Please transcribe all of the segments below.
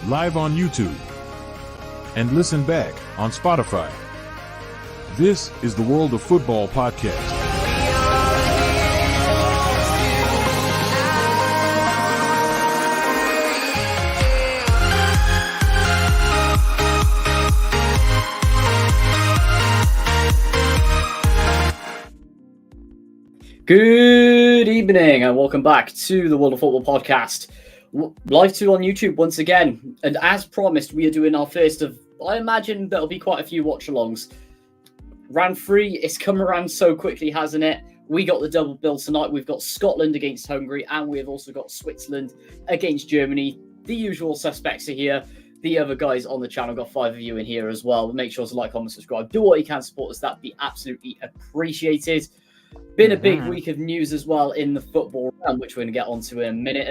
live on YouTube, and listen back on Spotify. This is the World of Football podcast. Good evening and welcome back to the World of Football podcast. Live 2 on YouTube once again. And as promised, we are doing our first of, I imagine there'll be quite a few watch-alongs. Round 3, it's come around so quickly, hasn't it? We got the double bill tonight. We've got Scotland against Hungary and we've also got Switzerland against Germany. The usual suspects are here. The other guys on the channel, got 5 of you in here as well. Make sure to like, comment, subscribe. Do what you can to support us. That'd be absolutely appreciated. Been a big week of news as well in the football realm, which we're going to get onto in a minute.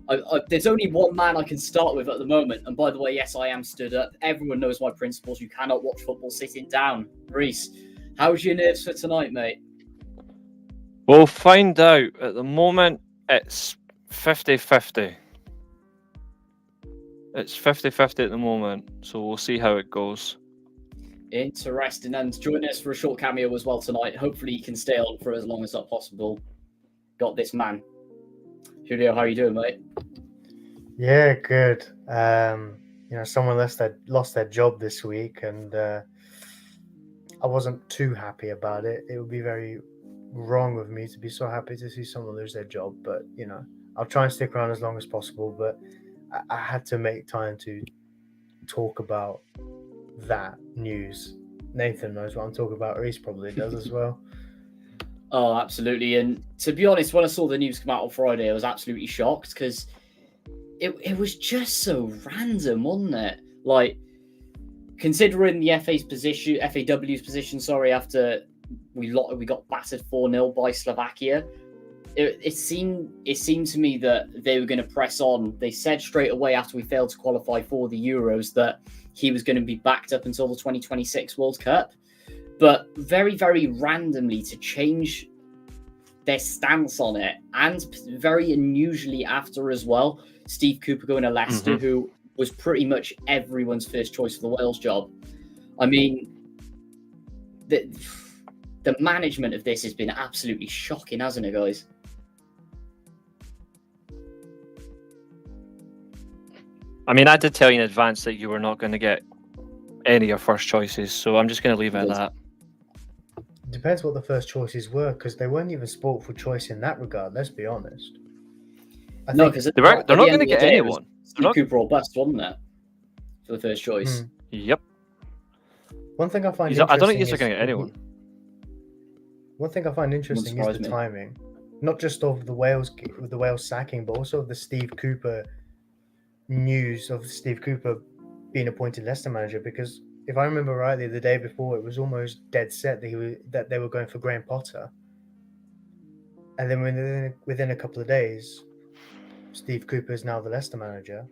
And there's only one man I can start with at the moment. And by the way, yes, I am stood up. Everyone knows my principles. You cannot watch football sitting down. Reece, how's your nerves for tonight, mate? We'll find out. At the moment, it's 50-50. It's 50-50 at the moment. So we'll see how it goes. Interesting. And join us for a short cameo as well tonight. Hopefully he can stay on for as long as that's possible. Got this man. Julio, how are you doing, mate? Yeah, good. Someone lost their job this week, and I wasn't too happy about it. It would be very wrong of me to be so happy to see someone lose their job, but I'll try and stick around as long as possible. But I had to make time to talk about that news. Nathan knows what I'm talking about. Reece probably does as well. Oh, absolutely. And to be honest, when I saw the news come out on Friday, I was absolutely shocked because it was just so random, wasn't it? Like, considering the FAW's position, after we got battered 4-0 by Slovakia, it seemed to me that they were going to press on. They said straight away after we failed to qualify for the Euros that he was going to be backed up until the 2026 World Cup. But very, very randomly to change their stance on it, and very unusually after as well, Steve Cooper going to Leicester, who was pretty much everyone's first choice for the Wales job. I mean, the management of this has been absolutely shocking, hasn't it, guys? I mean, I did tell you in advance that you were not going to get any of your first choices, so I'm just going to leave it at that. Depends what the first choices were, because they weren't even sport for choice in that regard. Let's be honest. No, because they're not going to get anyone. Steve Cooper or bust, wasn't it? For the first choice. Yep. One thing I find interesting I don't think he's going to get anyone. One thing I find interesting is the timing, not just of the Wales sacking, but also of the Steve Cooper news of Steve Cooper being appointed Leicester manager. Because if I remember rightly, the day before it was almost dead set that they were going for Graham Potter, and then within a couple of days, Steve Cooper is now the Leicester manager,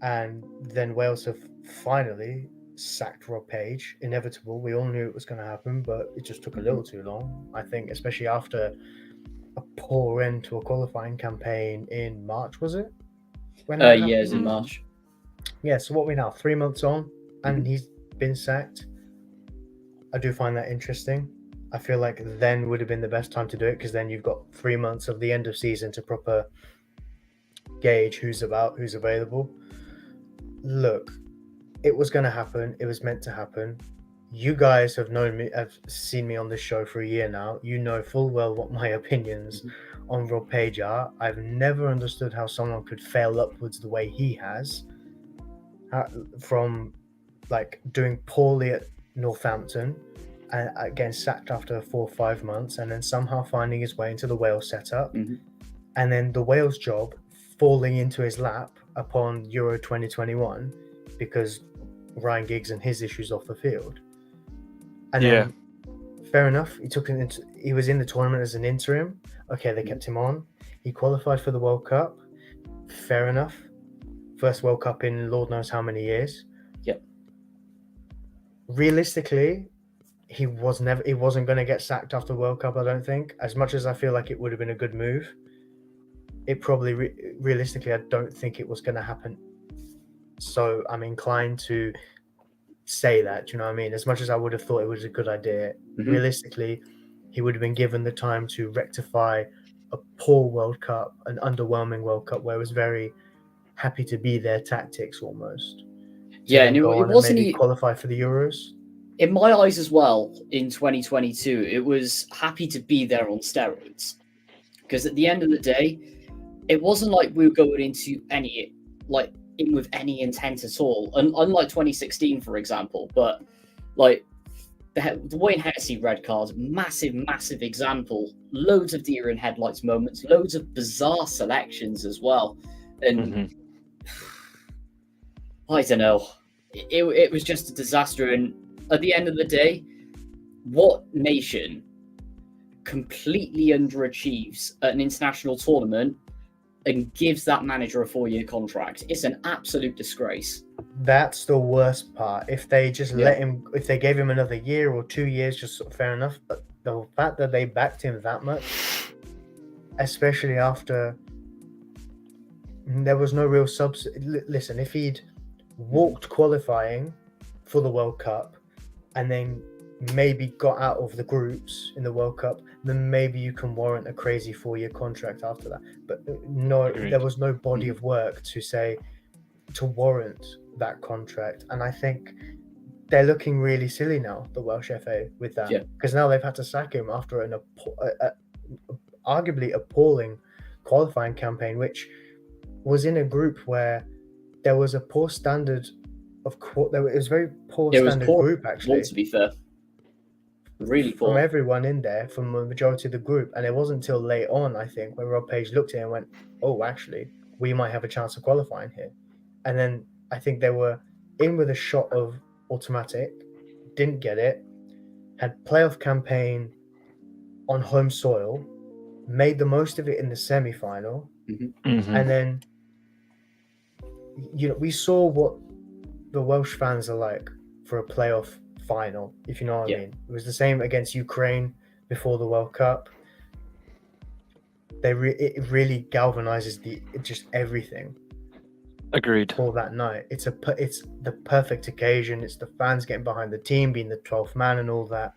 and then Wales have finally sacked Rob Page. Inevitable. We all knew it was going to happen, but it just took a little too long. I think, especially after a poor end to a qualifying campaign in March, was it? Yes, in March. Yeah, so what are we now? 3 months on, and he's been sacked. I do find that interesting. I feel like then would have been the best time to do it, because then you've got 3 months of the end of season to proper gauge who's available. Look, it was going to happen. It was meant to happen. You guys have seen me on this show for a year now. You know full well what my opinions on Rob Page are. I've never understood how someone could fail upwards the way he has, from like doing poorly at Northampton and getting sacked after 4 or 5 months, and then somehow finding his way into the Wales setup, and then the Wales job falling into his lap upon Euro 2021 because Ryan Giggs and his issues off the field. And then, fair enough, he was in the tournament as an interim. Okay, they kept him on. He qualified for the World Cup. Fair enough. First World Cup in Lord knows how many years. Yep. Realistically, he wasn't going to get sacked after the World Cup, I don't think. As much as I feel like it would have been a good move, it probably realistically, I don't think it was going to happen. So I'm inclined to say that, you know what I mean? As much as I would have thought it was a good idea, realistically, he would have been given the time to rectify a poor World Cup, an underwhelming World Cup where it was very happy to be there tactics almost. Yeah, and it wasn't maybe qualify for the Euros. In my eyes as well, in 2022, it was happy to be there on steroids. Because at the end of the day, it wasn't like we were going into with any intent at all. And unlike 2016, for example, but like the Wayne Hennessy red card, massive example. Loads of deer in headlights moments, loads of bizarre selections as well. And I don't know. It was just a disaster. And at the end of the day, what nation completely underachieves at an international tournament and gives that manager a 4-year contract? It's an absolute disgrace. That's the worst part. If they just let him, if they gave him another year or 2 years, just fair enough. But the fact that they backed him that much, especially after there was no real listen, if he'd walked qualifying for the World Cup and then maybe got out of the groups in the World Cup, then maybe you can warrant a crazy 4-year contract after that. But no, there was no body of work to warrant that contract. And I think they're looking really silly now, the Welsh FA, with that. Because now they've had to sack him after an arguably appalling qualifying campaign, which was in a group where there was a poor standard of it was very poor standard group, actually. To be fair. Really poor. From everyone in there, from the majority of the group. And it wasn't until late on, I think, when Rob Page looked at it and went, oh, actually, we might have a chance of qualifying here. And then I think they were in with a shot of automatic, didn't get it, had playoff campaign on home soil, made the most of it in the semi-final, and then, you know, we saw what the Welsh fans are like for a playoff final, if you know what I mean. It was the same against Ukraine before the World Cup. It really galvanizes just everything. Agreed. For that night, it's the perfect occasion. It's the fans getting behind the team, being the 12th man, and all that.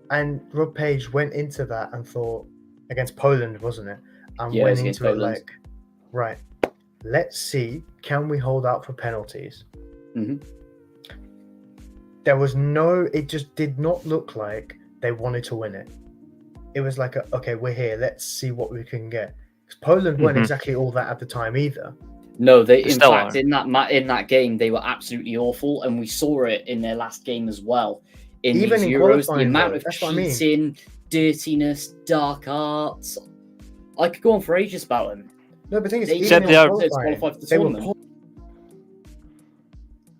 And Rob Page went into that and thought, against Poland, wasn't it? And went into it like, right, let's see, can we hold out for penalties? There was it just did not look like they wanted to win it. It was like, okay, we're here, let's see what we can get. Because Poland weren't exactly all that at the time either. No, in that game, they were absolutely awful, and we saw it in their last game as well. Even in Euros, the amount of cheating, dirtiness, dark arts. I could go on for ages about them. No, but the thing is, except they are qualified for the tournament.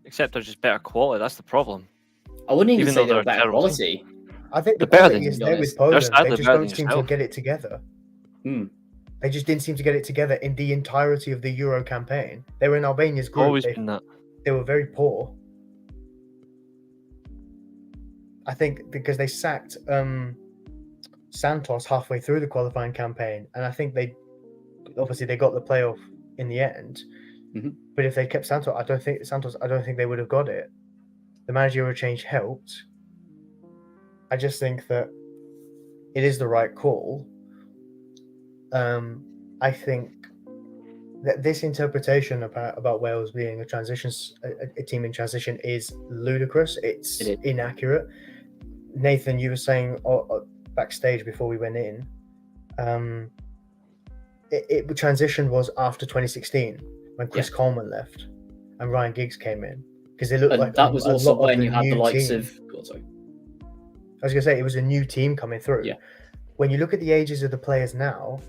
Except they're just better quality. That's the problem. I wouldn't even say they're better quality. I think the quality is there with Poland. They just don't seem to get it together. They just didn't seem to get it together in the entirety of the Euro campaign. They were in Albania's group. Always been that. They were very poor. I think because they sacked Santos halfway through the qualifying campaign, and I think they got the playoff in the end. But if they kept Santos, I don't think they would have got it. The managerial change helped. I just think that it is the right call. I think that this interpretation about Wales being a team in transition is ludicrous. It's inaccurate. Nathan, you were saying backstage before we went in, it transition was after 2016 when Chris Coleman left and Ryan Giggs came in, because it looked like that was also when you had the likes of. I was going to say, it was a new team coming through. Yeah. When you look at the ages of the players now,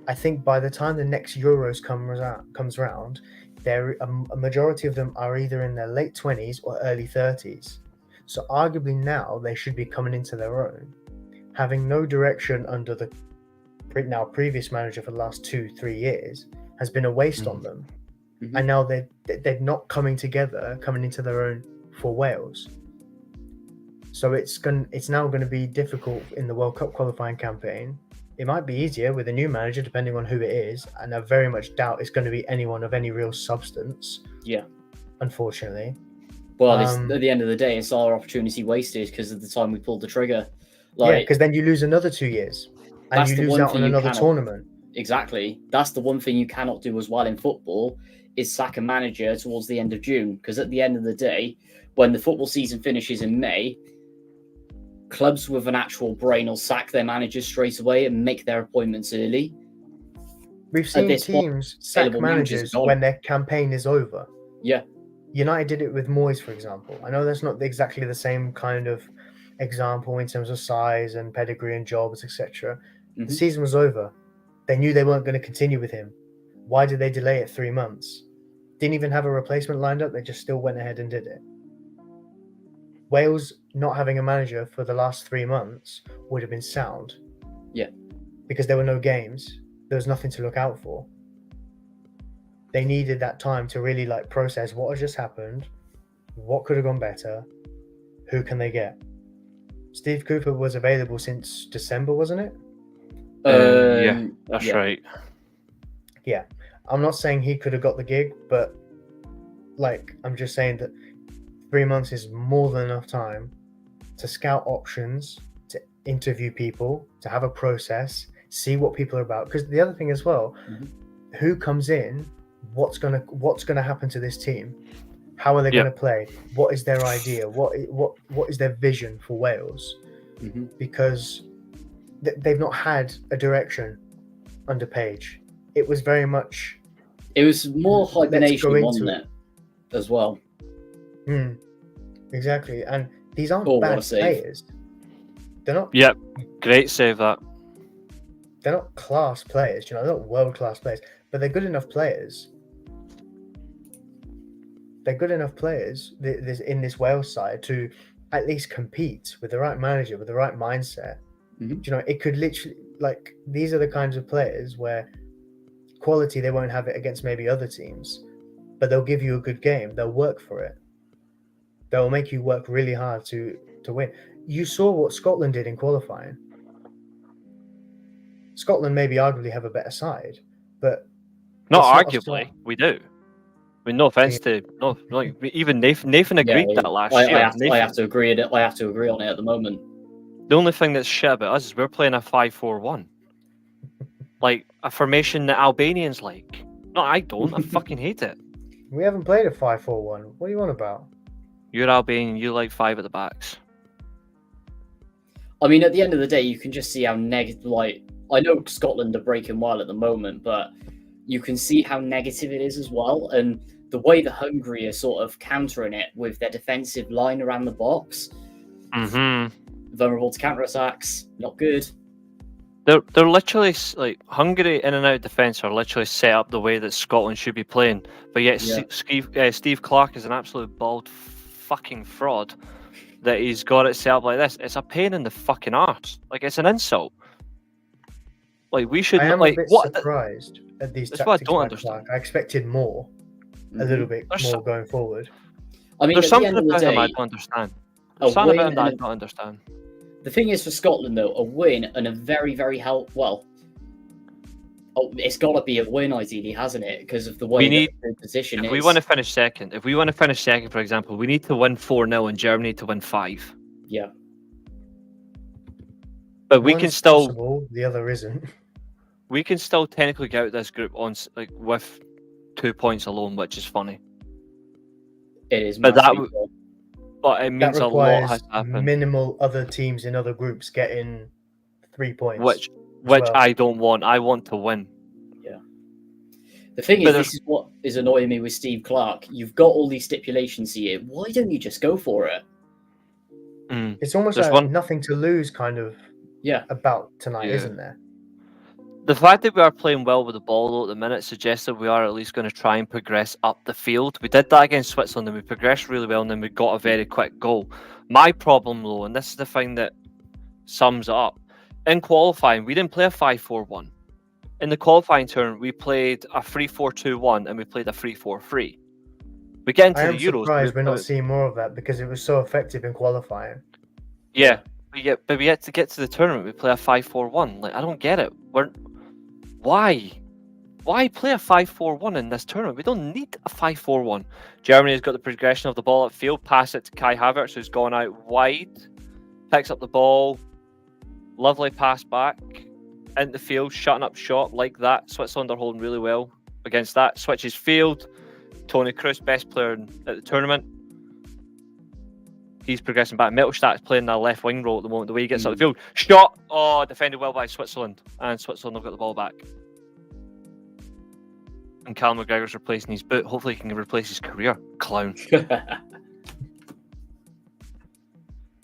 I think by the time the next Euros comes around, a majority of them are either in their late 20s or early 30s. So arguably now they should be coming into their own. Having no direction under the previous manager for the last 2-3 years has been a waste on them. And now they're not coming into their own for Wales. So it's now going to be difficult in the World Cup qualifying campaign. It might be easier with a new manager, depending on who it is, and I very much doubt it's going to be anyone of any real substance. Yeah. Unfortunately. Well, at the end of the day, it's our opportunity wasted because of the time we pulled the trigger. Like, yeah, because then you lose another 2 years, and you lose out on another tournament. Exactly. That's the one thing you cannot do as well in football is sack a manager towards the end of June. Because at the end of the day, when the football season finishes in May, clubs with an actual brain will sack their managers straight away and make their appointments early. We've seen teams sack managers when their campaign is over. Yeah. United did it with Moyes, for example. I know that's not exactly the same kind of example in terms of size and pedigree and jobs, etc. Mm-hmm. The season was over. They knew they weren't going to continue with him. Why did they delay it 3 months? Didn't even have a replacement lined up. They just still went ahead and did it. Wales not having a manager for the last 3 months would have been sound. Yeah. Because there were no games. There was nothing to look out for. They needed that time to really process what has just happened, what could have gone better, who can they get. Steve Cooper was available since December, wasn't it? Yeah, that's right. Yeah. I'm not saying he could have got the gig, but I'm just saying that 3 months is more than enough time to scout options, to interview people, to have a process, see what people are about. Because the other thing as well, who comes in, what's gonna happen to this team? How are they going to play? What is their idea? What is their vision for Wales? Because they've not had a direction under Page. It was very much. It was more hibernation, wasn't it? As well. Exactly, and these aren't bad players. They're not. Yep, great save that. They're not class players, they're not world-class players, but they're good enough players. They're good enough players in this Wales side to at least compete with the right manager, with the right mindset. It could literally, these are the kinds of players where quality, they won't have it against maybe other teams, but they'll give you a good game. They'll work for it. They'll make you work really hard to win. You saw what Scotland did in qualifying. Scotland maybe arguably have a better side, but not arguably, we do. I mean, no offense to even Nathan agreed that last year. I have to agree on it. I have to agree on it at the moment. The only thing that's shit about us is we're playing a 5-4-1, a formation that Albanians like. No, I don't. I fucking hate it. We haven't played a 5-4-1. What are you on about? You're Albanian. You like 5 at the backs. I mean, at the end of the day, you can just see how negative. I know Scotland are breaking well at the moment, but you can see how negative it is as well. And the way that Hungary are sort of countering it with their defensive line around the box, vulnerable to counterattacks, not good. They're literally Hungary in and out defence are literally set up the way that Scotland should be playing, but yet Steve Clarke is an absolute bald fucking fraud that he's got it set up like this. It's a pain in the fucking arse. It's an insult. We should. I am a bit surprised at these tactics. What I don't understand. I expected more, a little bit more going forward. I mean, there's something about him I don't understand. There's something about him that I don't understand. The thing is, for Scotland, though, a win and a very, very it's got to be a win, ideally, hasn't it? Because of the way the position is. If we want to finish second, for example, we need to win 4-0 and Germany to win 5. Yeah. But we can still. Possible, the other isn't. We can still technically get out this group on with 2 points alone, which is funny. It is, but it means a lot has happened. Minimal other teams in other groups getting 3 points, which I don't want. I want to win. Yeah. The thing is, this is what is annoying me with Steve Clarke. You've got all these stipulations here. Why don't you just go for it? It's almost nothing to lose, kind of. Yeah. About tonight, isn't there? The fact that we are playing well with the ball though, at the minute suggests that we are at least going to try and progress up the field. We did that against Switzerland and we progressed really well and then we got a very quick goal. My problem though, and this is the thing that sums it up, in qualifying we didn't play a 5-4-1. In the qualifying turn we played a 3-4-2-1 and we played a 3-4-3. We get into the Euros. I'm surprised we're not seeing more of that because it was so effective in qualifying. Yeah. but we yet to get to the tournament, we play a 5-4-1. Like, I don't get it. Why? Why play a 5-4-1 in this tournament? We don't need a 5-4-1. Germany has got the progression of the ball at field, pass it to Kai Havertz, who's gone out wide, picks up the ball, lovely pass back into the field, shutting up shot like that. Switzerland are holding really well against that. Switches field. Tony Kroos, best player at the tournament. He's progressing back. Mittelstadt's playing that left wing role at the moment. The way he gets up the field, shot. Oh, defended well by Switzerland, and Switzerland have got the ball back. And Callum McGregor's replacing his boot. Hopefully, he can replace his career. Clown.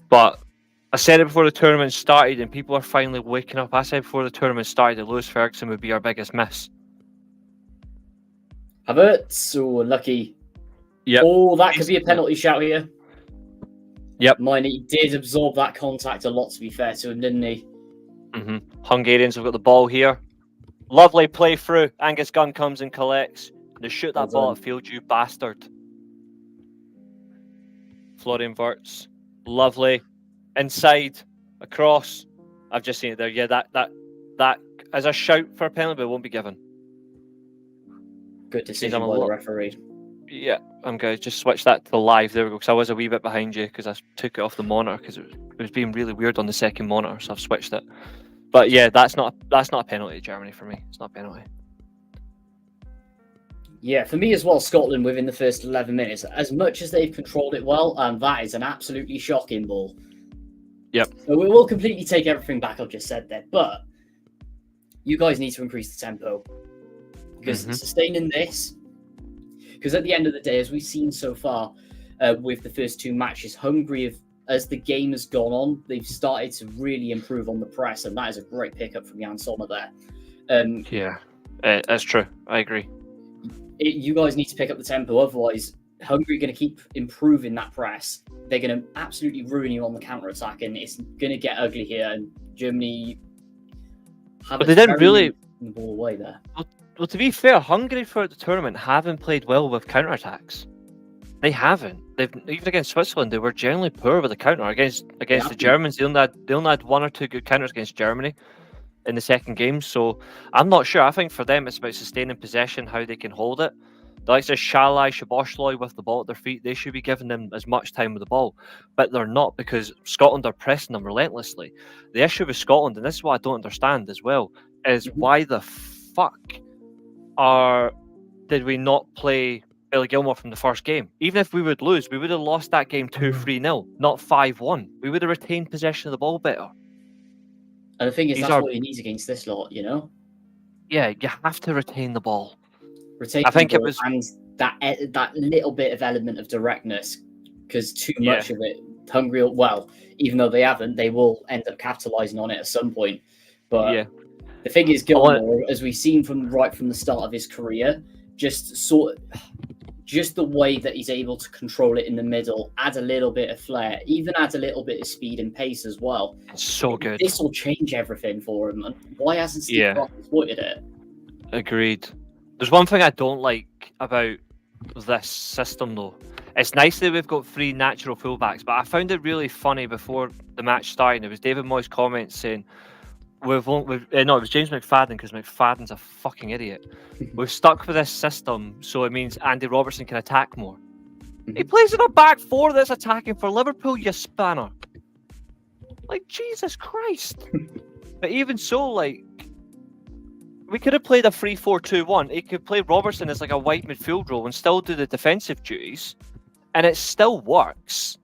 But I said it before the tournament started, and people are finally waking up. I said before the tournament started that Lewis Ferguson would be our biggest miss. Havertz, oh, lucky. Yep. Oh, that could be a penalty shout here. Yep. Mine, he did absorb that contact a lot, to be fair to him, didn't he? Mm-hmm. Hungarians have got the ball here. Lovely play through. Angus Gunn comes and collects. To shoot that ball at field, you bastard. Florian Wirtz. Lovely. Inside. Across. I've just seen it there. Yeah, that as a shout for a penalty, but it won't be given. Good decision by the referee. Yeah, I'm going to just switch that to live. There we go, because I was a wee bit behind you because I took it off the monitor because it was being really weird on the second monitor, so I've switched it. But yeah, that's not a penalty to Germany for me. It's not a penalty. Yeah, for me as well, Scotland within the first 11 minutes, as much as they've controlled it well, that is an absolutely shocking ball. Yep. So we will completely take everything back I've just said there, but you guys need to increase the tempo. Because sustaining this, because at the end of the day, as we've seen so far with the first two matches, Hungary, as the game has gone on, they've started to really improve on the press, and that is a great pickup from Jan Sommer there. Yeah, that's true. I agree. You guys need to pick up the tempo, otherwise Hungary are going to keep improving that press. They're going to absolutely ruin you on the counter-attack, and it's going to get ugly here, and Germany but they didn't really the ball away there. Well, to be fair, Hungary for the tournament haven't played well with counterattacks. They haven't. Even against Switzerland, they were generally poor with the counter. Against the Germans, they only had one or two good counters against Germany in the second game. So I'm not sure. I think for them, it's about sustaining possession, how they can hold it. The likes of Shalai, Szoboszlai with the ball at their feet, they should be giving them as much time with the ball. But they're not, because Scotland are pressing them relentlessly. The issue with Scotland, and this is what I don't understand as well, is why the fuck did we not play Billy Gilmore from the first game? Even if we would lose, we would have lost that game 2-3-0, not 5-1. We would have retained possession of the ball better. And the thing is, that's what he needs against this lot, you know? Yeah, you have to retain the ball. I think it was, and that little bit of element of directness, because too much of it, Hungary, well, even though they haven't, they will end up capitalising on it at some point. But the thing is, Gilmore, as we've seen from the start of his career, just the way that he's able to control it in the middle, add a little bit of flair, even add a little bit of speed and pace as well. So good. This will change everything for him. And why hasn't Steve Clark exploited it? Agreed. There's one thing I don't like about this system, though. It's nice that we've got 3 natural fullbacks, but I found it really funny before the match started. It was David Moyes' comments saying, it was James McFadden, because McFadden's a fucking idiot. We've stuck with this system, so it means Andy Robertson can attack more. He plays in a back 4 that's attacking for Liverpool, you spanner. Like, Jesus Christ. But even so, like, we could have played a 3-4-2-1. He could play Robertson as like a wide midfield role and still do the defensive duties, and it still works.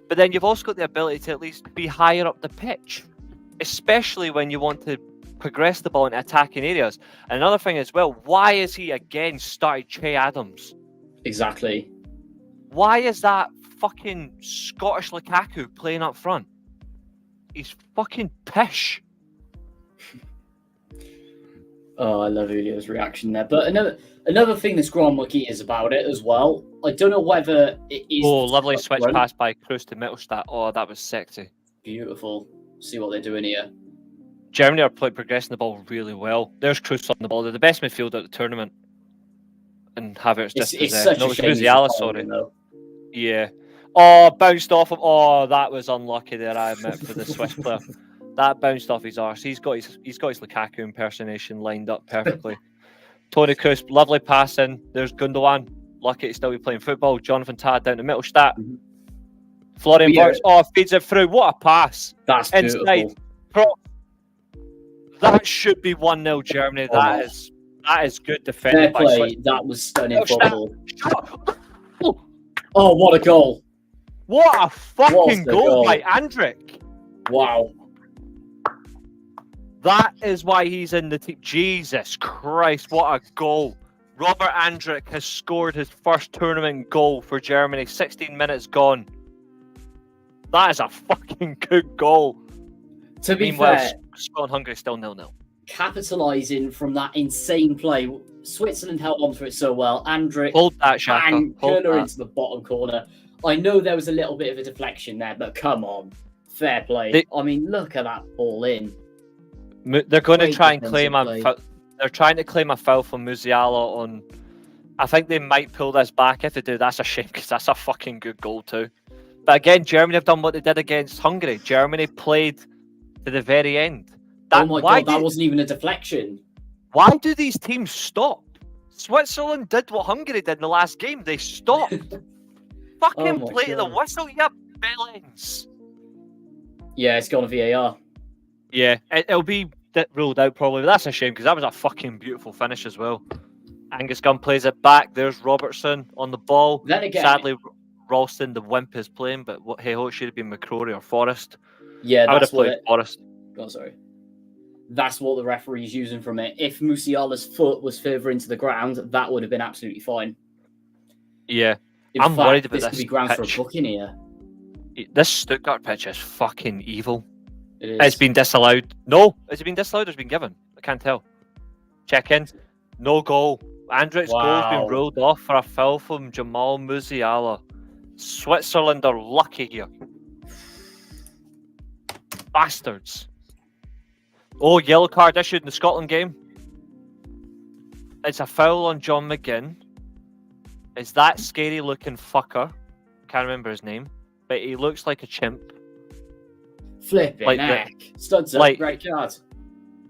But then you've also got the ability to at least be higher up the pitch, especially when you want to progress the ball into attacking areas. And another thing as well, why is he again started Che Adams? Exactly. Why is that fucking Scottish Lukaku playing up front? He's fucking pish. Oh, I love Julio's reaction there. But another thing that's grown my gears about it as well, I don't know whether it is... Oh, lovely switch pass by Kroos to Mittelstadt. Oh, that was sexy. Beautiful. See what they're doing here. Germany are progressing the ball really well. There's Kroos on the ball. They're the best midfielder at the tournament. And Havertz just it's such a shame. sorry. Though. Yeah. Oh, bounced off him. Oh, that was unlucky there, I admit, for the Swiss player. That bounced off his arse. He's got his Lukaku impersonation lined up perfectly. Tony Kroos, lovely passing. There's Gundogan. Lucky to still be playing football. Jonathan Tah down the middle. Florian Wirtz, feeds it through. What a pass. That's beautiful. That should be 1-0 Germany. That is good defending by play. That was stunning football. Oh, what a goal. What a fucking goal by Andrić. Wow. That is why he's in the team. Jesus Christ, what a goal. Robert Andrić has scored his first tournament goal for Germany. 16 minutes gone. That is a fucking good goal. To be fair, Scotland Hungary still 0-0. Capitalising from that insane play, Switzerland held on to it so well. Andrić hold that, Shaka. Into the bottom corner. I know there was a little bit of a deflection there, but come on, fair play. I mean, look at that ball in. They're going to try and claim they're trying to claim a foul from Musiala on. I think they might pull this back. If they do, that's a shame because that's a fucking good goal too. But again, Germany have done what they did against Hungary. Germany played to the very end. Oh my god, that wasn't even a deflection. Why do these teams stop? Switzerland did what Hungary did in the last game. They stopped. Fucking play to the whistle, you bellends. Yeah, it's gone to VAR. Yeah, it'll be ruled out probably. But that's a shame because that was a fucking beautiful finish as well. Angus Gunn plays it back. There's Robertson on the ball. Then again, sadly, Ralston, the wimp, is playing, but hey ho, it should have been McCrory or Forrest. Yeah, I would have played Forrest. Oh, sorry. That's what the referee's using from it. If Musiala's foot was further into the ground, that would have been absolutely fine. Yeah. I'm worried about this. Could be ground for a booking here. This Stuttgart pitch is fucking evil. It is. It's been disallowed. No, has it been disallowed or has it been given? I can't tell. Check in. No goal. Andrić's goal's been ruled off for a foul from Jamal Musiala. Switzerland are lucky here. Bastards. Oh, yellow card issued in the Scotland game. It's a foul on John McGinn. It's that scary looking fucker. Can't remember his name. But he looks like a chimp. Flipping heck. Studs up, great card.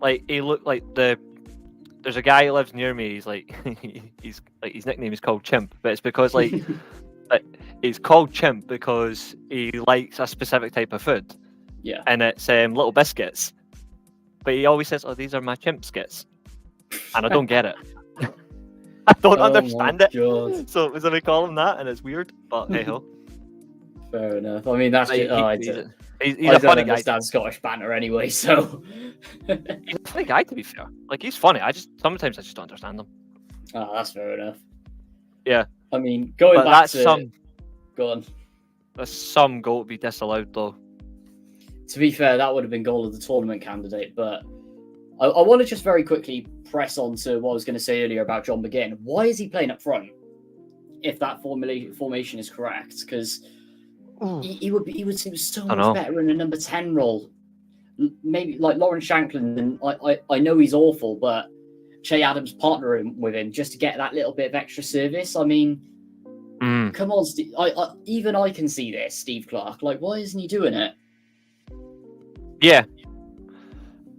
Like, he looked like there's a guy who lives near me, he's like he's like his nickname is called Chimp, but it's because like he's called Chimp because he likes a specific type of food. Yeah. And it's little biscuits. But he always says, "Oh, these are my chimp skits." And I don't get it. I don't understand it. God. So we call him that, and it's weird, but hey ho. Fair enough. I mean, that's he's I a funny don't understand Scottish banter anyway, so he's a funny guy, to be fair. Like, he's funny. Sometimes I just don't understand him. Oh, that's fair enough. Yeah. I mean, going back to go on. There's some goal to be disallowed though. To be fair, that would have been goal of the tournament candidate, but I want to just very quickly press on to what I was going to say earlier about John McGinn. Why is he playing up front? If that formation is correct, because he would seem so much better in a number 10 role. Maybe like Lawrence Shankland, and I know he's awful, but Che Adams partnering with him just to get that little bit of extra service. I mean, come on, Steve. Even I can see this, Steve Clark. Like, why isn't he doing it? Yeah.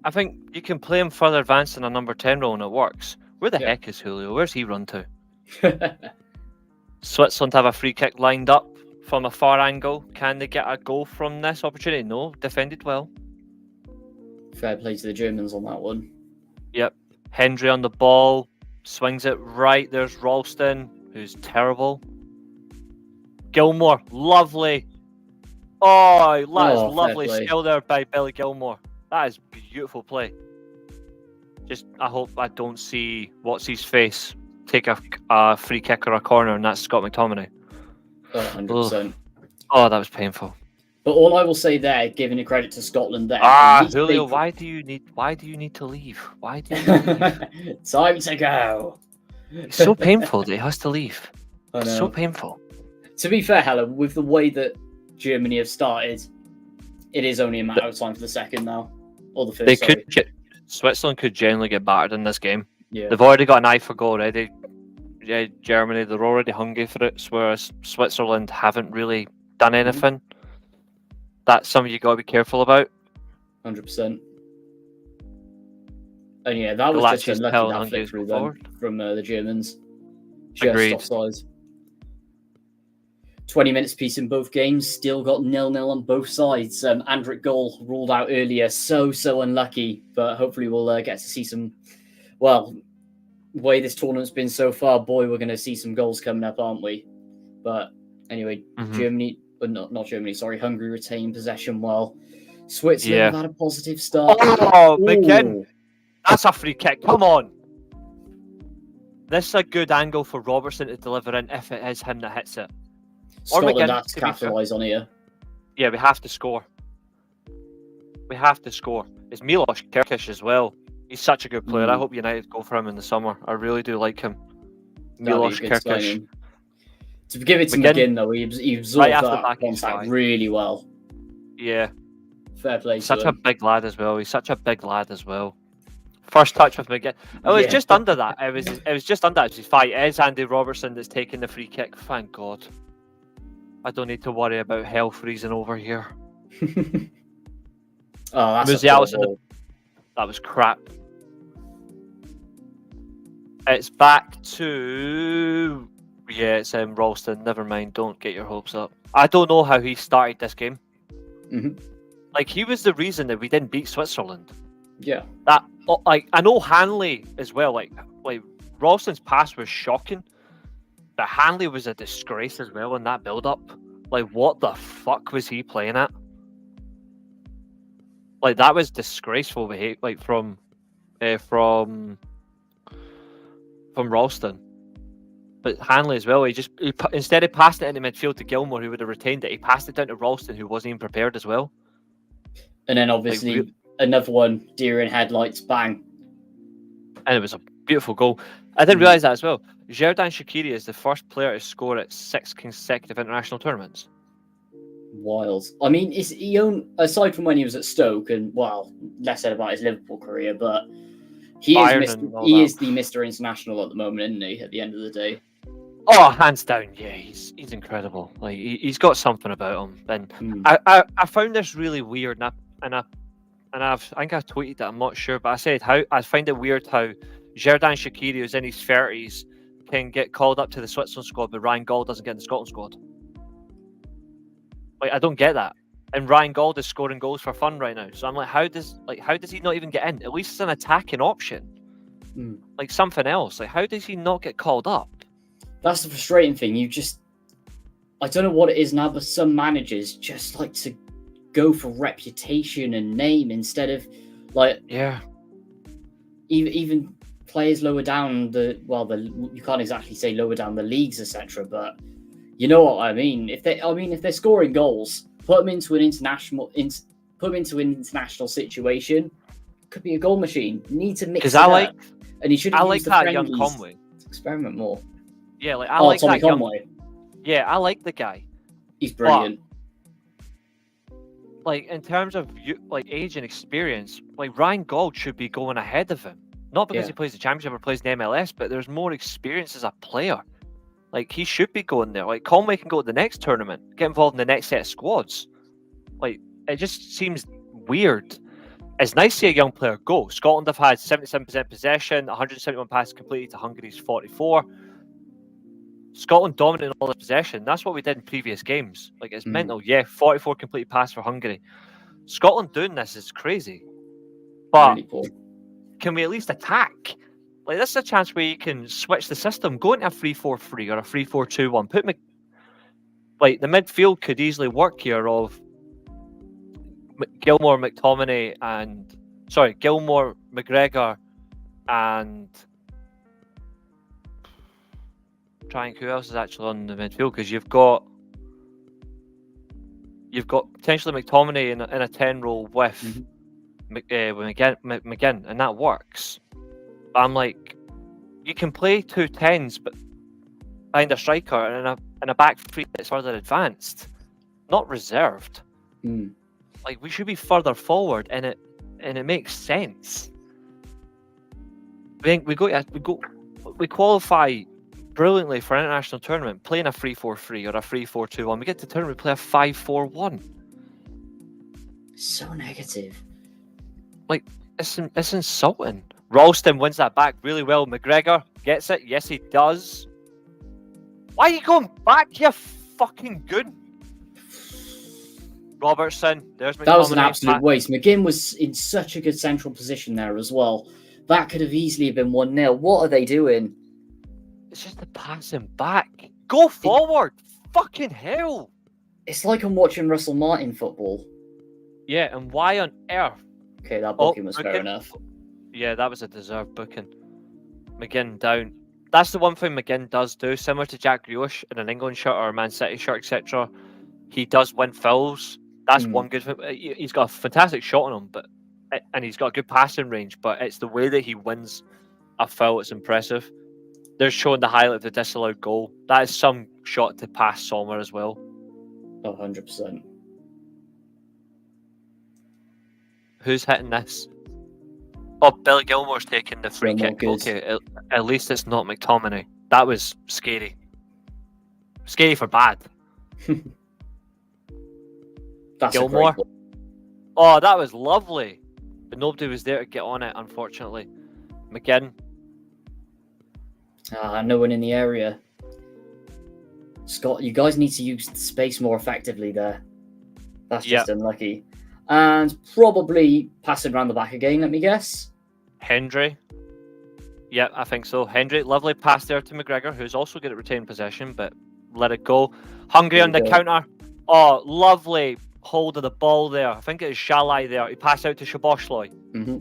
I think you can play him further advanced in a number 10 role and it works. Where the heck is Julio? Where's he run to? Switzerland have a free kick lined up from a far angle. Can they get a goal from this opportunity? No. Defended well. Fair play to the Germans on that one. Yep. Hendry on the ball. Swings it right. There's Ralston, who's terrible. Gilmore. Lovely. Oh, that is lovely skill there by Billy Gilmore. That is beautiful play. Just, I hope I don't see what's his face take a free kick or a corner, and that's Scott McTominay. 100%. Oh, that was painful. But all I will say there, giving the credit to Scotland there. Julio, why do you need to leave? Why do you need to leave? Time to go. It's so painful that he has to leave. I know. It's so painful. To be fair, Helen, with the way that Germany have started, it is only a matter of time for the second now. Or the first. Switzerland could generally get battered in this game. Yeah. They've already got an eye for goal already. Yeah, Germany, they're already hungry for it, whereas Switzerland haven't really done anything. That's something you got to be careful about. 100%. And yeah, that was Galachi's just unlucky telling that Hungary flick to through go then forward. from the Germans. Just Agreed. offside. 20 minutes piece in both games, still got 0-0 on both sides. Andric goal ruled out earlier, so unlucky, but hopefully we'll get to see some, well, the way this tournament's been so far, boy, we're going to see some goals coming up, aren't we? But anyway, Germany, but not Germany, sorry, Hungary retained possession well. Switzerland have had a positive start. Oh, McGinn. That's a free kick. Come on. This is a good angle for Robertson to deliver in if it is him that hits it. Scotland have to capitalise on here. Yeah, we have to score. We have to score. It's Milos Kerkic as well. He's such a good player. I hope United go for him in the summer. I really do like him. Milos Kerkic. To give it to McGinn, though, he absorbed that contact really well. Yeah. Fair play. Such a big lad as well. He's such a big lad as well. First touch with McGinn. It was just under that. It was just under that. It was fight. It is Andy Robertson that's taking the free kick. Thank God. I don't need to worry about hell freezing over here. Oh, that's that was crap. It's back to it's Ralston. Never mind. Don't get your hopes up. I don't know how he started this game. Like, he was the reason that we didn't beat Switzerland. Yeah. That, like, I know Hanley as well. Like Ralston's pass was shocking, but Hanley was a disgrace as well in that build-up. Like, what the fuck was he playing at? Like, that was disgraceful behavior. Like, from Ralston. But Hanley as well. He instead of passing it into midfield to Gilmore, who would have retained it, he passed it down to Ralston, who wasn't even prepared as well. And then obviously another one, deer in headlights, bang. And it was a beautiful goal. I didn't realise that as well. Xherdan Shaqiri is the first player to score at 6 consecutive international tournaments. Wild. I mean, aside from when he was at Stoke, and well, less said about his Liverpool career, but he is the Mr. International at the moment, isn't he? At the end of the day. Oh, hands down, yeah, he's incredible. Like, he's got something about him. And I found this really weird, and I think I tweeted that, I'm not sure, but I said I find it weird how Xherdan Shaqiri, who's in his 30s, can get called up to the Switzerland squad, but Ryan Gauld doesn't get in the Scotland squad. Like, I don't get that. And Ryan Gauld is scoring goals for fun right now. So I'm like, how does he not even get in? At least it's an attacking option. Like something else. Like, how does he not get called up? That's the frustrating thing. I don't know what it is now, but some managers just like to go for reputation and name instead of even players lower down you can't exactly say lower down the leagues, etc. But you know what I mean. If they're scoring goals, put them into an international situation. Could be a goal machine. You need to mix it up. And he should have used the that young Conway to experiment more. Yeah, like I like Tommy that Conway. Yeah, I like the guy. He's brilliant. Like, in terms of age and experience, like Ryan Gauld should be going ahead of him. Not because he plays the Championship or plays in the MLS, but there's more experience as a player. Like, he should be going there. Like, Conway can go to the next tournament, get involved in the next set of squads. Like, it just seems weird. It's nice to see a young player go. Scotland have had 77% possession, 171 passes completed to Hungary's 44. Scotland dominating all the possession. That's what we did in previous games. Like, it's mental. Yeah, 44 completed passes for Hungary. Scotland doing this is crazy. But really can we at least attack? Like, this is a chance where you can switch the system, go into a 3-4-3 or a 3-4-2-1. Like, the midfield could easily work here of Gilmore, McTominay, Gilmore, McGregor, and trying who else is actually on the midfield, because you've got potentially McTominay in a 10 role with McGinn, and that works. But I'm like, you can play 2 10s, but behind a striker and a back three that's further advanced, not reserved. Like, we should be further forward, and it makes sense. We qualify brilliantly for an international tournament, playing a 3-4-3 or a 3-4-2-1. We get to the tournament, we play a 5-4-1. So negative. Like, it's insulting. Ralston wins that back really well. McGregor gets it. Yes, he does. Why are you going back, you fucking good? Robertson, there's McTominay. That was an absolute waste. McGinn was in such a good central position there as well. That could have easily been 1-0. What are they doing? It's just the passing back. Go forward. Fucking hell. It's like I'm watching Russell Martin football. Yeah, and why on earth? Okay, that booking was fair enough. Yeah, that was a deserved booking. McGinn down. That's the one thing McGinn does do, similar to Jack Grealish in an England shirt or a Man City shirt, etc. He does win fouls. That's one good thing. He's got a fantastic shot on him, and he's got a good passing range, but it's the way that he wins a foul that's impressive. They're showing the highlight of the disallowed goal. That is some shot to pass Sommer as well. 100%. Who's hitting this? Oh, Billy Gilmore's taking the free kick. Good. Okay, at least it's not McTominay. That was scary. Scary for bad. That's Gilmore. Oh, that was lovely. But nobody was there to get on it, unfortunately. McGinn. No one in the area. Scott, you guys need to use the space more effectively there. That's just unlucky. And probably passing around the back again, let me guess. Hendry. Yeah, I think so. Hendry, lovely pass there to McGregor, who's also good at retaining possession, but let it go. Hungary on the counter. Oh, lovely hold of the ball there. I think it is Shalai there. He passed out to Szoboszlai.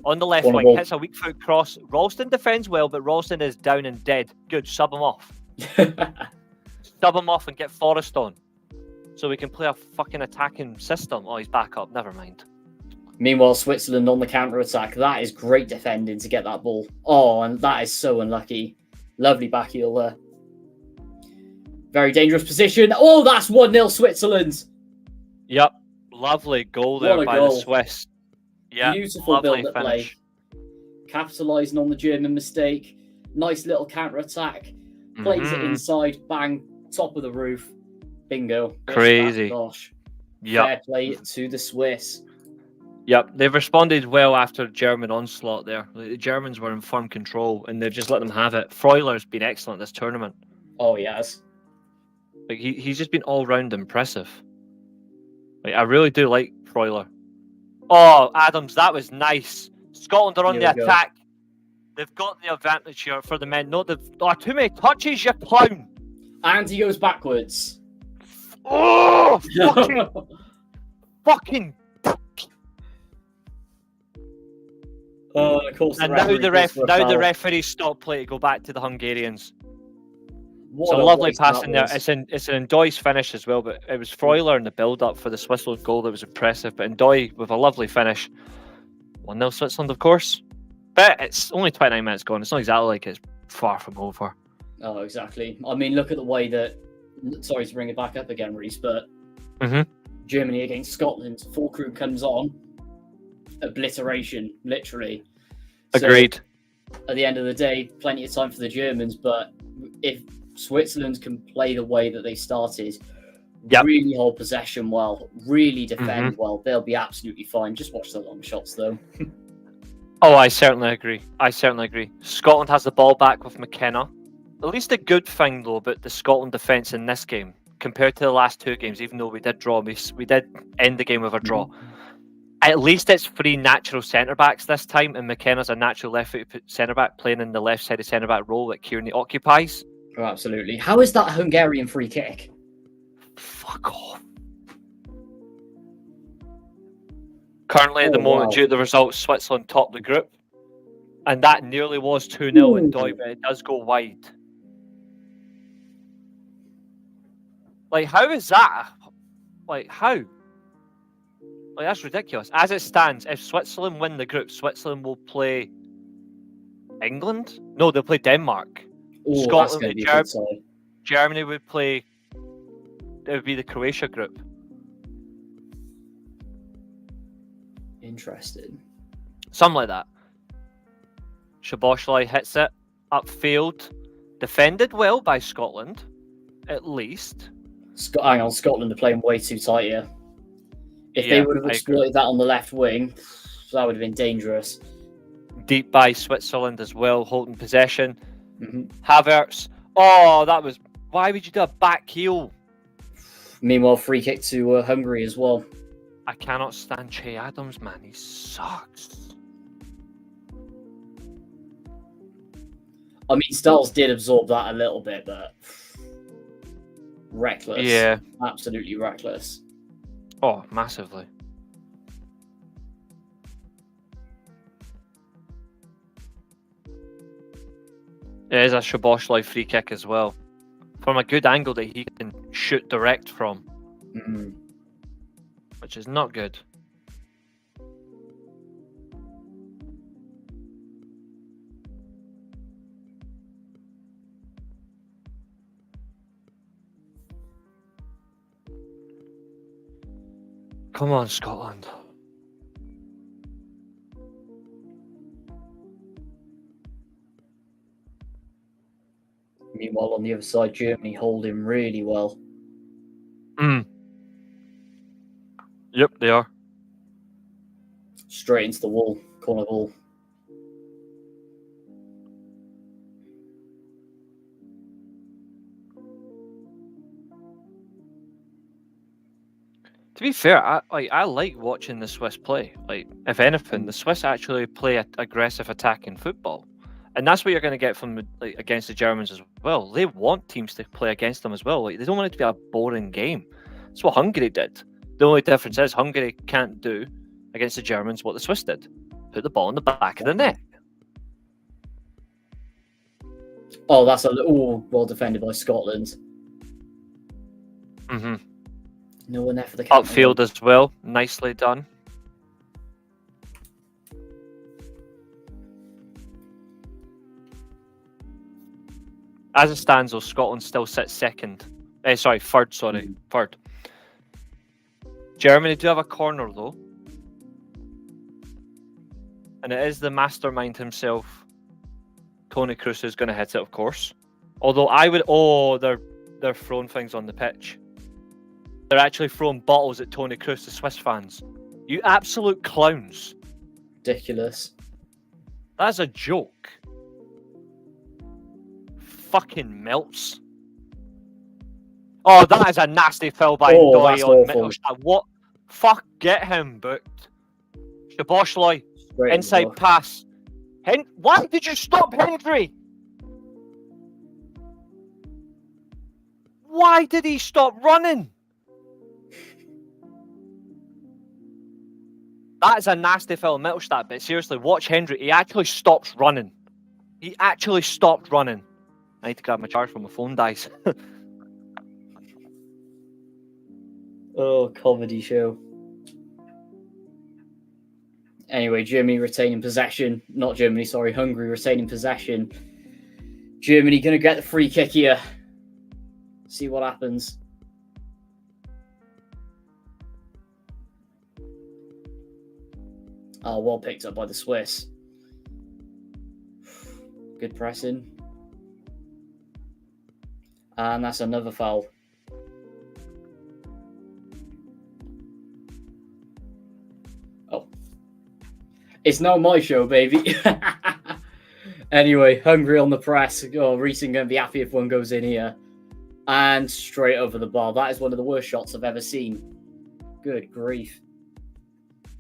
On the left wing, hits a weak foot cross. Ralston defends well, but Ralston is down and dead. Good, sub him off. Sub him off and get Forrest on. So we can play a fucking attacking system. Oh, he's back up. Never mind. Meanwhile, Switzerland on the counter-attack. That is great defending to get that ball. Oh, and that is so unlucky. Lovely back heel there. Very dangerous position. Oh, that's 1-0 Switzerland. Yep. Lovely goal there by the Swiss. Yeah, beautiful build-up play. Capitalising on the German mistake. Nice little counter-attack. Plays it inside. Bang. Top of the roof. Bingo. Crazy. Gosh. Yep. Fair play to the Swiss. Yep, they've responded well after German onslaught there. The Germans were in firm control and they've just let them have it. Freuler's been excellent this tournament. Oh, yes. Like he's just been all-round impressive. Like, I really do like Freuler. Oh, Adams, that was nice. Scotland are on the attack. They've got the advantage here for the men. No, too many touches, you clown. And he goes backwards. Oh, fucking. Of course. And now the referee stopped play to go back to the Hungarians. It's a lovely pass in there. It's an Ndoye's finish as well, but it was Freuler in the build-up for the Switzerland goal that was impressive. But Ndoye with a lovely finish. 1-0 Switzerland, of course. But it's only 29 minutes gone. It's not exactly like it's far from over. Oh, exactly. I mean, look at the way that... Sorry to bring it back up again, Reece, but Germany against Scotland, full crew comes on. Obliteration, literally. Agreed. So, at the end of the day, plenty of time for the Germans, but if Switzerland can play the way that they started, really hold possession well, really defend well, they'll be absolutely fine. Just watch the long shots, though. Oh, I certainly agree. Scotland has the ball back with McKenna. At least a good thing, though, about the Scotland defence in this game, compared to the last two games, even though we did draw, we did end the game with a draw. At least it's three natural centre-backs this time, and McKenna's a natural left-footed centre-back playing in the left-sided centre-back role that Kearney occupies. Oh, absolutely. How is that a Hungarian free kick? Fuck off. Currently, at the moment, due to the results, Switzerland top the group. And that nearly was 2-0 in Doi, but it does go wide. Like, how is that? Like, how? Like, that's ridiculous. As it stands, if Switzerland win the group, Switzerland will play England? No, they'll play Denmark. Oh, Scotland, Germany would play... It would be the Croatia group. Interesting. Something like that. Szoboszlai hits it upfield. Defended well by Scotland, at least. Hang on, Scotland are playing way too tight here. If they would have exploited that on the left wing, that would have been dangerous. Deep by Switzerland as well, holding possession. Mm-hmm. Havertz. Oh, that was... Why would you do a back heel? Meanwhile, free kick to Hungary as well. I cannot stand Che Adams, man. He sucks. I mean, Styles did absorb that a little bit, but... reckless. Yeah. Absolutely reckless. Oh, massively. It is a Szoboszlai free kick as well. From a good angle that he can shoot direct from. Mm. Which is not good. Come on, Scotland. Meanwhile, on the other side, Germany hold him really well. Yep, they are. Straight into the wall, corner ball. To be fair, I like watching the Swiss play. Like, if anything, the Swiss actually play aggressive attacking football. And that's what you're going to get from against the Germans as well. They want teams to play against them as well. Like, they don't want it to be a boring game. That's what Hungary did. The only difference is Hungary can't do against the Germans what the Swiss did. Put the ball in the back of the net. Oh, that's a little well defended by Scotland. Mm-hmm. No one there for the upfield as well. Nicely done. As it stands, though, Scotland still sits second. Third. Third. Germany do have a corner, though. And it is the mastermind himself, Tony Kroos, who's going to hit it, of course. Although I would... Oh, they're throwing things on the pitch. They're actually throwing bottles at Tony Kroos, the Swiss fans. You absolute clowns. Ridiculous. That's a joke. Fucking melts. Oh, that is a nasty foul by Ndoye on Mittelstadt. What? Fuck, get him booked. Szoboszlai, inside pass. Why did you stop Hendry? Why did he stop running? That is a nasty foul on Mittelstadt, but seriously, watch Hendry. He actually stops running. He actually stopped running. I need to grab my charge when my phone dies. Oh, comedy show. Anyway, Germany retaining possession. Not Germany, sorry. Hungary retaining possession. Germany going to get the free kick here. See what happens. Oh, well picked up by the Swiss. Good pressing. And that's another foul. Oh. It's now my show, baby. Anyway, Hungary on the press. Oh, Reece going to be happy if one goes in here. And straight over the bar. That is one of the worst shots I've ever seen. Good grief.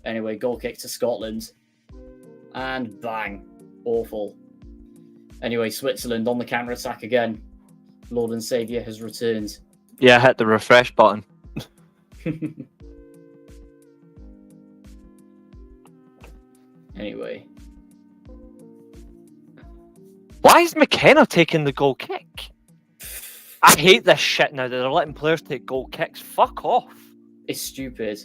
Anyway, goal kick to Scotland. And bang. Awful. Anyway, Switzerland on the counter-attack again. Lord and Saviour has returned. Yeah, hit the refresh button. Anyway. Why is McKenna taking the goal kick? I hate this shit now that they're letting players take goal kicks. Fuck off. It's stupid.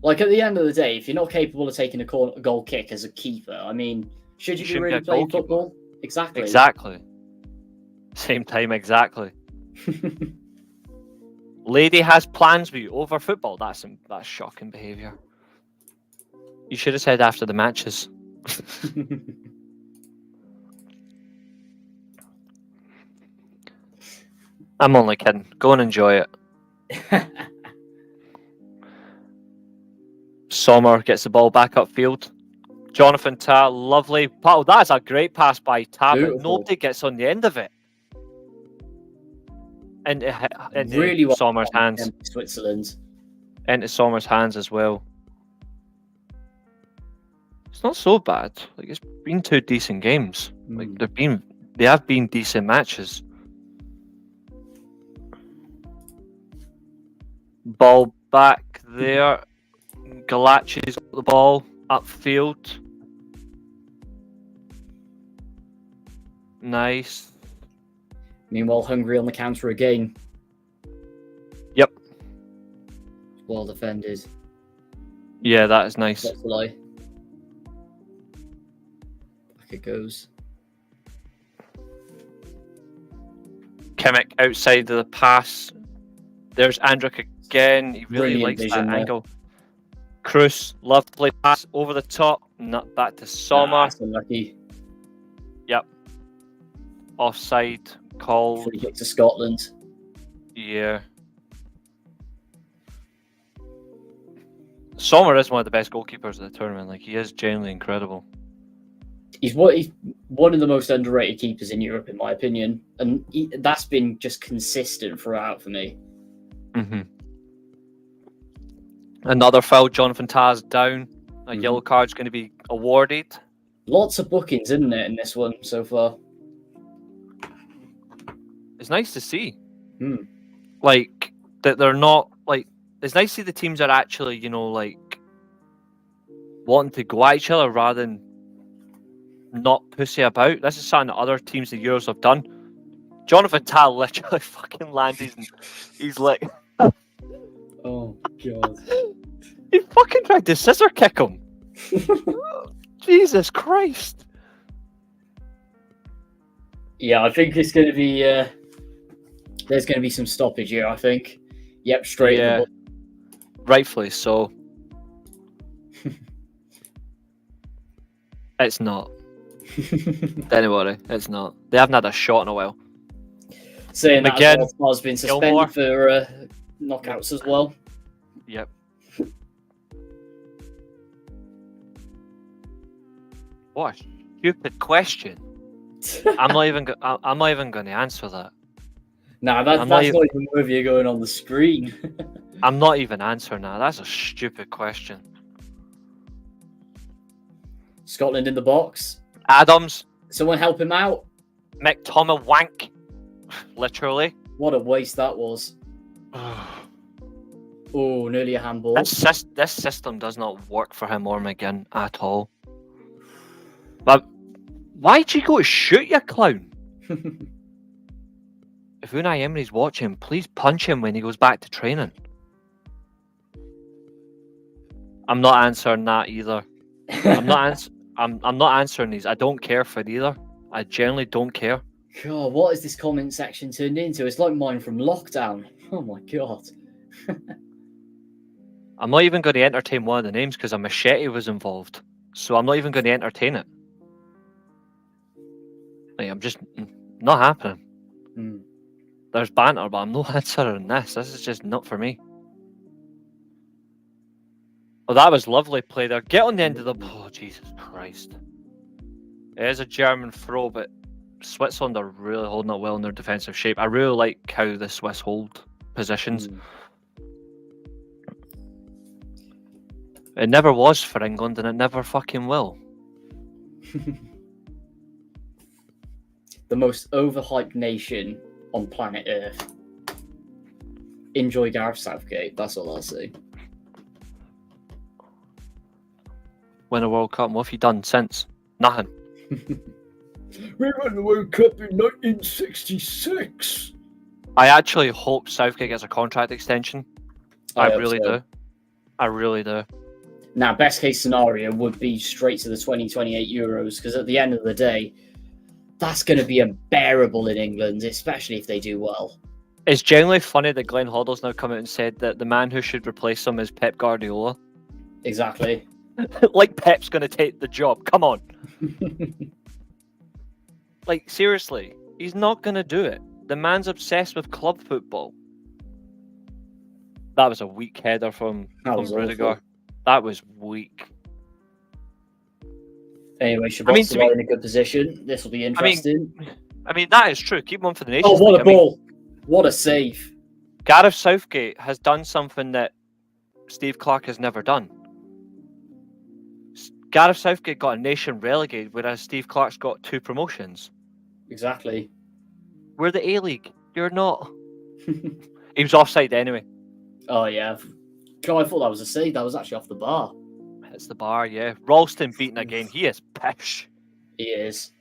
Like, at the end of the day, if you're not capable of taking a goal kick as a keeper, I mean, should you be really playing football? Exactly. Exactly. Same time, exactly. Lady has plans with you over football. That's shocking behaviour. You should have said after the matches. I'm only kidding. Go and enjoy it. Sommer gets the ball back upfield. Jonathan Tah, lovely. Oh, that's a great pass by Tah, but Beautiful. nobody gets on the end of it. Into Really well Sommer's done, hands. Switzerland. Into Sommer's hands as well. It's not so bad. Like, it's been 2 decent games. Like, they have been decent matches. Ball back there. Galachi's got the ball upfield. Nice. Meanwhile, Hungary on the counter again. Yep. Well defended. Yeah, that is nice. That's a lie. Back it goes. Kimmich outside of the pass. There's Andrik again. He really Brilliant likes vision that there. angle. Cruz, lovely pass over the top. Not back to Sommer. That's unlucky. Yep. Offside call. Free kick to Scotland. Yeah. Sommer is one of the best goalkeepers of the tournament. Like, he is genuinely incredible. He's one of the most underrated keepers in Europe, in my opinion, and that's been just consistent throughout for me. Mm-hmm. Another foul. Jonathan Tah's down. A yellow card's going to be awarded. Lots of bookings, isn't it, in this one so far? It's nice to see. Hmm. Like, that they're not, like, it's nice to see the teams are actually, you know, like, wanting to go at each other rather than not pussy about. This is something that other teams the Euros have done. Jonathan Tah literally fucking landed and he's like... Oh, God. He fucking tried to scissor kick him. Jesus Christ. Yeah, I think it's going to be... there's going to be some stoppage here, I think. Yep, straight in the ball. Rightfully so. It's not. Don't worry, it's not. They haven't had a shot in a while. Saying that Again, as well, has been suspended Gilmore. for knockouts as well. Yep. What a stupid question. I'm not even going to answer that. Nah, that's not even worth you going on the screen. I'm not even answering that. That's a stupid question. Scotland in the box. Adams, Someone help him out. McTominay wank. Literally. What a waste that was. Oh, nearly a handball. This system does not work for him or McGinn at all. But why'd you go to shoot, you clown? If Unai Emery's watching, please punch him when he goes back to training. I'm not answering that either. I'm not answering these. I don't care for it either. I genuinely don't care. God, what is this comment section turned into? It's like mine from lockdown. Oh my God. I'm not even going to entertain one of the names because a machete was involved. So I'm not even going to entertain it. Like, I'm just not happening. There's banter, but I'm not answering this. This is just not for me. Oh, that was lovely play there. Get on the end of the... Oh, Jesus Christ. It is a German throw, but Switzerland are really holding up well in their defensive shape. I really like how the Swiss hold positions. It never was for England, and it never fucking will. The most overhyped nation on planet Earth. Enjoy Gareth Southgate. That's all I'll say. Win a World Cup. And what have you done since? Nothing. We won the World Cup in 1966. I actually hope Southgate gets a contract extension. I hope really so. do. I really do. Now, best case scenario would be straight to the 2028 Euros, because at the end of the day, that's going to be unbearable in England, especially if they do well. It's genuinely funny that Glenn Hoddle's now come out and said that the man who should replace him is Pep Guardiola. Exactly. Like Pep's going to take the job. Come on. Like, seriously, he's not going to do it. The man's obsessed with club football. That was a weak header from Rudiger. Awful. That was weak. Anyway, Shabbat's in a good position. This will be interesting. I mean, that is true. Keep him on for the Nations Oh, what League. a ball. What a save. Gareth Southgate has done something that Steve Clarke has never done. Gareth Southgate got a nation relegated, whereas Steve Clarke's got 2 promotions. Exactly. We're the A-League. You're not. He was offside anyway. Oh, yeah. God, I thought that was a save. That was actually off the bar. It's the bar, yeah. Ralston beaten again. He is pish. He is.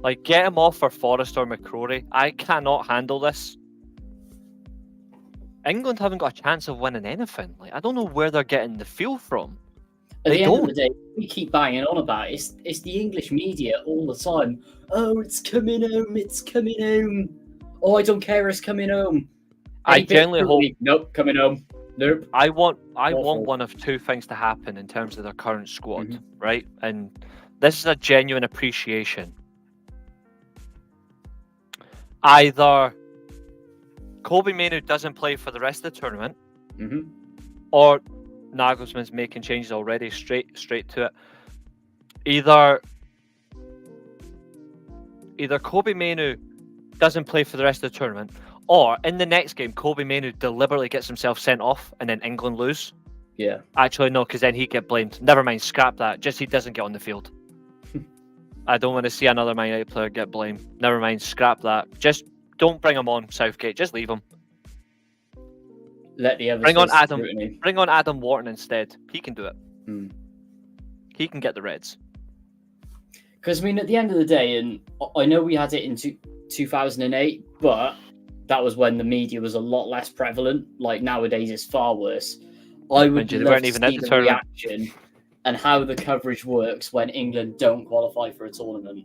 Like, get him off for Forrest or McCrory. I cannot handle this. England haven't got a chance of winning anything. Like, I don't know where they're getting the feel from. At the end of the day, we keep banging on about it. It's the English media all the time. Oh, it's coming home. It's coming home. Oh, I don't care. It's coming home. I genuinely hope. Nope, coming home. Nope. I want one of 2 things to happen in terms of their current squad, right? And this is a genuine appreciation. Either Kobe Mainoo doesn't play for the rest of the tournament, or Nagelsmann's making changes already, straight to it. Either Kobe Mainoo doesn't play for the rest of the tournament, or in the next game, Kobe Mainoo deliberately gets himself sent off and then England lose. Yeah. Actually, no, because then he'd get blamed. Never mind, scrap that. Just he doesn't get on the field. I don't want to see another Man United player get blamed. Never mind, scrap that. Just don't bring him on, Southgate. Just leave him. Let the others bring on Adam. scrutiny. Bring on Adam Wharton instead. He can do it. He can get the Reds. Because I mean, at the end of the day, and I know we had it in 2008, but that was when the media was a lot less prevalent. Like nowadays, it's far worse. I would love to see the reaction and how the coverage works when England don't qualify for a tournament.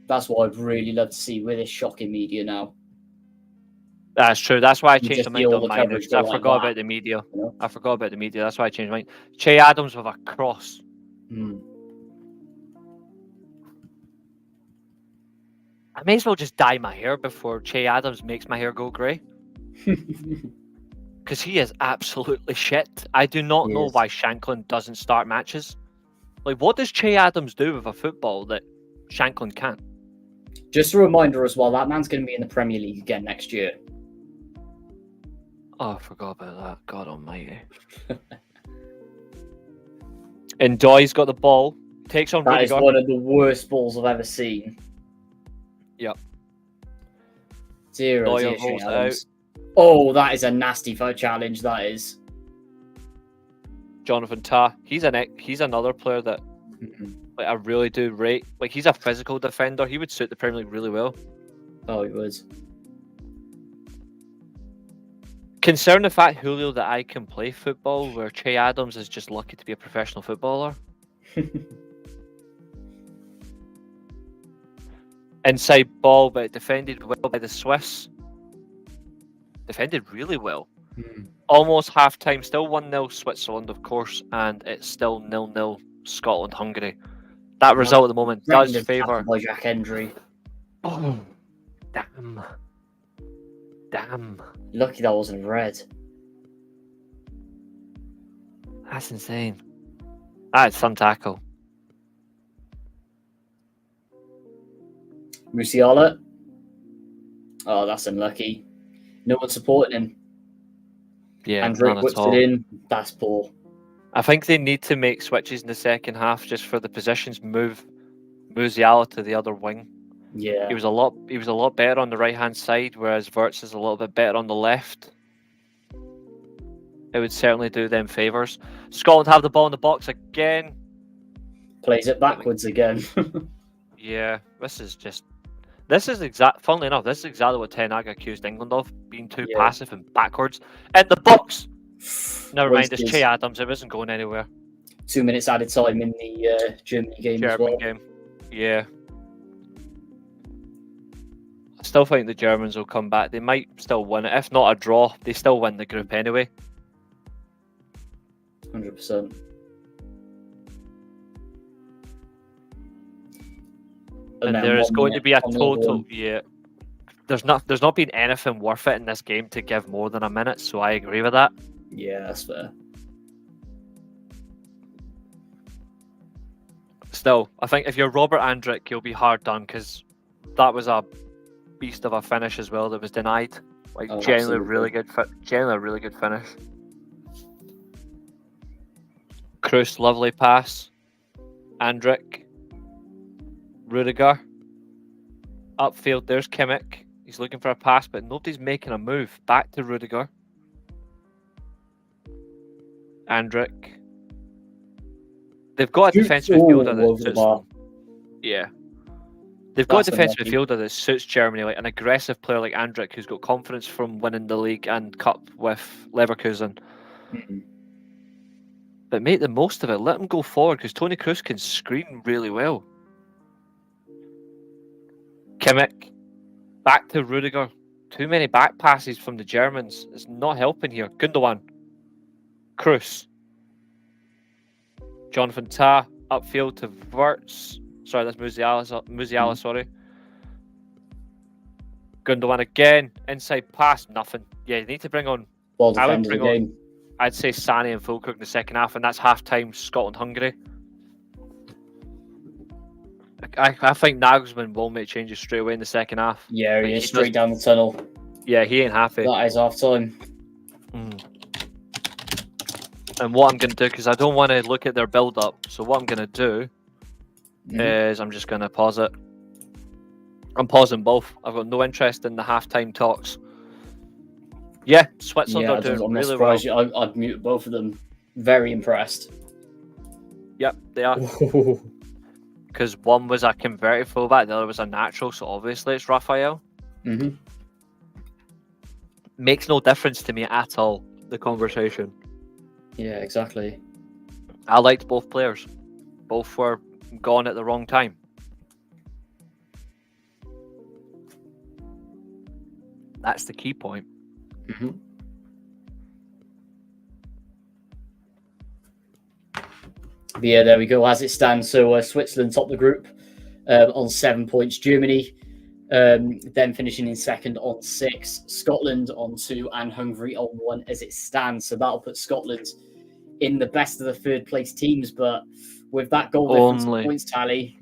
That's what I'd really love to see with this shocking media now. That's true. That's why I changed my mind on mine. I forgot like about the media. You know? I forgot about the media. That's why I changed my mind. Che Adams with a cross. I may as well just dye my hair before Che Adams makes my hair go grey. Because he is absolutely shit. I do not know why Shankland doesn't start matches. Like, what does Che Adams do with a football that Shankland can't? Just a reminder as well, that man's going to be in the Premier League again next year. Oh, I forgot about that. God almighty. And Doy's got the ball. Takes on Rudiger. That is one of the worst balls I've ever seen. Yep. Zero. Holds it out. Oh, that is a nasty foul challenge. That is. Jonathan Tah. He's another player that like I really do rate. Like he's a physical defender. He would suit the Premier League really well. Oh, he would. Concern the fact, Julio, that I can play football, where Che Adams is just lucky to be a professional footballer. Inside ball, but defended well by the Swiss. Defended really well. Almost half time, still 1-0 Switzerland, of course, and it's still 0-0 Scotland Hungary. That result at the moment does favour. By Jack Hendry. Oh, damn. Lucky that wasn't red. That's insane. That's some tackle. Musiala. Oh, that's unlucky. No one supporting him. Yeah, Andrew whips it in. That's poor. I think they need to make switches in the second half just for the positions. Move Musiala to the other wing. Yeah, he was a lot better on the right hand side, whereas Wirtz is a little bit better on the left. It would certainly do them favours. Scotland have the ball in the box again. Plays it backwards again. Yeah, funnily enough, this is exactly what Ten Hag accused England of, being too passive and backwards. In the box! Never mind, it's Che Adams, it wasn't going anywhere. 2 minutes added time in the Germany game as well. Yeah. I still think the Germans will come back. They might still win it. If not a draw, they still win the group anyway. 100%. And then there is 1 going to minute be a on the other total. one. Yeah, there's not been anything worth it in this game to give more than a minute. So I agree with that. Yeah, that's fair. Still, I think if you're Robert Andrick, you'll be hard done because that was a beast of a finish as well that was denied. Like generally Absolutely. generally a really good finish. Kroos, lovely pass. Andrick. Rudiger. Upfield, there's Kimmich. He's looking for a pass, but nobody's making a move. Back to Rudiger. Andrick. They've got a defensive midfielder that suits them. Yeah. They've got a defensive midfielder that suits Germany, like an aggressive player like Andrick, who's got confidence from winning the league and cup with Leverkusen. Mm-hmm. But make the most of it. Let him go forward because Toni Kroos can screen really well. Kimmich. Back to Rudiger. Too many back passes from the Germans. It's not helping here. Gundogan. Kroos. Jonathan Tah. Upfield to Wirtz. Sorry, that's Musiala, sorry. Gundogan again. Inside pass. Nothing. Yeah, you need to bring on... Well defended again. I'd say Sané and Fulkrug in the second half, and that's half-time Scotland-Hungary. I think Nagelsmann will make changes straight away in the second half. Yeah, he is straight down the tunnel. Yeah, he ain't happy. That is half-time. And what I'm going to do, because I don't want to look at their build-up, so what I'm going to do is I'm just going to pause it. I'm pausing both. I've got no interest in the half-time talks. Yeah, Switzerland are doing really well. I'd mute both of them. Very impressed. Yep, they are. Because one was a converted fullback, the other was a natural, so obviously it's Raphael. Mm-hmm. Makes no difference to me at all, the conversation. Yeah, exactly. I liked both players. Both were gone at the wrong time. That's the key point. Mm-hmm. But yeah, there we go. As it stands, so Switzerland top the group on 7 points. Germany then finishing in second on 6. Scotland on 2 and Hungary on 1 as it stands. So that'll put Scotland in the best of the third place teams. But with that goal difference points tally,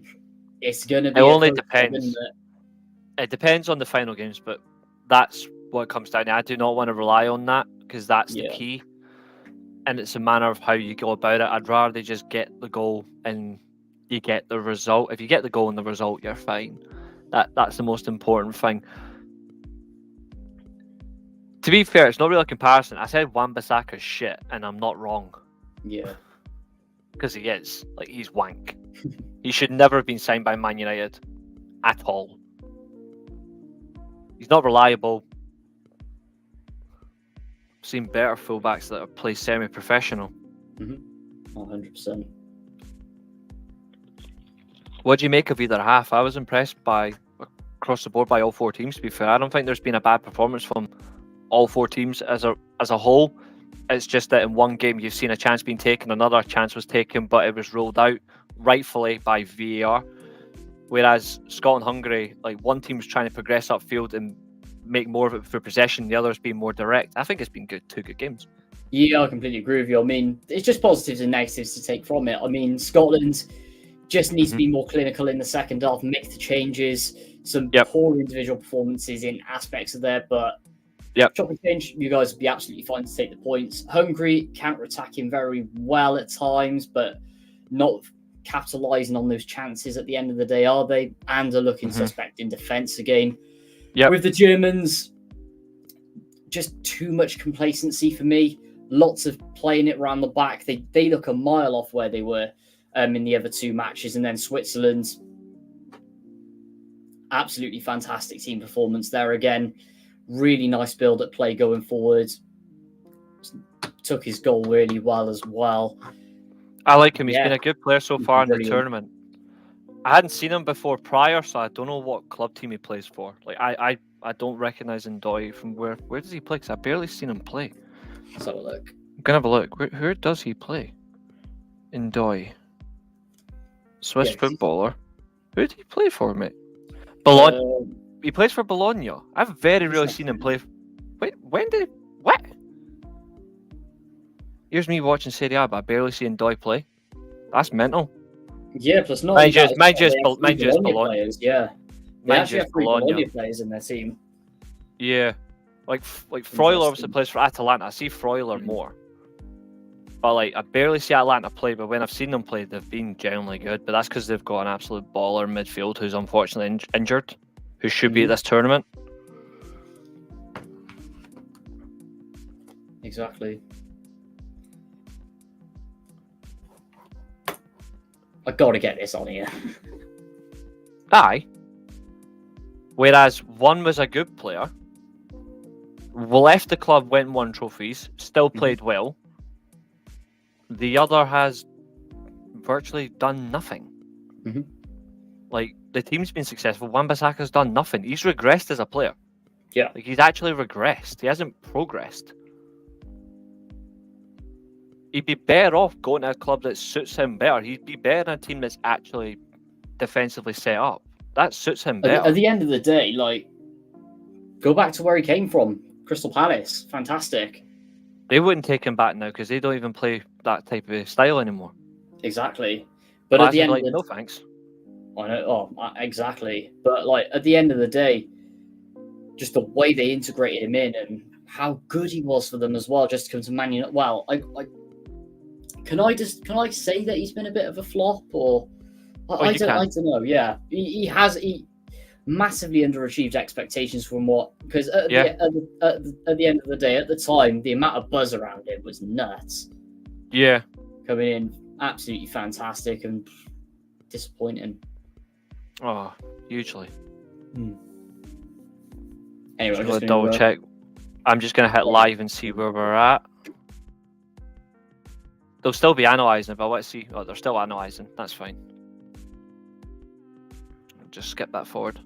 it's going to be... It only depends. It depends on the final games, but that's what it comes down to. I do not want to rely on that because that's the key. And it's a matter of how you go about it. I'd rather they just get the goal and you get the result. If you get the goal and the result, you're fine. That's the most important thing. To be fair, it's not really a comparison. I said Wan-Bissaka's shit, and I'm not wrong. Yeah. Because he is. Like, he's wank. He should never have been signed by Man United. At all. He's not reliable. Seen better fullbacks that play semi-professional. 100%. What do you make of either half? I was impressed by across the board by all 4 teams. To be fair, I don't think there's been a bad performance from all 4 teams as a whole. It's just that in one game you've seen a chance being taken, another chance was taken, but it was ruled out rightfully by VAR. Whereas Scotland-Hungary, like one team's trying to progress upfield and make more of it for possession, the other's being more direct. I think it's been 2 good games. Yeah, I completely agree with you. I mean, it's just positives and negatives to take from it. I mean, Scotland just needs to be more clinical in the second half, make the changes, some poor individual performances in aspects of there, but chop and change, you guys would be absolutely fine to take the points. Hungary counter-attacking very well at times, but not capitalising on those chances at the end of the day, are they? And are looking suspect in defence again. With the Germans, just too much complacency for me. Lots of playing it around the back. They look a mile off where they were in the other 2 matches. And then Switzerland, absolutely fantastic team performance there again. Really nice build at play going forward. Took his goal really well as well. I like him. He's been a good player so far in the tournament. I hadn't seen him before prior, so I don't know what club team he plays for. Like I don't recognise Ndoye from where does he play? Because I've barely seen him play. Let's have a look. I'm gonna have a look. Where does he play? Ndoye. Swiss footballer. Who did he play for, mate? Bologna. Uh, He plays for Bologna. I've very rarely seen him play. Wait, when did? What? Here's me watching Serie A, but I barely seen Doi play. That's mental. yeah, plus not Mind only that, just they have three Bologna. players. Yeah, they Mind actually have just three Bologna. Bologna players in their team. Yeah, like Freuler obviously Interesting. plays for Atalanta. I see Freuler more, but like I barely see Atalanta play. But when I've seen them play, they've been generally good. But that's because they've got an absolute baller midfield who's unfortunately injured, who should be at this tournament. Exactly. I gotta get this on here. Aye. Whereas one was a good player, left the club, went and won trophies, still played well. The other has virtually done nothing. Like, the team's been successful. Wan-Bissaka's done nothing. He's regressed as a player. Yeah. Like, he's actually regressed. He hasn't progressed. He'd be better off going to a club that suits him better. He'd be better in a team that's actually defensively set up. That suits him better. At the end of the day, like, go back to where he came from. Crystal Palace. Fantastic. They wouldn't take him back now because they don't even play that type of style anymore. Exactly. But at the end like, of the no thanks. I know. Oh, exactly. But like at the end of the day, just the way they integrated him in and how good he was for them as well, just to come to Man United. Well, can I say that he's been a bit of a flop, or I don't know. Yeah, he massively underachieved expectations from what, because at the end of the day, at the time, the amount of buzz around it was nuts. Yeah, coming in absolutely fantastic and disappointing. Oh, hugely. Anyway, I'm just gonna double check. I'm just gonna hit live and see where we're at. They'll still be analysing if I want to see. Oh, they're still analysing. That's fine. I'll just skip that forward.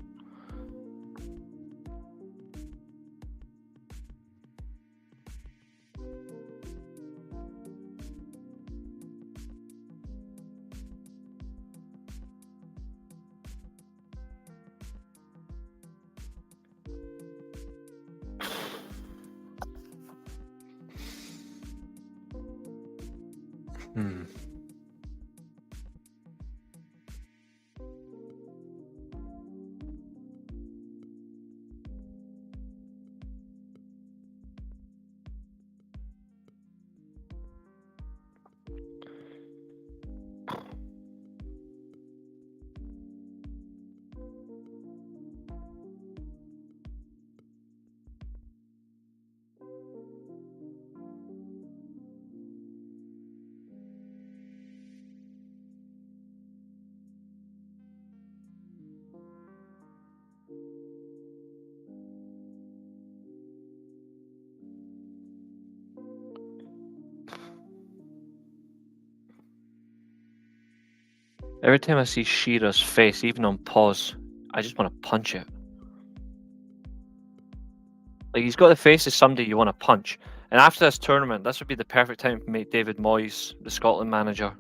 Every time I see Shearer's face, even on pause, I just want to punch it. Like, he's got the face of somebody you want to punch. And after this tournament, this would be the perfect time to make David Moyes the Scotland manager.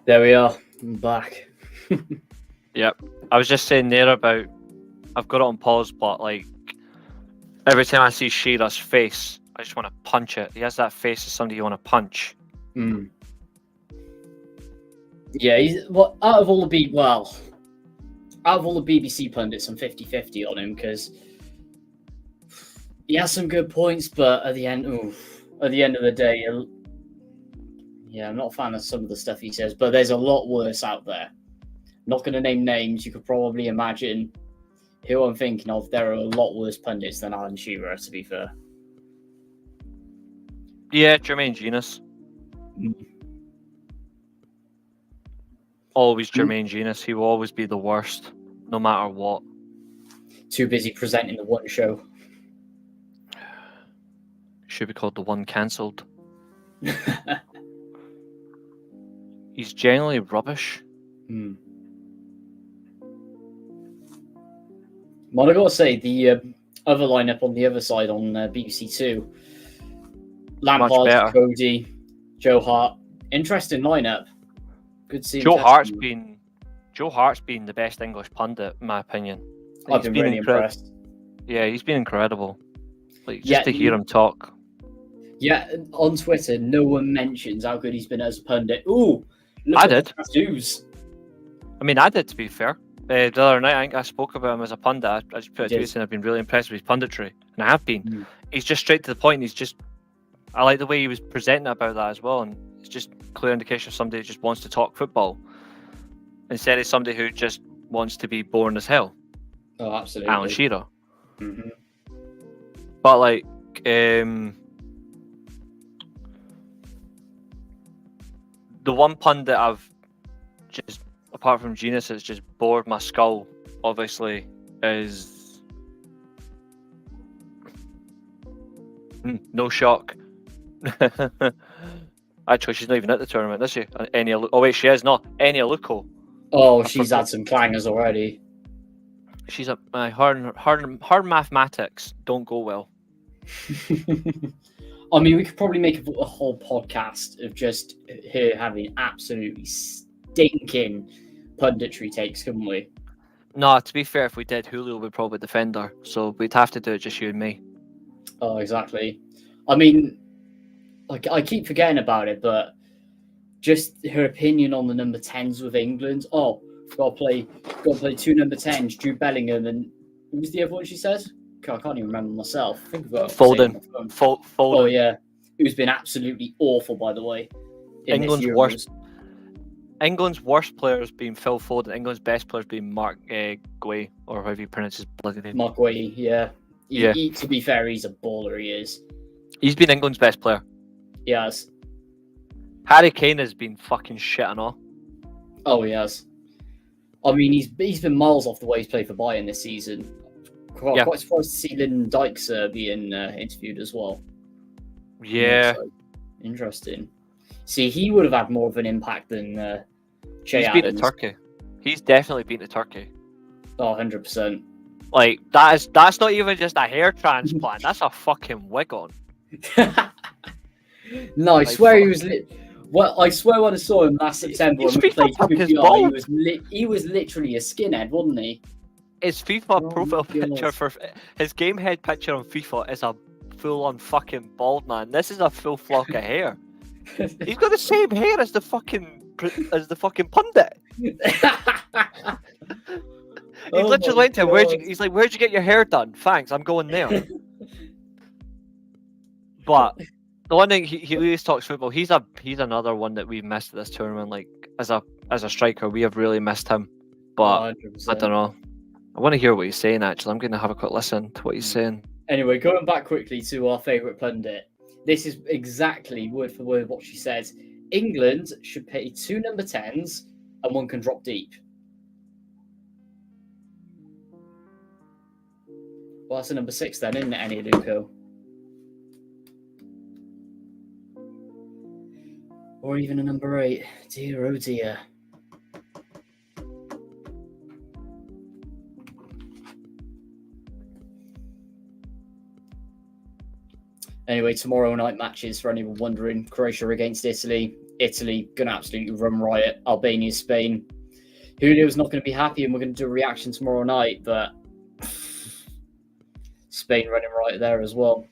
There we are. I'm back. Yep. I was just saying there about, I've got it on pause, but like, every time I see Shearer's face, I just want to punch it. He has that face of somebody you want to punch. Yeah, he's out of all the BBC pundits, I'm 50-50 on him because he has some good points, but at the end of the day, I'm not a fan of some of the stuff he says, but there's a lot worse out there. Not going to name names. You could probably imagine who I'm thinking of. There are a lot worse pundits than Alan Shearer, to be fair. Yeah, Jermaine Genius. Always Jermaine Genius. He will always be the worst, no matter what. Too busy presenting the one show. Should be called the one cancelled. He's generally rubbish. Well, I gotta say, the other lineup on the other side on BBC Two, Lampard, Cody, Joe Hart. Interesting lineup. Good to see. Joe Hart's been the best English pundit, in my opinion. I've been really impressed. Yeah, he's been incredible. Like, just to hear him talk. Yeah, on Twitter, no one mentions how good he's been as a pundit. Ooh, I did. Tattoos. I mean, I did, to be fair. The other night, I think I spoke about him as a pundit. I just put a tweet saying I've been really impressed with his punditry, and I have been. He's just straight to the point. I like the way he was presenting about that as well, and it's just clear indication of somebody who just wants to talk football instead of somebody who just wants to be boring as hell. Oh, absolutely. Alan Shearer. But like, the one pundit I've just, apart from Genius, has just bored my skull, obviously, is no shock. Actually, she's not even at the tournament, is she? Oh wait, she is not. Enya Luko. Oh, she's had some clangers already. She's at my hard mathematics don't go well. I mean, we could probably make a whole podcast of just her having absolutely stinking punditry takes, couldn't we? No, to be fair, if we did, Julio would probably defend her, so we'd have to do it just you and me. Oh, exactly. I mean, like, I keep forgetting about it, but just her opinion on the number 10s with England. Oh, got to play two number 10s, Jude Bellingham, and who was the other one she said? I can't even remember myself. I think I've got Foden. Oh yeah, who's been absolutely awful, by the way. England's worst players being Phil Foden. England's best players being Mark Guay, or however you pronounce his bloody name. Mark Guay, yeah. He, to be fair, he's a baller. He is. He's been England's best player. He has. Harry Kane has been fucking shit and all. Oh, he has. I mean, he's been miles off the way he's played for Bayern this season. Quite surprised to see Lyndon Dykes being interviewed as well. Yeah. So, interesting. See, he would have had more of an impact than Che He's Adams. been to Turkey. He's definitely been to Turkey. Oh, 100%. Like, that's not even just a hair transplant. That's a fucking wig on. No, I swear he was... Well, I swear when I saw him last September when we played QPR, he was literally a skinhead, wasn't he? His FIFA profile picture for his game head picture on FIFA is a full-on fucking bald man. This is a full flock of hair. He's got the same hair as the fucking pundit. He literally went to him. He's like, "Where'd you get your hair done?" "Thanks, I'm going there." But the one thing he always talks football. He's another one that we've missed at this tournament. Like as a striker, we have really missed him. But 100%. I don't know. I want to hear what he's saying. Actually, I'm going to have a quick listen to what he's saying. Anyway, going back quickly to our favourite pundit. This is exactly word for word what she said. England should pay 2 number 10s and 1 can drop deep. Well, that's a number 6 then, isn't it, Enya Luko? Or even a number 8. Dear, oh dear. Anyway, tomorrow night matches, for anyone wondering. Croatia against Italy. Italy going to absolutely run riot. Albania, Spain. Julio's not going to be happy, and we're going to do a reaction tomorrow night, but Spain running right there as well.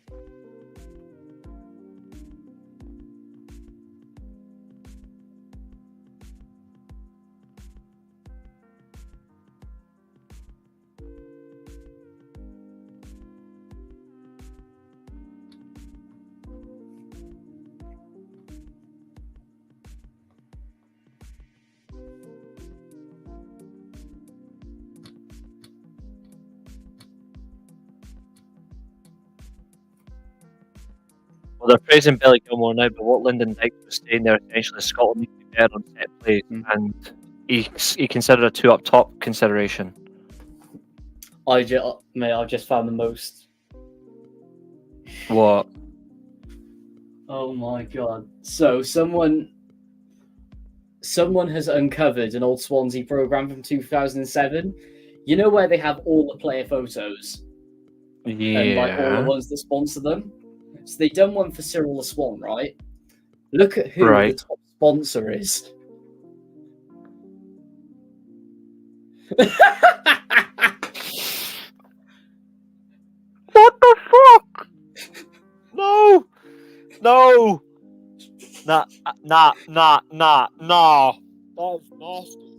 Well, they're praising Billy Gilmore now, but what Lyndon Dykes was saying there essentially, Scotland needs to be better on set play, and he considered a 2 up top consideration. I just found the most. What? Oh my god! So someone has uncovered an old Swansea program from 2007. You know where they have all the player photos and like all the Yeah. ones that sponsor them. So they done one for Cyril the Swan, right? Look at who the Right. top sponsor is. What the fuck? No. No. Nah. That's nasty.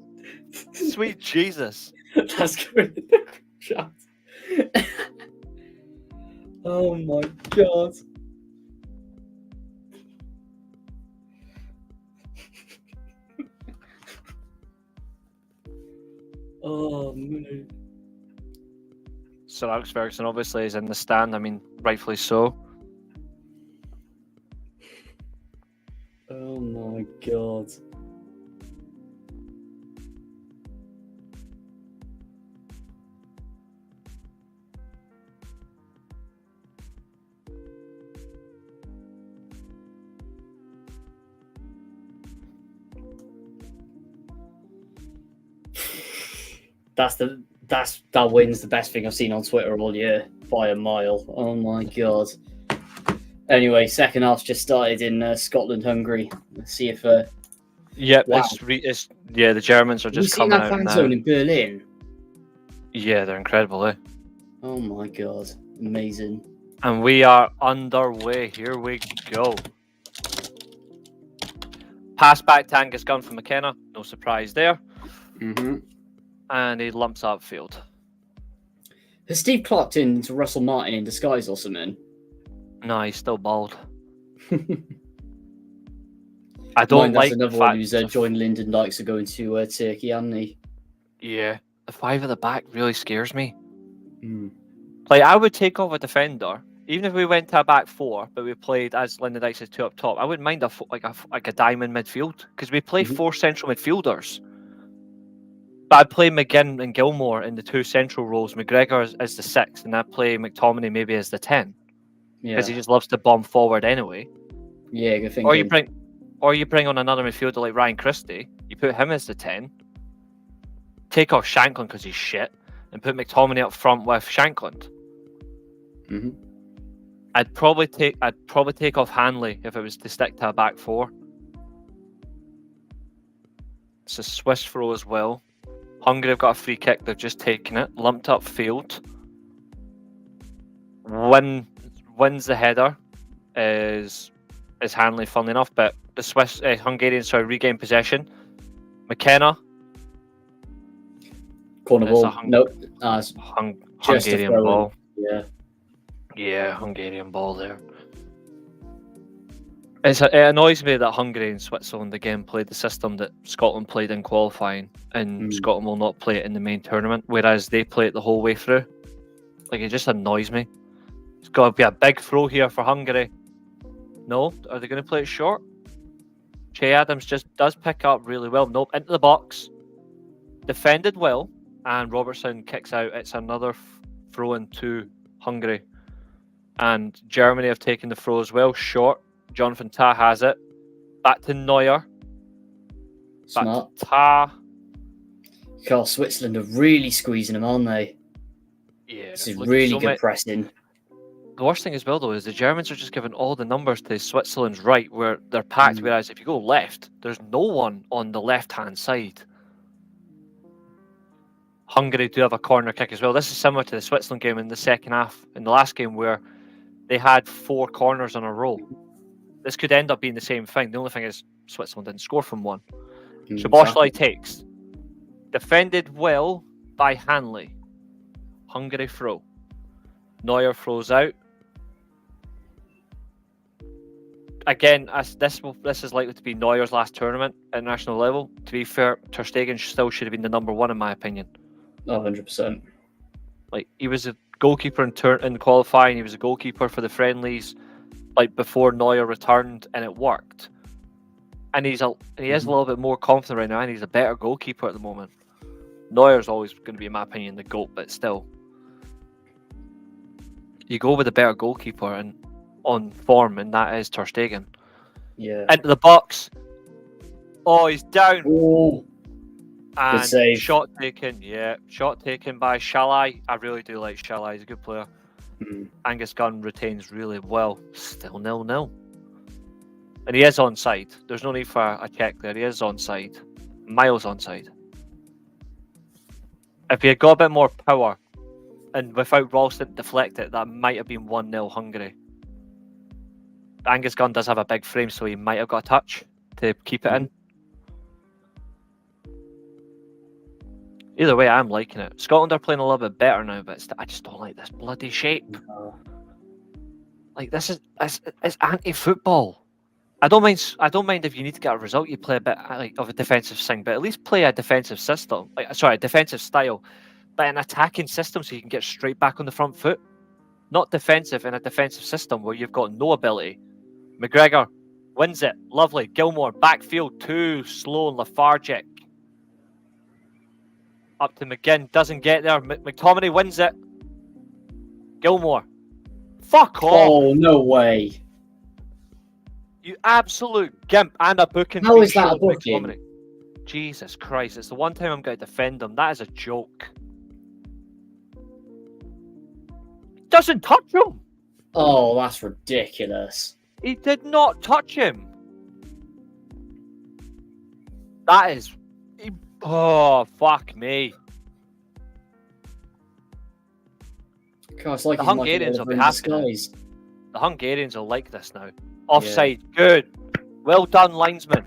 Sweet Jesus. That's going in the chat. Oh my god. Oh man. Sir Alex Ferguson obviously is in the stand. I mean, rightfully so. Oh my god. That wins the best thing I've seen on Twitter all year by a mile. Oh my god. Anyway, second half's just started in Scotland, Hungary. Let's see if Yep, wow. it's the Germans are Have you just seen coming that out fan now. zone in Berlin? Yeah, they're incredible, eh? Oh my god. Amazing. And we are underway. Here we go. Pass back to Angus Gunn from McKenna. No surprise there. Mm-hmm. And he lumps upfield. Has Steve clocked into Russell Martin in disguise or something? No, he's still bald. I don't That's like another the one fact who's joined Lyndon Dykes are going to Turkey, hasn't he? Yeah, the five at the back really scares me. Mm. Like, I would take off a defender, even if we went to a back four, but we played as Lyndon Dykes is two up top. I wouldn't mind a diamond midfield because we play four central midfielders. But I'd play McGinn and Gilmore in the two central roles. McGregor as the 6, and I'd play McTominay maybe as the 10 because he just loves to bomb forward anyway. Yeah, good thing. Or you bring on another midfielder like Ryan Christie. You put him as the 10. Take off Shankland because he's shit, and put McTominay up front with Shankland. Mm-hmm. I'd probably take off Hanley if it was to stick to a back four. It's a Swiss throw as well. Hungary have got a free kick. They've just taken it. Lumped up field. Wins the header is Hanley, funnily enough, but the Hungarians regain possession. McKenna. Corner ball. Nope. Hungarian ball. Yeah. Yeah, Hungarian ball there. It annoys me that Hungary and Switzerland again played the system that Scotland played in qualifying, and Scotland will not play it in the main tournament, whereas they play it the whole way through. Like, it just annoys me. It's got to be a big throw here for Hungary. No? Are they going to play it short? Che Adams just does pick up really well. Nope, into the box. Defended well, and Robertson kicks out. It's another throw into Hungary. And Germany have taken the throw as well. Short. Jonathan Tah has it. Back to Neuer. Smart. Back to Tah. God, Switzerland are really squeezing them, aren't they? Yeah. This is really good pressing. The worst thing as well, though, is the Germans are just giving all the numbers to Switzerland's right, where they're packed, whereas if you go left, there's no one on the left-hand side. Hungary do have a corner kick as well. This is similar to the Switzerland game in the second half, in the last game, where they had 4 corners in a row. This could end up being the same thing. The only thing is Switzerland didn't score from one. So Boschley takes. Defended well by Hanley. Hungary throw. Neuer throws out. Again, this is likely to be Neuer's last tournament at national level. To be fair, Ter Stegen still should have been the number 1 in my opinion. 100%. Like, he was a goalkeeper in qualifying. He was a goalkeeper for the friendlies, like before Neuer returned, and it worked. And he is a little bit more confident right now, and he's a better goalkeeper at the moment. Neuer's always going to be, in my opinion, the GOAT, but still. You go with a better goalkeeper and on form, and that is Ter Stegen. Yeah. Into the box. Oh, he's down. Oh, And good save. shot taken. Yeah, shot taken by Shalai. I really do like Shalai. He's a good player. Angus Gunn retains really well. Still 0-0. And he is onside. There's no need for a check there. He is onside. Miles onside. If he had got a bit more power and without Ralston deflect it, that might have been 1-0 Hungary. Angus Gunn does have a big frame, so he might have got a touch to keep it in. Either way, I'm liking it. Scotland are playing a little bit better now, but I just don't like this bloody shape. No. Like, this is it's anti-football. I don't mind if you need to get a result, you play a bit like of a defensive thing, but at least play a defensive system. A defensive style, but an attacking system so you can get straight back on the front foot. Not defensive in a defensive system where you've got no ability. McGregor wins it. Lovely. Gilmore, backfield, too slow and lethargic. Up to McGinn, doesn't get there. McTominay wins it. Gilmore. Fuck off. Oh, no way. You absolute gimp and a booking. How is that a booking? McTominay. Jesus Christ, it's the one time I'm going to defend him. That is a joke. Doesn't touch him. Oh, that's ridiculous. He did not touch him. That is... Oh, fuck me. God, it's like The he's Hungarians like will be in happy. disguise. The Hungarians will like this now. Offside, good. Well done, linesman.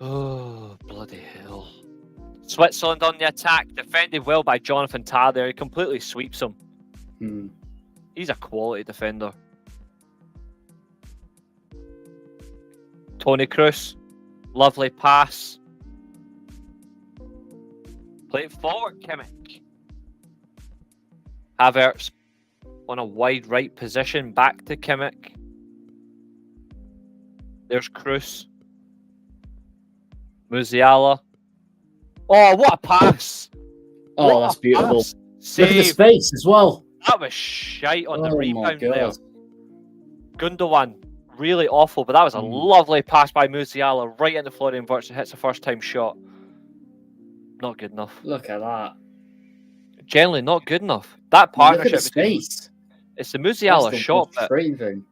Oh, bloody hell. Switzerland on the attack, defended well by Jonathan Tah there. He completely sweeps him. He's a quality defender. Tony Kroos, lovely pass. Play it forward, Kimmich. Havertz on a wide right position, back to Kimmich. There's Kroos. Musiala. Oh, what a pass! Oh, What that's a beautiful. pass. Look at the Save. space as well. That was shite on the Oh my rebound there. God. Gundogan, really awful, but that was a lovely pass by Musiala right into Florian Wirtz and hits a first time shot. Not good enough. Look at that. Generally not good enough. That Look at partnership the space. it's the Musiala That's the shot, but frustrating.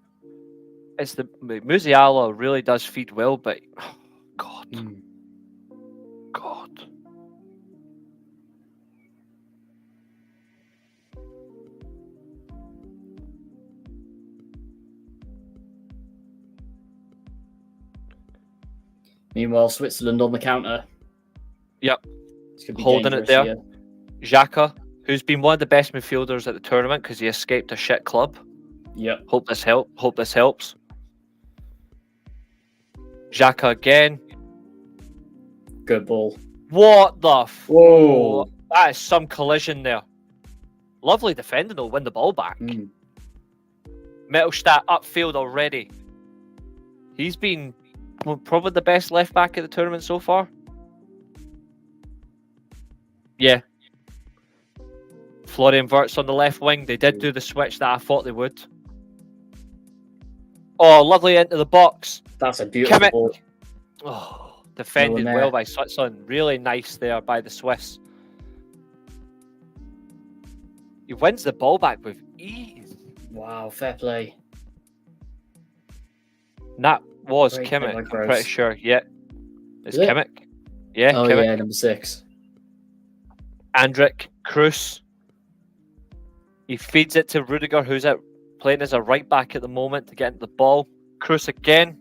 it's the Musiala really does feed well, but God. God. Meanwhile, Switzerland on the counter. Yep. It's gonna be Holding it dangerous there. here. Xhaka, who's been one of the best midfielders at the tournament because he escaped a shit club. Yep. Hope this helps. Xhaka again. Good ball. What the Whoa. That is some collision there. Lovely defending, though. Win the ball back. Mittelstadt upfield already. He's been probably the best left back at the tournament so far. Yeah. Florian Wirtz on the left wing. They did do the switch that I thought they would. Oh, lovely into the box. That's a beautiful Kimmich. ball. Oh, defended No one well there. by Switzerland. Really nice there by the Swiss. He wins the ball back with ease. Wow, fair play. And that was Great Kimmich, play I'm by pretty Kroos. sure. Yeah. It's Is it? Kimmich. Yeah, Oh Kimmich. yeah, number 6. Andrick, Kroos. He feeds it to Rudiger, who's out playing as a right back at the moment to get into the ball. Kroos again.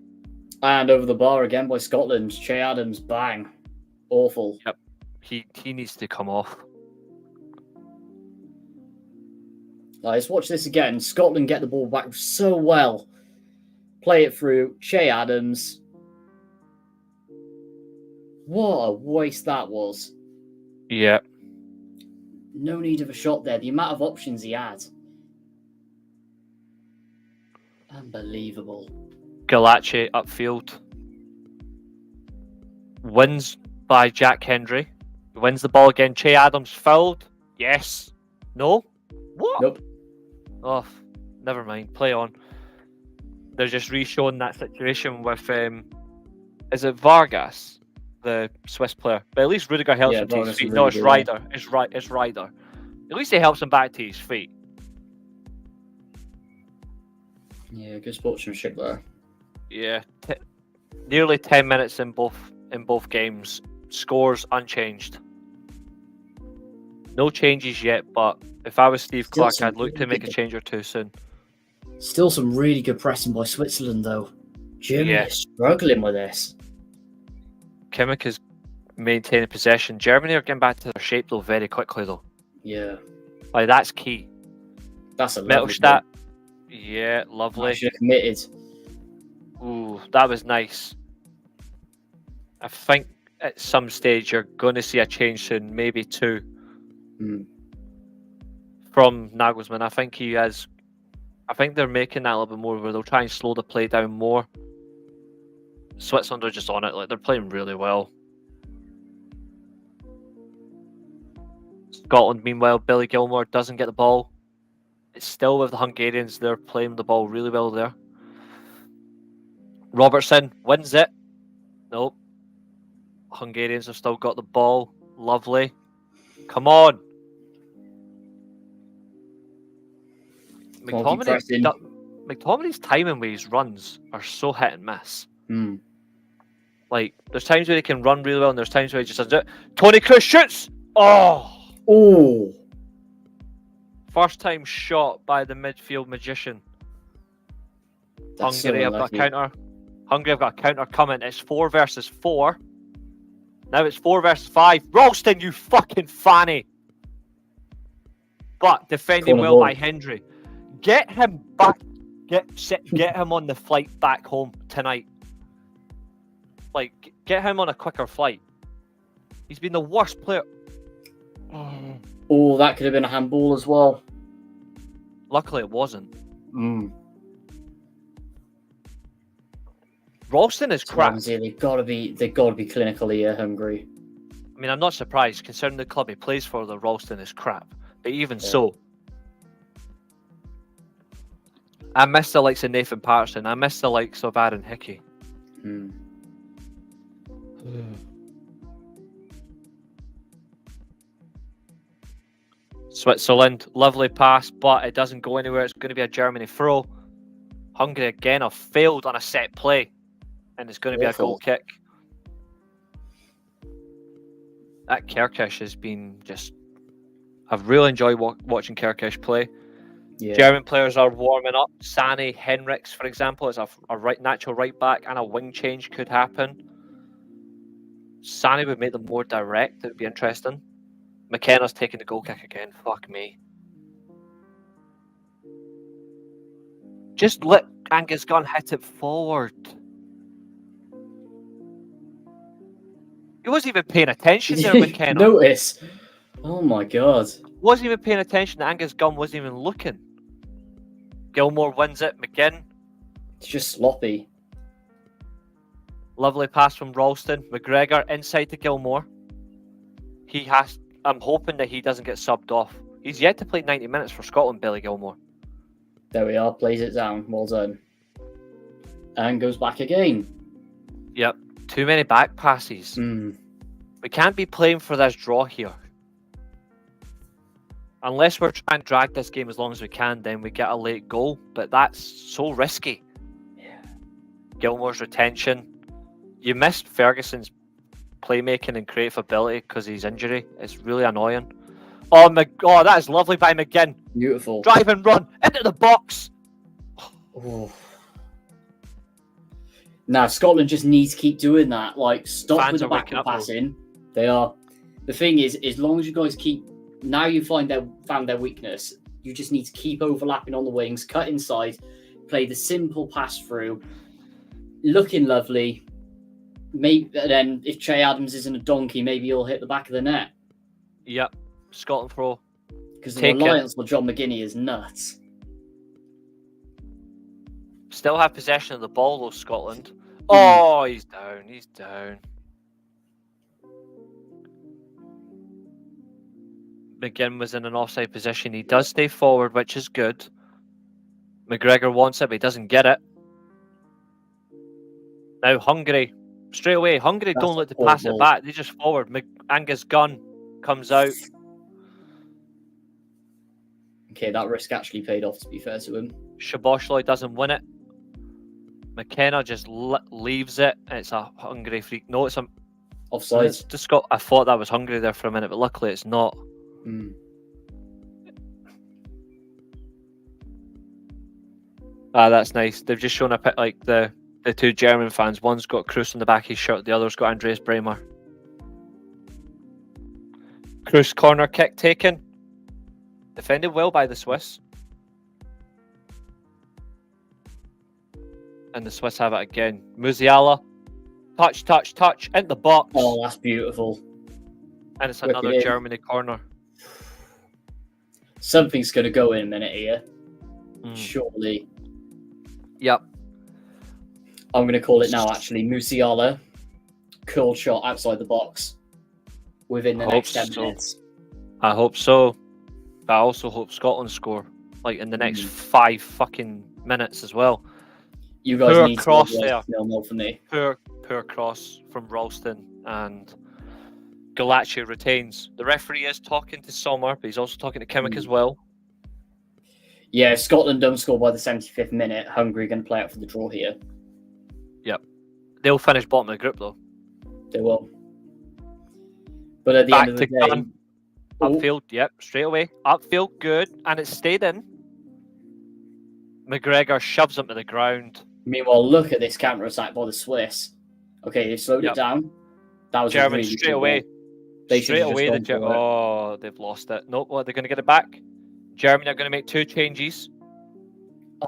And over the bar again by Scotland. Che Adams, bang. Awful. Yep. He needs to come off. Let's watch this again. Scotland get the ball back so well. Play it through. Che Adams. What a waste that was. Yeah. No need of a shot there. The amount of options he had. Unbelievable. Galache upfield. Wins by Jack Hendry. Wins the ball again. Che Adams fouled. Yes. No? What? Nope. Oh, never mind. Play on. They're just re-showing that situation with, is it Vargas, the Swiss player? But at least Rudiger helps him to his Vargas feet. and No, it's Rudiger, yeah. Ryder. It's Ryder. At least he helps him back to his feet. Yeah, good sportsmanship there. Yeah, nearly 10 minutes in both games. Scores unchanged. No changes yet, but if I was Steve Still Clark, some I'd look to really make a good- change or two soon. Still some really good pressing by Switzerland, though. Germany Yeah. is struggling with this. Kimmich is maintaining possession. Germany are getting back to their shape though very quickly though. Yeah, Like that's key. that's a lovely Mittelstadt. Yeah, goal. lovely. Should have committed. Ooh, that was nice. I think at some stage you're going to see a change soon, maybe two, from Nagelsmann. I think he has. I think they're making that a little bit more where they'll try and slow the play down more. Switzerland are just on it, like they're playing really well. Scotland, meanwhile, Billy Gilmore doesn't get the ball. It's still with the Hungarians. They're playing the ball really well there. Robertson wins it. Nope. Hungarians have still got the ball. Lovely. Come on. McTominay's timing with his runs are so hit and miss. Like, there's times where he can run really well, and there's times where he just doesn't do it. Toni Kroos shoots! Oh! First time shot by the midfield magician. That's Hungary so have got a unlucky. counter. Hungary have got a counter coming. It's 4 versus 4. Now it's 4 versus 5. Ralston, you fucking fanny! But defending Corner well ball. by Hendry. Get him back. Get him on the flight back home tonight. Like, get him on a quicker flight. He's been the worst player. Oh, that could have been a handball as well. Luckily, it wasn't. Ralston is crap. They've got to be clinical here, Hungary. I mean, I'm not surprised considering the club he plays for. The Ralston is crap, but even so, I miss the likes of Nathan Patterson. I miss the likes of Aaron Hickey. Switzerland, lovely pass, but it doesn't go anywhere. It's going to be a Germany throw. Hungary again have failed on a set play, and it's going to be a goal kick. That Kerkesh has been just... I've really enjoyed watching Kerkesh play. Yeah. German players are warming up. Sani, Henriks, for example, is a natural right back, and a wing change could happen. Sani would make them more direct. It would be interesting. McKenna's taking the goal kick again. Fuck me. Just let Angus Gunn hit it forward. He wasn't even paying attention there, McKenna. Notice. Oh my god. Wasn't even paying attention. Angus Gunn wasn't even looking. Gilmore wins it. McGinn. It's just sloppy. Lovely pass from Ralston. McGregor inside to Gilmore. I'm hoping that he doesn't get subbed off. He's yet to play 90 minutes for Scotland, Billy Gilmore. There we are. Plays it down. Well done. And goes back again. Yep. Too many back passes. We can't be playing for this draw here. Unless we're trying to drag this game as long as we can, then we get a late goal. But that's so risky. Yeah. Gilmore's retention. You missed Ferguson's playmaking and creative ability because of his injury. It's really annoying. Oh, that is lovely by McGinn. Beautiful. Drive and run into the box. Oh. Now, Scotland just needs to keep doing that. Like, stop Fans with the are waking backward up, passing. They are. The thing is, as long as you guys keep... Now you found their weakness, you just need to keep overlapping on the wings, cut inside, play the simple pass through, looking lovely. Maybe then, if Che Adams isn't a donkey, maybe he'll hit the back of the net. Yep. Scotland throw. Because the reliance on John McGinney is nuts. Still have possession of the ball, though, Scotland. Oh, he's down. He's down. McGinn was in an offside position. He does stay forward, which is good. McGregor wants it, but he doesn't get it. Now Hungary, straight away. Hungary That's don't look to a poor pass it ball. back. They just forward. Angus Gunn comes out. Okay, that risk actually paid off, to be fair to him. Szoboszlai doesn't win it. McKenna just leaves it. It's a Hungary free. No, it's a Offside. It's just got. I thought that was Hungary there for a minute, but luckily it's not. Mm. That's nice. They've just shown a bit like the two German fans. One's got Kroos on the back of his shirt. The other's got Andreas Bremer. Kroos corner kick taken. Defended well by the Swiss. And the Swiss have it again. Musiala. Touch. Into the box. Oh, that's beautiful. And it's Whip another it in. Germany corner. Something's going to go in a minute here. Mm. Surely. Yep. I'm going to call it now, actually. Musiala. Curl shot outside the box. Within the next 10 minutes. I hope so. But I also hope Scotland score. Like in the next 5 fucking minutes as well. You guys Poor need cross to there. 0-0 for me. Poor cross from Ralston, and Galacci retains. The referee is talking to Sommer, but he's also talking to Kimmich as well. Yeah, if Scotland don't score by the 75th minute, Hungary are going to play out for the draw here. Yep. They'll finish bottom of the group though. They will. But at the Back end of the to day... Gunn. Upfield, yep, straight away. Upfield, good, and it stayed in. McGregor shoves him to the ground. Meanwhile, look at this counter-attack by the Swiss. Okay, they've slowed it down. That was German a really straight good away. ball. They Straight should've just away, gone for it. oh, they've lost it. Nope, well, they're going to get it back. Germany are going to make 2 changes.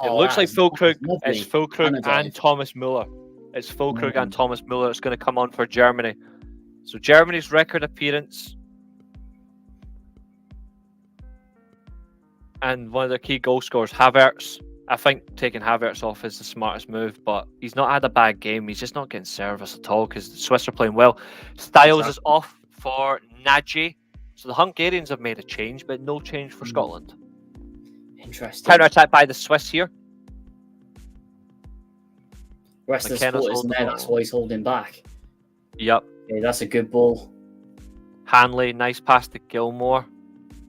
It looks like Füllkrug. It's Füllkrug and Thomas Müller. It's Füllkrug and Thomas Müller. It's going to come on for Germany. So Germany's record appearance and one of their key goal scorers, Havertz. I think taking Havertz off is the smartest move, but he's not had a bad game. He's just not getting service at all because the Swiss are playing well. Styles is off for Nagy. So the Hungarians have made a change, but no change for Scotland. Interesting. Counter-attack by the Swiss here. Rest of the McKenna's support isn't holding there, the that's ball. why he's holding back. Yep. Okay, that's a good ball. Hanley, nice pass to Gilmore.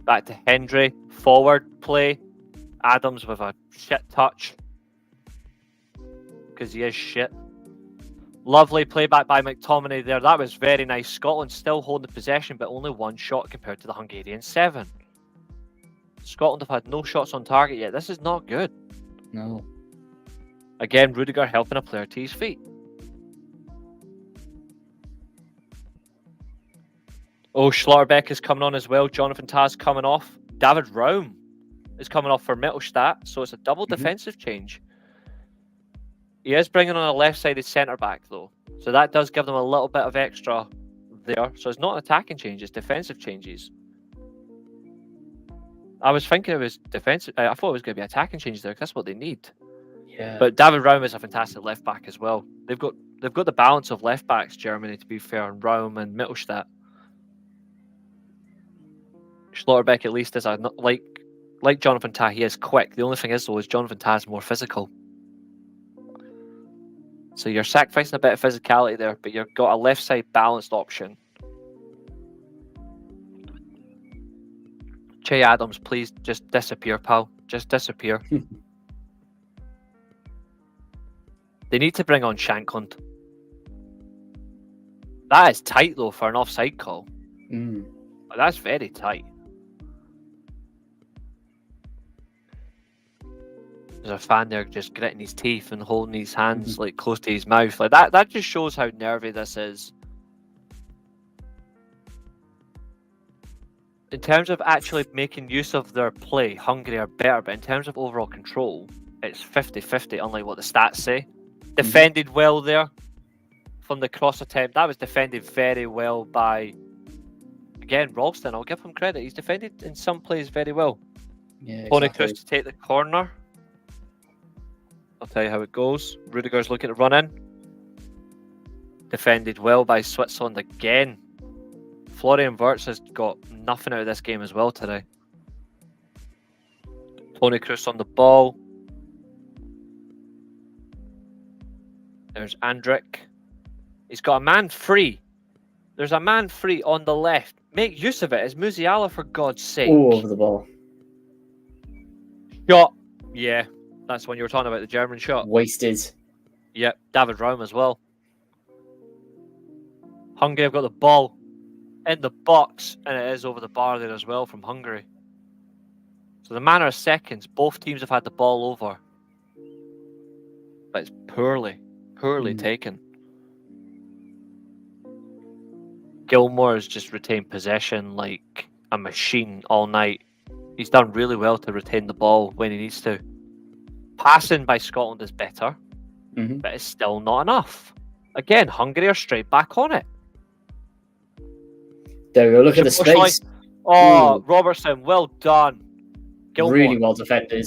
Back to Hendry. Forward play. Adams with a shit touch. Because he is shit. Lovely playback by McTominay there. That was very nice. Scotland still holding the possession, but only 1 shot compared to the Hungarian 7. Scotland have had no shots on target yet. This is not good. No. Again, Rudiger helping a player to his feet. Oh, Schlotterbeck is coming on as well. Jonathan Tah's coming off. David Raum is coming off for Mittelstadt, so it's a double defensive change. He is bringing on a left-sided centre-back, though. So that does give them a little bit of extra there. So it's not an attacking change, it's defensive changes. I was thinking it was defensive. I thought it was going to be attacking changes there, because that's what they need. Yeah. But David Raum is a fantastic left-back as well. They've got the balance of left-backs, Germany, to be fair, and Raum and Mittelstadt. Schlotterbeck at least is like Jonathan Tah, he is quick. The only thing is though is Jonathan Tah is more physical. So you're sacrificing a bit of physicality there, but you've got a left side balanced option. Che Adams, please just disappear, pal. Just disappear. They need to bring on Shankland. That is tight though for an offside call. That's very tight. There's a fan there just gritting his teeth and holding his hands like close to his mouth. Like that just shows how nervy this is. In terms of actually making use of their play, Hungary are better, but in terms of overall control, it's 50-50, unlike what the stats say. Defended well there from the cross attempt. That was defended very well by, again, Ralston. I'll give him credit. He's defended in some plays very well. Yeah, Tony exactly. Kroos to take the corner. I'll tell you how it goes. Rudiger's looking to run in. Defended well by Switzerland again. Florian Wirtz has got nothing out of this game as well today. Toni Kroos on the ball. There's Andrick. He's got a man free. There's a man free on the left. Make use of it. It's Musiala, for God's sake. All over the ball. Shot. Yeah, that's when you were talking about the German shot. Wasted. Yep, David Raum as well. Hungary have got the ball in the box, and it is over the bar there as well from Hungary. So the matter of seconds, both teams have had the ball over. But it's poorly taken. Gilmour has just retained possession like a machine all night. He's done really well to retain the ball when he needs to. Passing by Scotland is better, but it's still not enough. Again, Hungary are straight back on it. There we go. Look at the space. Oh, Ooh. Robertson, well done. Gilmour. Really well defended.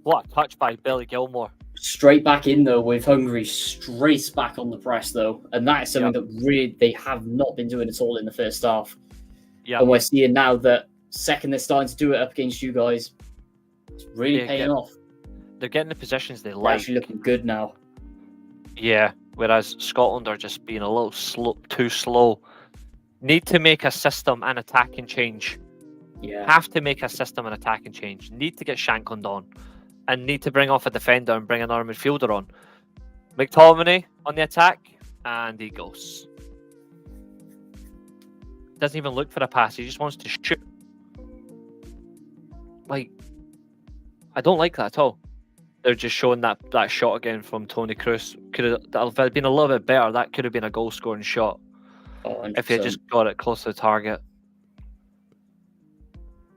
What a touch by Billy Gilmour. Straight back in though with Hungary, straight back on the press though, and that is something that really they have not been doing at all in the first half. Yeah, and we're seeing now that second they're starting to do it up against you guys, it's really paying off. They're getting the positions they They're like. actually looking good now. Yeah, whereas Scotland are just being a little too slow. Need to make a system and attacking change. Yeah, Have to make a system and attacking change. Need to get Shankland on. And need to bring off a defender and bring another midfielder on. McTominay on the attack, and he goes. Doesn't even look for a pass, he just wants to shoot. Like, I don't like that at all. They're just showing that shot again from Toni Kroos. If it had been a little bit better, that could have been a goal-scoring shot. If he had just got it close to the target.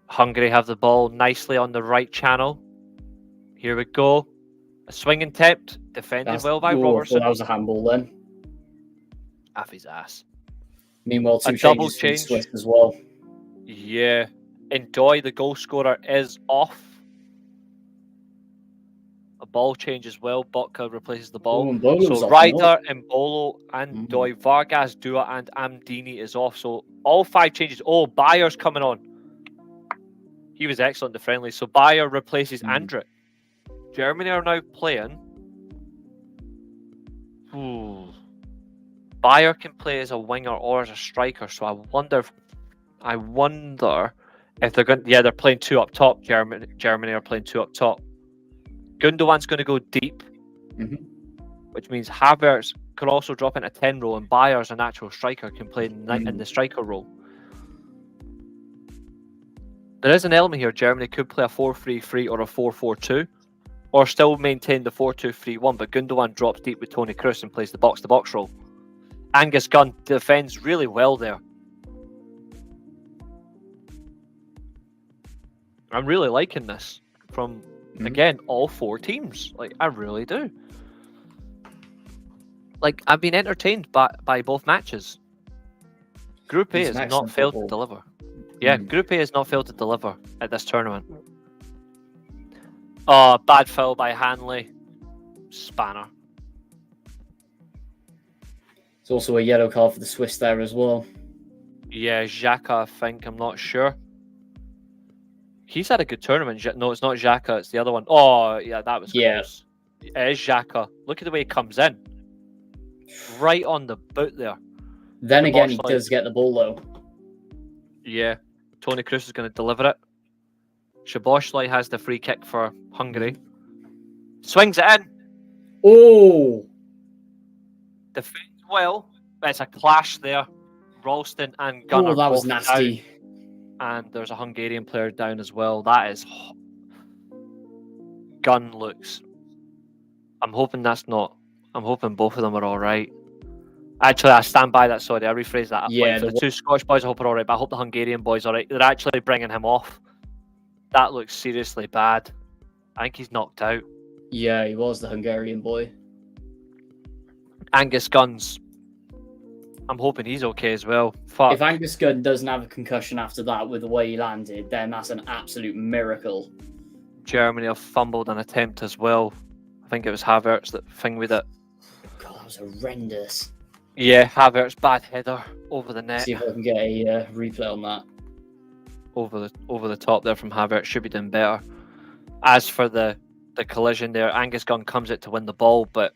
Hungary have the ball nicely on the right channel. Here we go. A swing attempt. Defended well by Robertson. That was a handball then. Off his ass. Meanwhile, two double changes change. from Swiss as well. Yeah. Endoy, the goal scorer, is off. A ball change as well. Botka replaces the ball. So Ryder, Mbolo, and Doy, Vargas, Dua, and Amdini is off. So all 5 changes. Oh, Bayer's coming on. He was excellent in the friendly. So Bayer replaces Andrick. Germany are now playing. Bayer can play as a winger or as a striker. So I wonder if they're going. Yeah, they're playing 2 up top. Germany are playing 2 up top. Gundogan's going to go deep, which means Havertz could also drop into 10 role, and Bayer's a natural striker, can play in the striker role. There is an element here. Germany could play a 4-3-3 or a 4-4-2. Or still maintain the 4-2-3-1, but Gundogan drops deep with Toni Kroos and plays the box-to-box role. Angus Gunn defends really well there. I'm really liking this from, again, all 4 teams. Like, I really do. Like, I've been entertained by both matches. Group A has not failed to deliver. Yeah, Group A has not failed to deliver at this tournament. Oh, bad foul by Hanley. Spanner. It's also a yellow card for the Swiss there as well. Yeah, Xhaka, I think. I'm not sure. He's had a good tournament. No, it's not Xhaka. It's the other one. Oh, yeah, that was close. It is Xhaka. Look at the way he comes in. Right on the boot there. Then again, he does get the ball, though. Yeah. Toni Kroos is going to deliver it. Szoboszlai has the free kick for Hungary. Swings it in. Oh! Defends well. It's a clash there. Ralston and Gunn are that was both nasty. Down. And there's a Hungarian player down as well. That is... Gunn looks... I'm hoping that's not... I'm hoping both of them are alright. Actually, I stand by that. Sorry, I rephrased that. Yeah, for the 2 Scottish boys, I hope are alright, but I hope the Hungarian boys are alright. They're actually bringing him off. That looks seriously bad. I think he's knocked out. Yeah, he was the Hungarian boy. Angus Gunn's... I'm hoping he's okay as well. Fuck. If Angus Gunn doesn't have a concussion after that with the way he landed, then that's an absolute miracle. Germany have fumbled an attempt as well. I think it was Havertz that thing with it. God, that was horrendous. Yeah, Havertz bad header over the net. See if I can get a replay on that. Over the top there from Havertz. Should be doing better. As for the collision there, Angus Gunn comes out to win the ball, but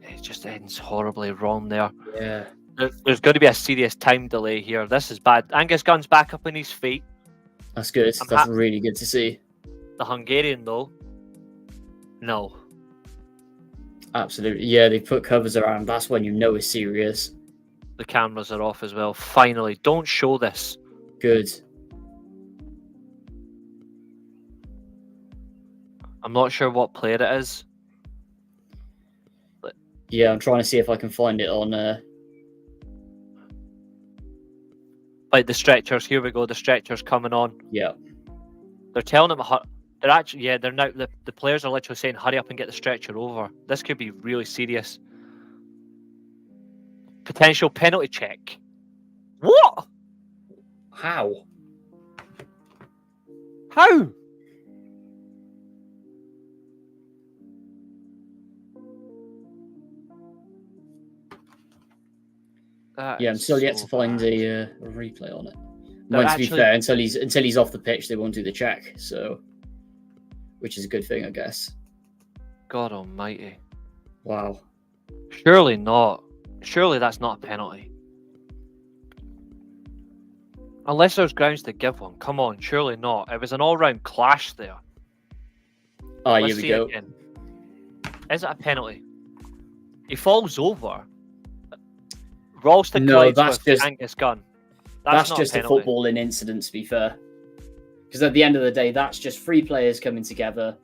it just ends horribly wrong there. Yeah. There's going to be a serious time delay here. This is bad. Angus Gunn's back up on his feet. That's good. That's really good to see. The Hungarian, though, no. Absolutely. Yeah, they put covers around. That's when you know it's serious. The cameras are off as well. Finally, don't show this. Good. I'm not sure what player it is. Yeah, I'm trying to see if I can find it on... Like the stretchers. Here we go. The stretchers coming on. Yeah. They're telling him... They're actually... Yeah, they're now... The players are literally saying, hurry up and get the stretcher over. This could be really serious. Potential penalty check. What? How? How? Yeah, I'm still yet to find a replay on it. They're To be fair, until he's off the pitch, they won't do the check. So, which is a good thing, I guess. God almighty. Wow. Surely not. Surely that's not a penalty. Unless there's grounds to give one. Come on, surely not. It was an all-round clash there. Oh, Let's here we see go. it again. Is it a penalty? He falls over. Ralston collides with Angus Gunn. That's not just a penalty. footballing incident, to be fair. Because at the end of the day, that's just three players coming together.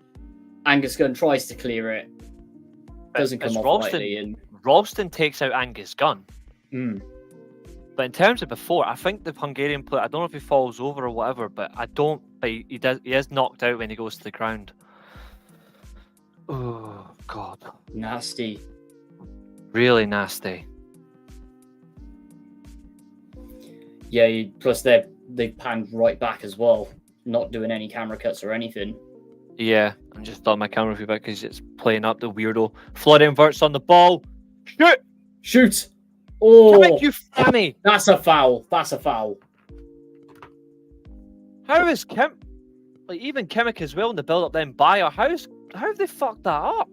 Angus Gunn tries to clear it. Doesn't come off lightly. And... Ralston takes out Angus Gunn. Mm. But in terms of before, I think the Hungarian player, I don't know if he falls over or whatever, but he is knocked out when he goes to the ground. Oh, God. Nasty. Really nasty. Yeah, plus they've panned right back as well, not doing any camera cuts or anything. Yeah, I just thought my camera would be back because it's playing up the weirdo. Florian Wirtz on the ball. Shoot! Shoot! Oh, Kimmich, you fanny! That's a foul. That's a foul. How is even Kimmich as well in the build up then Bayer? How have they fucked that up?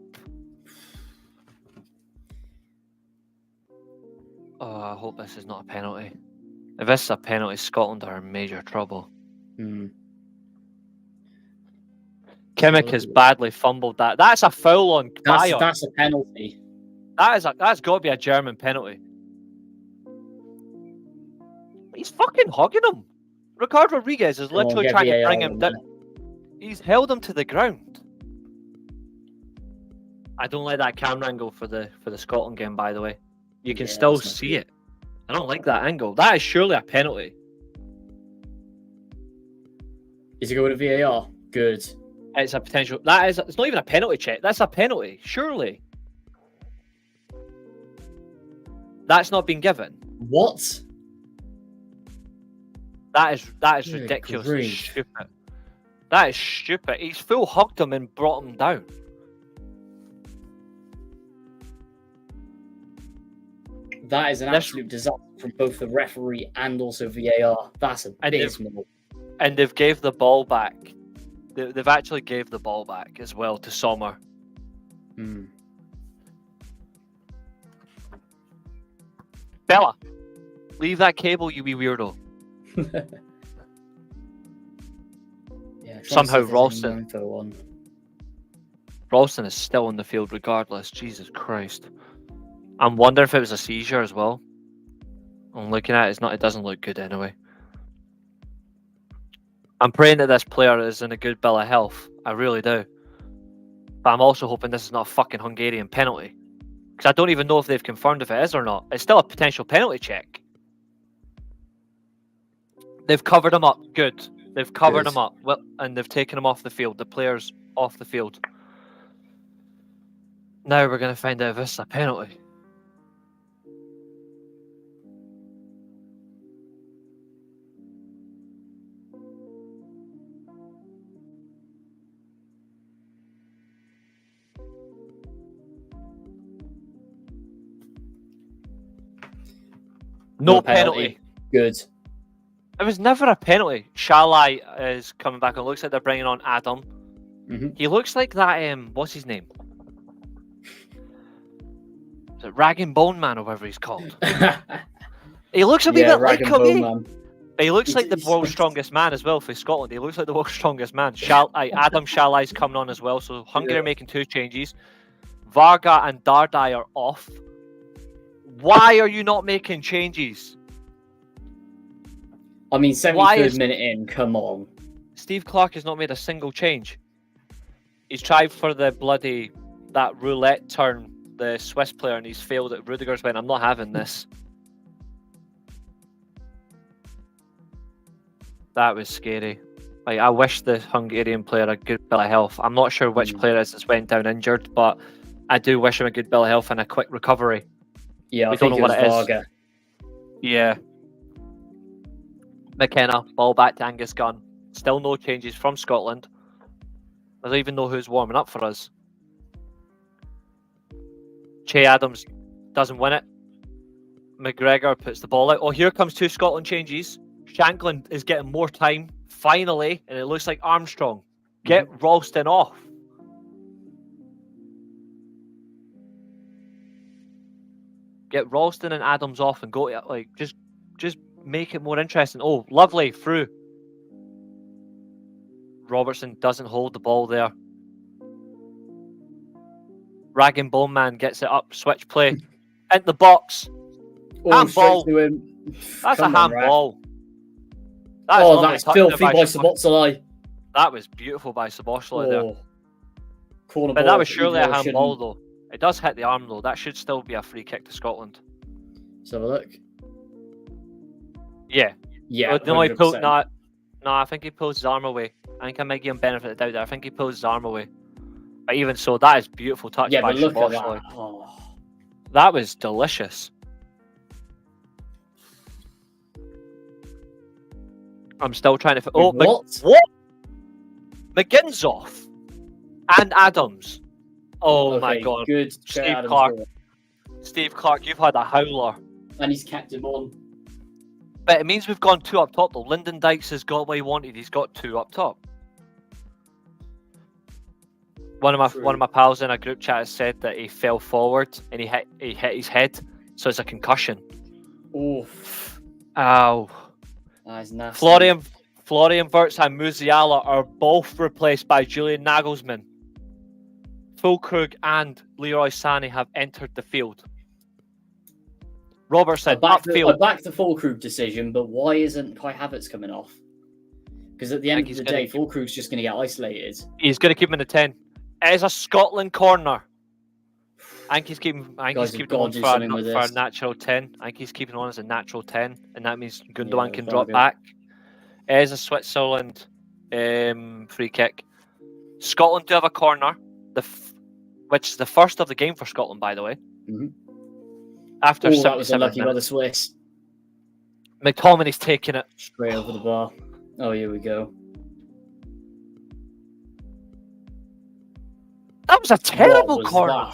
Oh, I hope this is not a penalty. If this is a penalty, Scotland are in major trouble. Kimmich has badly fumbled that. That's a foul on Bayer. That's a penalty. That's got to be a German penalty. He's fucking hugging him. Ricardo Rodriguez is literally trying to bring him down. He's held him to the ground. I don't like that camera angle for the Scotland game, by the way. You can still see it. I don't like that angle. That is surely a penalty. Is it going to VAR? Good. It's a potential. It's not even a penalty check. That's a penalty. Surely. That's not been given. What? That is ridiculously stupid. That is stupid. He's full hugged him and brought him down. That is an absolute disaster from both the referee and also VAR. That's abysmal. And they've gave the ball back. They've actually gave the ball back as well to Sommer. Bella, leave that cable, you wee weirdo. Somehow Ralston is still in the field regardless. Jesus Christ. I'm wondering if it was a seizure as well. I'm looking at it, it doesn't look good anyway. I'm praying that this player is in a good bill of health. I really do. But I'm also hoping this is not a fucking Hungarian penalty. Because I don't even know if they've confirmed if it is or not. It's still a potential penalty check. They've covered him up. Good. They've covered him up. Well, and they've taken him off the field. The player's off the field. Now we're going to find out if this is a penalty. No penalty. Good. It was never a penalty. Shalai is coming back and looks like they're bringing on Adam. He looks like that, what's his name? Is it Rag and Bone Man or whatever he's called? He looks a wee bit like him. He looks like the world's strongest man as well for Scotland. He looks like the world's strongest man. Adam Shalai's coming on as well. So Hungary are making 2 changes. Varga and Dardai are off. Why are you not making changes? I mean, 73rd minute in, come on. Steve Clark has not made a single change. He's tried for that roulette turn, the Swiss player, and he's failed it. Rudiger's went, I'm not having this. That was scary. Like, I wish the Hungarian player a good bill of health. I'm not sure which player is that's went down injured, but I do wish him a good bill of health and a quick recovery. Yeah, I don't know what it is. Yeah. McKenna, ball back to Angus Gunn. Still no changes from Scotland. I don't even know who's warming up for us. Che Adams doesn't win it. McGregor puts the ball out. Oh, here comes 2 Scotland changes. Shanklin is getting more time, finally, and it looks like Armstrong. Get Ralston off. Get Ralston and Adams off and go to, like, just make it more interesting. Oh, lovely, through. Robertson doesn't hold the ball there. Rag and Bone Man gets it up, switch play. In the box. Handball. That's a handball. That's filthy by Sabotsalai. That was beautiful by Sabotsalai there. Corner but ball, that was surely a handball, though. It does hit the arm, though. That should still be a free kick to Scotland. Let's have a look. Yeah. Yeah. No, I think he pulls his arm away. I think I might give him benefit of the doubt there. I think he pulls his arm away. But even so, that is beautiful touch by Sabotsalai. That was delicious. I'm still trying to... Oh, what? McGinn's off. And Adams. Oh, okay, my God. Good. Steve Clark, you've had a howler. And he's kept him on. But it means we've gone 2 up top, though. Lyndon Dykes has got what he wanted. He's got 2 up top. One of my pals in a group chat has said that he fell forward and he hit his head, so it's a concussion. Oof. Ow. That's nasty. Florian Wirtz and Musiala are both replaced by Julian Nagelsmann. Fulkrug and Leroy Sané have entered the field. Robertson, upfield. I back the Fulkrug decision, but why isn't Kai Havertz coming off? Because at the end of the day, Fulkrug's just going to get isolated. He's going to keep him in the 10. It is a Scotland corner. I think he's keeping on for a natural 10. I think he's keeping on as a natural 10, and that means Gundogan can drop back. It is a Switzerland free kick. Scotland do have a corner, which is the first of the game for Scotland, by the way. After that was unlucky by the Swiss. McTominay's taking it straight over the bar. Oh, here we go. That was a terrible corner.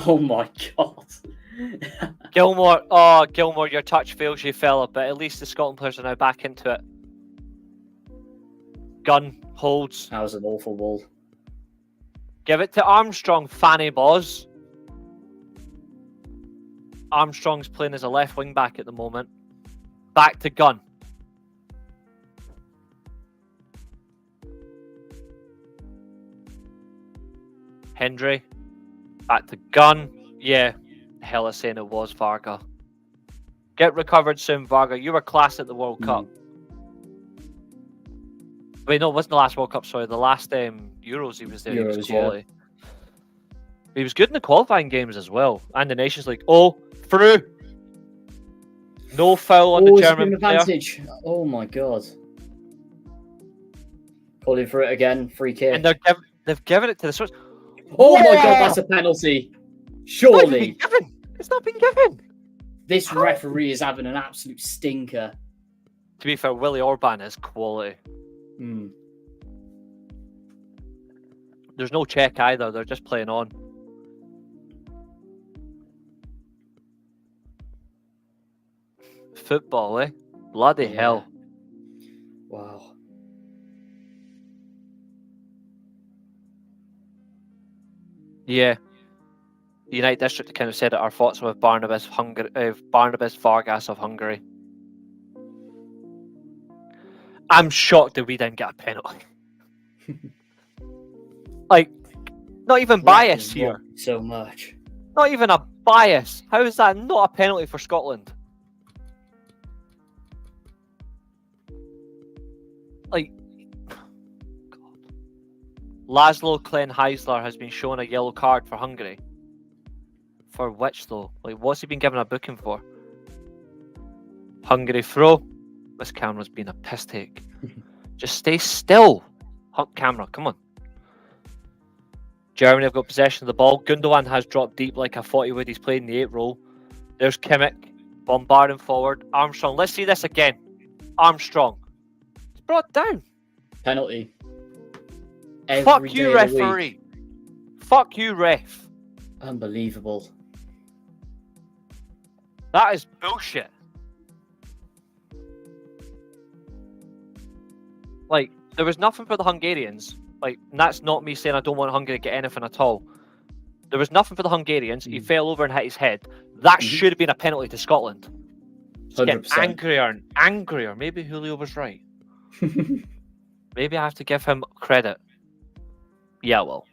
Oh my God. Gilmore, your touch fails you, fella, but at least the Scotland players are now back into it. Gunn holds. That was an awful ball. Give it to Armstrong, Fanny Boz. Armstrong's playing as a left wing back at the moment. Back to Gunn. Hendry. Back to Gunn. Yeah. Hell is saying it was Varga. Get recovered soon, Varga. You were class at the World Cup. Wait, no, it wasn't the last World Cup, sorry. The last Euros he was there. He was quality. Yeah. He was good in the qualifying games as well. And the Nations League. Oh, through. No foul on the German player. Oh my God. Calling for it again. Free kick. And they've given it to the Swiss. Oh my God, that's a penalty. Surely. It's not been given. This referee is having an absolute stinker. To be fair, Willie Orban is quality. There's no check either. They're just playing on. football, eh? Bloody Yeah. hell. Wow. Yeah. The United District kind of said it. Our thoughts with Barnabas Vargas of Hungary. I'm shocked that we didn't get a penalty. Like, not even bias here. So much. Not even a bias. How is that not a penalty for Scotland? Like, God. Laszlo Klenheisler has been shown a yellow card for Hungary. For which, though? Like, what's he been given a booking for? Hungary throw. This camera's been a piss take. Just stay still. Camera, come on. Germany have got possession of the ball. Gundogan has dropped deep like I thought he would. He's played in the 8 role. There's Kimmich. Bombarding forward. Armstrong. Let's see this again. Armstrong. It's brought down. Penalty. Fuck you, referee. Fuck you, ref. Unbelievable. That is bullshit. Like, there was nothing for the Hungarians. Like, and that's not me saying I don't want Hungary to get anything at all. There was nothing for the Hungarians. He fell over and hit his head. That should have been a penalty to Scotland. It's getting angrier and angrier. Maybe Julio was right. Maybe I have to give him credit. Yeah, well.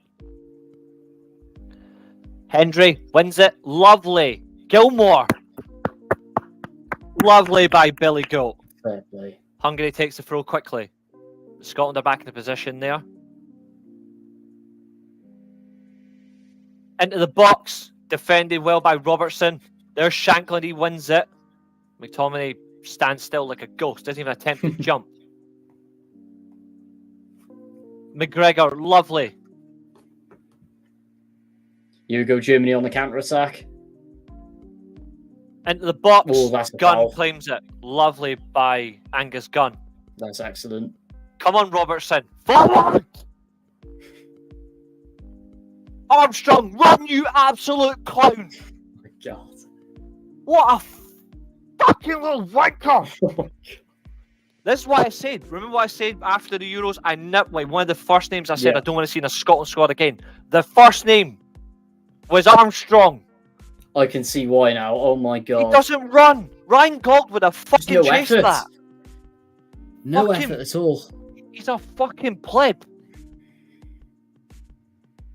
Hendry wins it. Lovely. Gilmore. Lovely by Billy Goat. Fair play. Hungary takes the throw quickly. Scotland are back in the position there. Into the box. Defended well by Robertson. There's Shankland. He wins it. McTominay stands still like a ghost. Doesn't even attempt to jump. McGregor. Lovely. You go Germany on the counter-attack. Into the box. Oh, that's a Gunn foul. claims it. Lovely by Angus Gunn. That's excellent. Come on, Robertson. Forward! Armstrong, run, you absolute clown! Oh my God. What a fucking little wanker! This is what I said. Remember what I said after the Euros? I nipped, like, one of the first names I said I don't want to see in a Scotland squad again. The first name was Armstrong. I can see why now. Oh my God. He doesn't run. Ryan Gog would have fucking no chased effort. that. No Fucking- effort at all. He's a fucking pleb.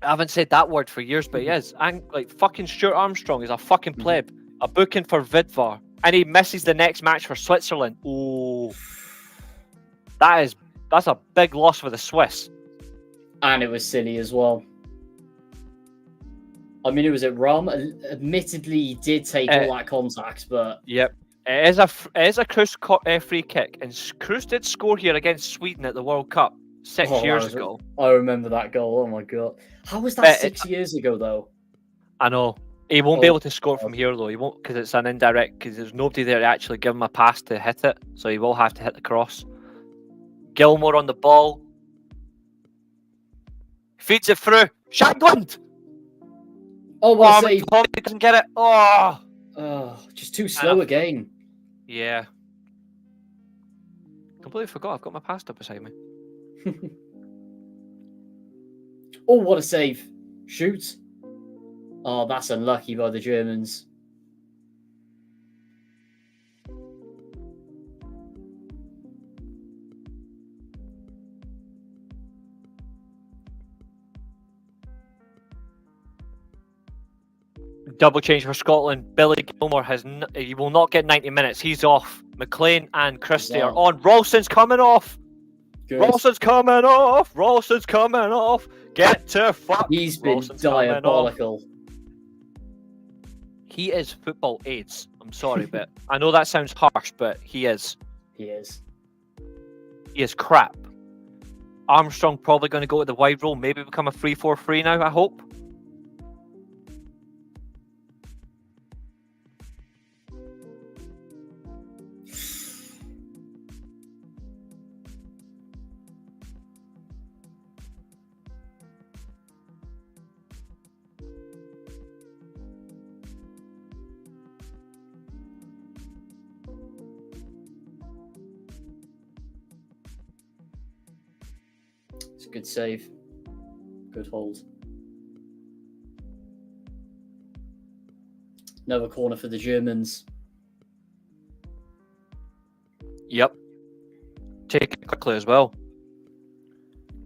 I haven't said that word for years, but he is. Like, fucking Stuart Armstrong is a fucking pleb. A booking for Vidvar. And he misses the next match for Switzerland. Oh. That's a big loss for the Swiss. And it was silly as well. I mean, it was at Rum. Admittedly, he did take all that contact, but... Yep. It is a Kroos free kick. And Kroos did score here against Sweden at the World Cup 6 years ago. I remember that goal. Oh my God. How was that 6 years ago, though? I know. He won't be able to score from here, though. He won't, because it's an indirect, because there's nobody there to actually give him a pass to hit it. So he will have to hit the cross. Gilmore on the ball. Feeds it through. Shankland! Oh, what a save. He doesn't get it. Oh! Oh, just too slow again. Yeah. Completely forgot. I've got my pasta beside me. Oh, what a save. Shoot. Oh, that's unlucky by the Germans. Double change for Scotland. Billy Gilmore he will not get 90 minutes. He's off. McLean and Christie are on. Ralston's coming off. Good. Ralston's coming off. Ralston's coming off. Get to fuck. He's been Ralston's coming off. diabolical. He is football AIDS. I'm sorry, but I know that sounds harsh, but he is. He is. He is crap. Armstrong probably going to go to the wide role. Maybe become a 3-4-3 now, I hope. It's a good save. Good hold. Another corner for the Germans. Yep. Take it quickly as well.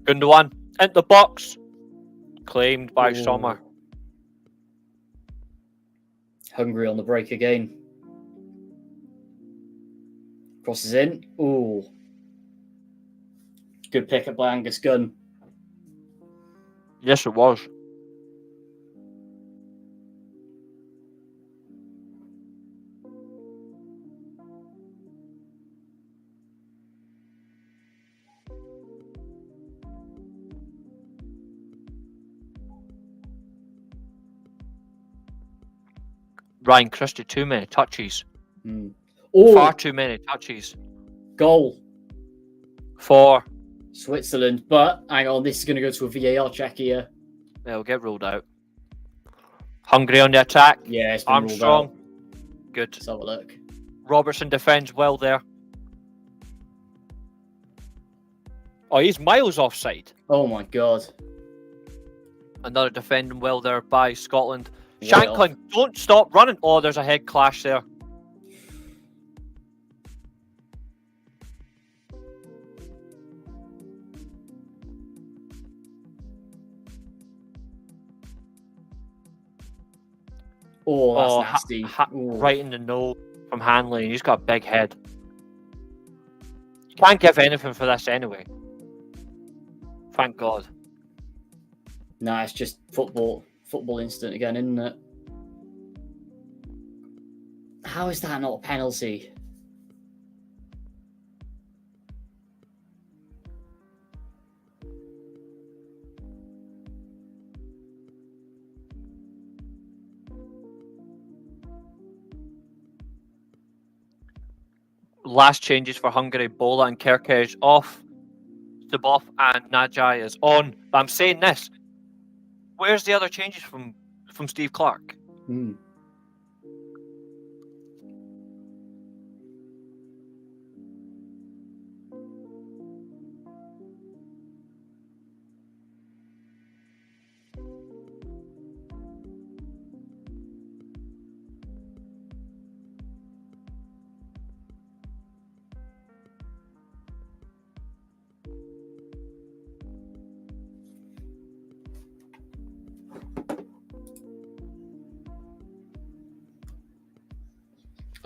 Gundogan into the box. Claimed by Sommer. Hungary on the break again. Crosses in. Ooh. Good pick up by Angus Gunn. Yes, it was. Ryan Christie, too many touches. Oh, Far too many touches. goal For Switzerland. But hang on, this is going to go to a VAR check here. they'll get ruled out. Hungary on the attack. Yeah, it's been ruled Armstrong. out. Good. Let's have a look. Robertson defends well there. Oh, he's miles offside. Oh my god. Another defending well there by Scotland. Way Shankland, don't stop running. Oh, there's a head clash there. Oh, that's nasty. Right in the nose from Hanley. He's got a big head. You can't give anything for this anyway. Thank God. Nah, it's just football instant again, isn't it? How is that not a penalty? Last changes for Hungary. Bola and Kerkez off. Subov and Najai is on. But I'm saying this. Where's the other changes from Steve Clark?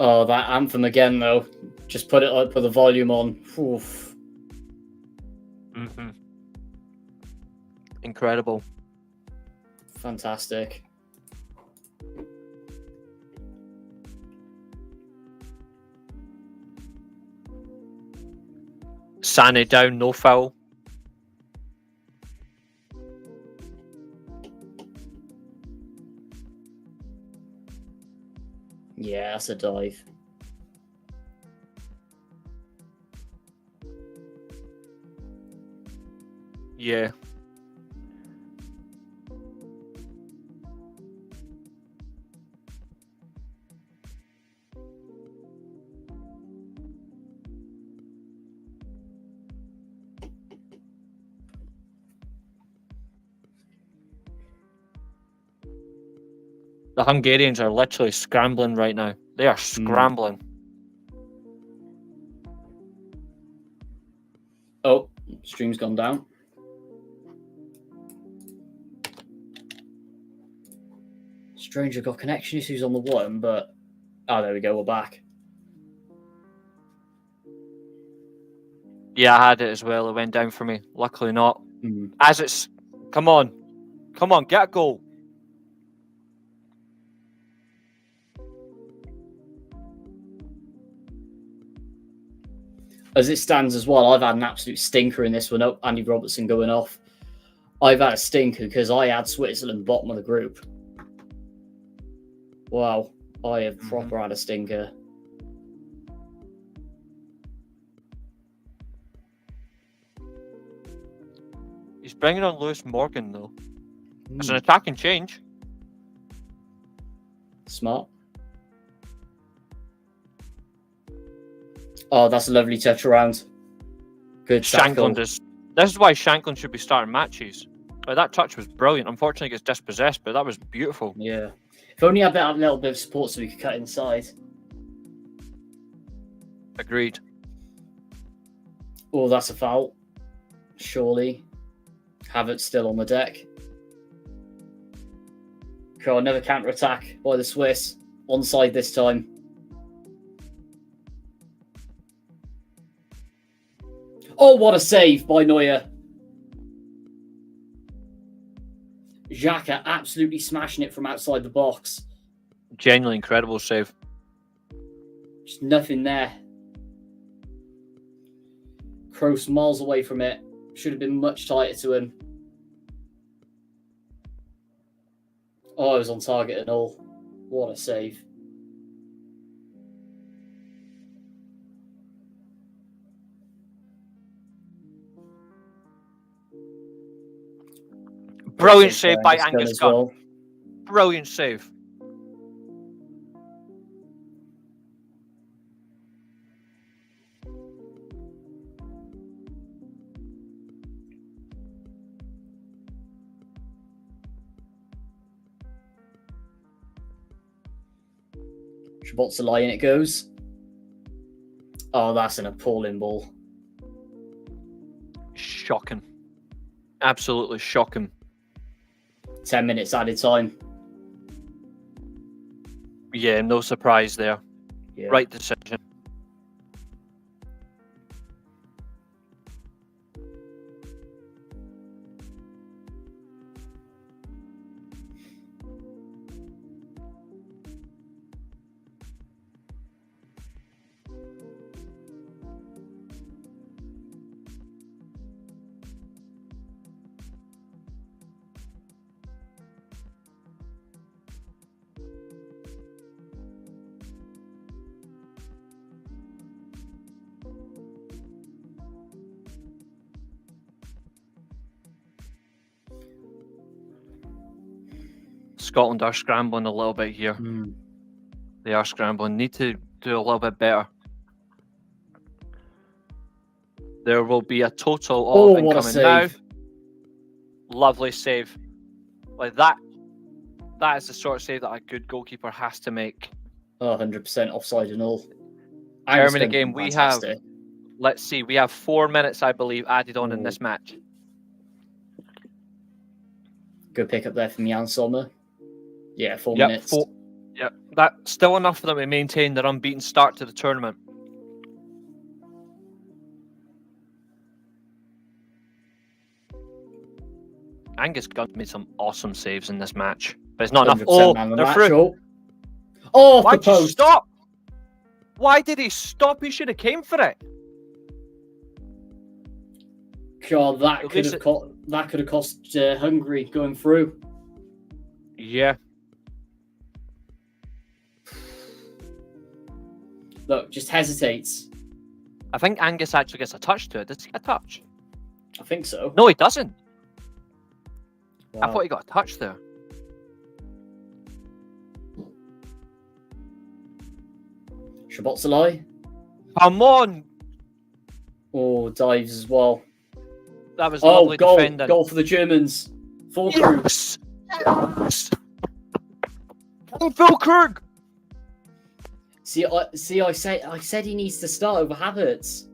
Oh, that anthem again, though. Just put it up, put the volume on. Oof. Mm-hmm. Incredible. Fantastic. Sané down, no foul. Yeah, that's a dive. Yeah. The Hungarians are literally scrambling right now. They are scrambling. Oh, stream's gone down. Stranger got connection issues on the one, but... Oh, there we go, we're back. Yeah, I had it as well. It went down for me. Luckily not. As it's... Come on. Come on, get a goal. As it stands as well, I've had an absolute stinker in this one. Oh, Andy Robertson going off. I've had a stinker because I had Switzerland bottom of the group. Wow, I have proper had a stinker. He's bringing on Lewis Morgan, though. It's an attacking change. Smart. Oh, that's a lovely touch around. Good tackle. Shankland is This is why Shanklin should be starting matches. Like, that touch was brilliant. Unfortunately, it gets dispossessed, but that was beautiful. Yeah. If only I had a little bit of support so we could cut inside. Agreed. Oh, that's a foul. Surely. Havertz still on the deck. Okay, another counter-attack by the Swiss. Onside this time. Oh, what a save by Neuer. Xhaka absolutely smashing it from outside the box. Genuinely incredible save. Just nothing there. Kroos miles away from it. Should have been much tighter to him. Oh, it was on target and all. What a save. Brilliant save by Angus as Gunn. well. Brilliant save. Szoboszlai, in it goes. Oh, that's an appalling ball. Shocking. Absolutely shocking. 10 minutes added time. Yeah, no surprise there. Yeah. Right decision. Scotland are scrambling a little bit here. They are scrambling. Need to do a little bit better. There will be a total of incoming now. Lovely save. Like that. That is the sort of save that a good goalkeeper has to make. Oh, 100% offside and all. Germany game, we have, let's see, we have 4 minutes, I believe, added on in this match. Good pick up there from Jan Sommer. Yeah, 4 minutes. Yep, that's still enough for them to maintain their unbeaten start to the tournament. Angus Gunn made some awesome saves in this match, but it's not enough. Oh, they're through. Oh, why'd you stop? Why did he stop? He should have came for it. God, that could have cost Hungary going through. Yeah. Look, just hesitates. I think Angus actually gets a touch to it. Does he get a touch? I think so. No, he doesn't. Wow. I thought he got a touch there. Szoboszlai. Come on! Oh, dives as well. That was lovely goal, defending. Goal for the Germans. Füllkrug. Yes! Yes! Füllkrug! I said he needs to start over Havertz.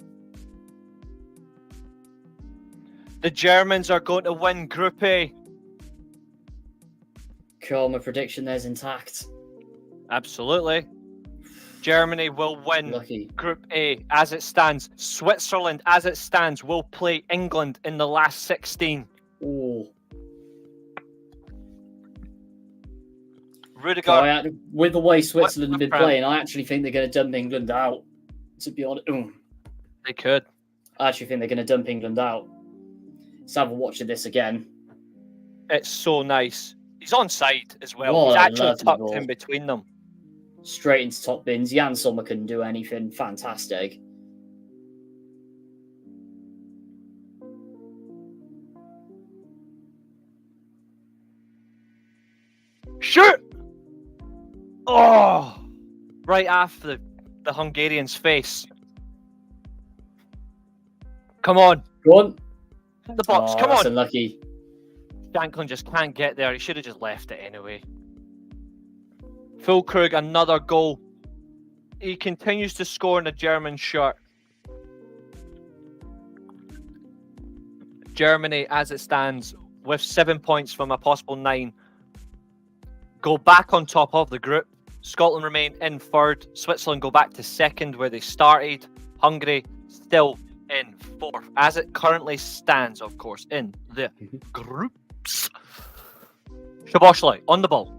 The Germans are going to win Group A. Cool, my prediction there's intact. Absolutely. Germany will win Group A as it stands. Switzerland, as it stands, will play England in the last 16. Oh. Rudiger. With the way Switzerland have been playing, I actually think they're going to dump England out. To be honest, they could. I actually think they're going to dump England out. Let's have a watch of this again. It's so nice. He's onside as well. What He's actually tucked ball. in between them. Straight into top bins. Jan Sommer couldn't do anything. Fantastic. Shoot! Oh! Right after the Hungarian's face. Come on. Go on. The box, come that's on. unlucky. Shanklin just can't get there. He should have just left it anyway. Füllkrug, another goal. He continues to score in a German shirt. Germany, as it stands, with 7 points from a possible 9, go back on top of the group. Scotland remain in third. Switzerland go back to second, where they started. Hungary still in fourth, as it currently stands, of course, in the groups. Szoboszlai on the ball.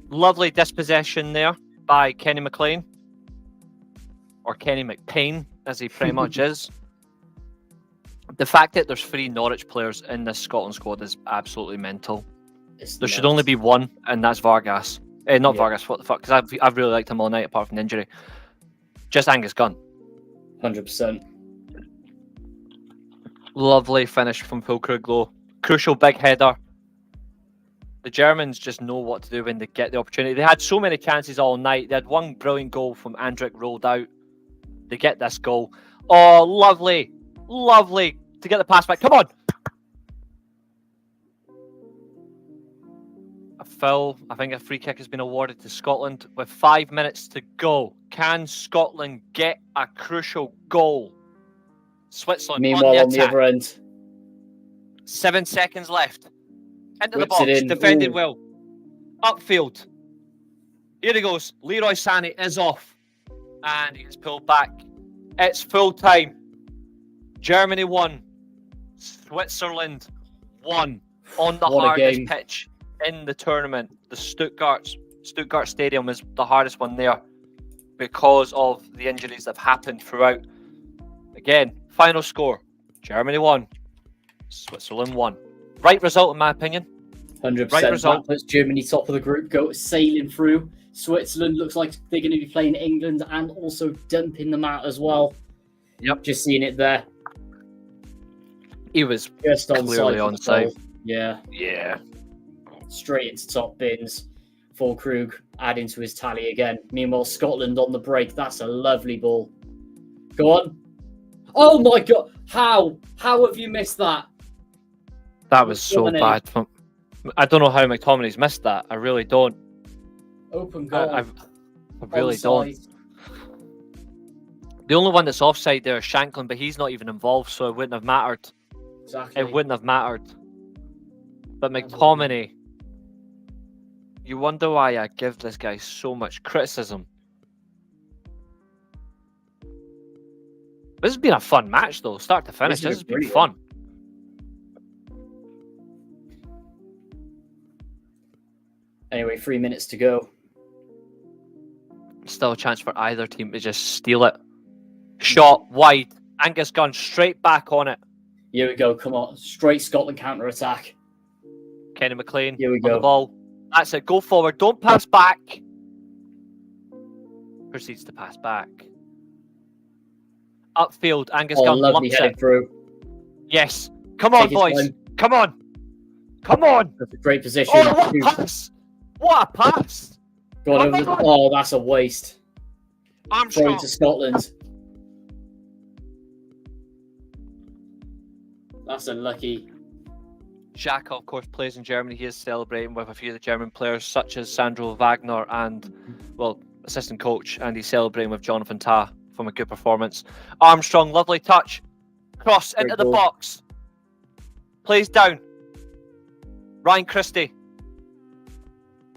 Lovely dispossession there by Kenny McLean. Or Kenny McPain, as he pretty much is. The fact that there's 3 Norwich players in this Scotland squad is absolutely mental. There should only be one, and that's Vargas. Vargas, what the fuck? Because I've really liked him all night, apart from the injury. Just Angus Gunn. 100%. Lovely finish from Füllkrug, though. Crucial big header. The Germans just know what to do when they get the opportunity. They had so many chances all night. They had one brilliant goal from Andrić rolled out. They get this goal. Oh, lovely. Lovely to get the pass back. Come on. A foul. I think a free kick has been awarded to Scotland with 5 minutes to go. Can Scotland get a crucial goal? Switzerland Meanwhile, on the other end. 7 seconds left. Into the Whips it box. in. Defended Ooh. well. Upfield. Here he goes. Leroy Sané is off. And he gets pulled back. It's full time. Germany 1. Switzerland 1. On the What a hardest game. pitch in the tournament. The Stuttgart Stadium is the hardest one there because of the injuries that have happened throughout. Again, final score. Germany 1. Switzerland 1. Right result, in my opinion. 100%. Right result. That puts Germany top of the group, go sailing through. Switzerland looks like they're going to be playing England and also dumping them out as well. Yep. Just seeing it there. He was Just clearly onside. onside. Yeah. Yeah. Straight into top bins. Füllkrug adding to his tally again. Meanwhile, Scotland on the break. That's a lovely ball. Go on. Oh my God. How? How have you missed that? That was so bad. I don't know how McTominay's missed that. I really don't. Open goal. I really Onside. don't. The only one that's offside there is Shanklin, but he's not even involved, so it wouldn't have mattered. Exactly. It wouldn't have mattered. But McTominay, you wonder why I give this guy so much criticism. This has been a fun match, though, start to finish. This has been fun. Anyway, 3 minutes to go. Still a chance for either team to just steal it. Shot wide. Angus Gunn straight back on it. Here we go. Come on. Straight Scotland counter-attack. Kenny McLean Here we on go. the ball. That's it. Go forward. Don't pass back. Proceeds to pass back. Upfield. Angus Gunn Lovely lumps headed it. through. Yes. Come on, Take his boys. time. Come on. Come on. That's a great position. Oh, what a pass. What a pass. Go on, over. Oh, that's a waste. Armstrong. Throw to Scotland. That's unlucky. Xhaka, of course, plays in Germany. He is celebrating with a few of the German players, such as Sandro Wagner and, well, assistant coach, and he's celebrating with Jonathan Tah from a good performance. Armstrong, lovely touch. Cross into the box. Plays down. Ryan Christie.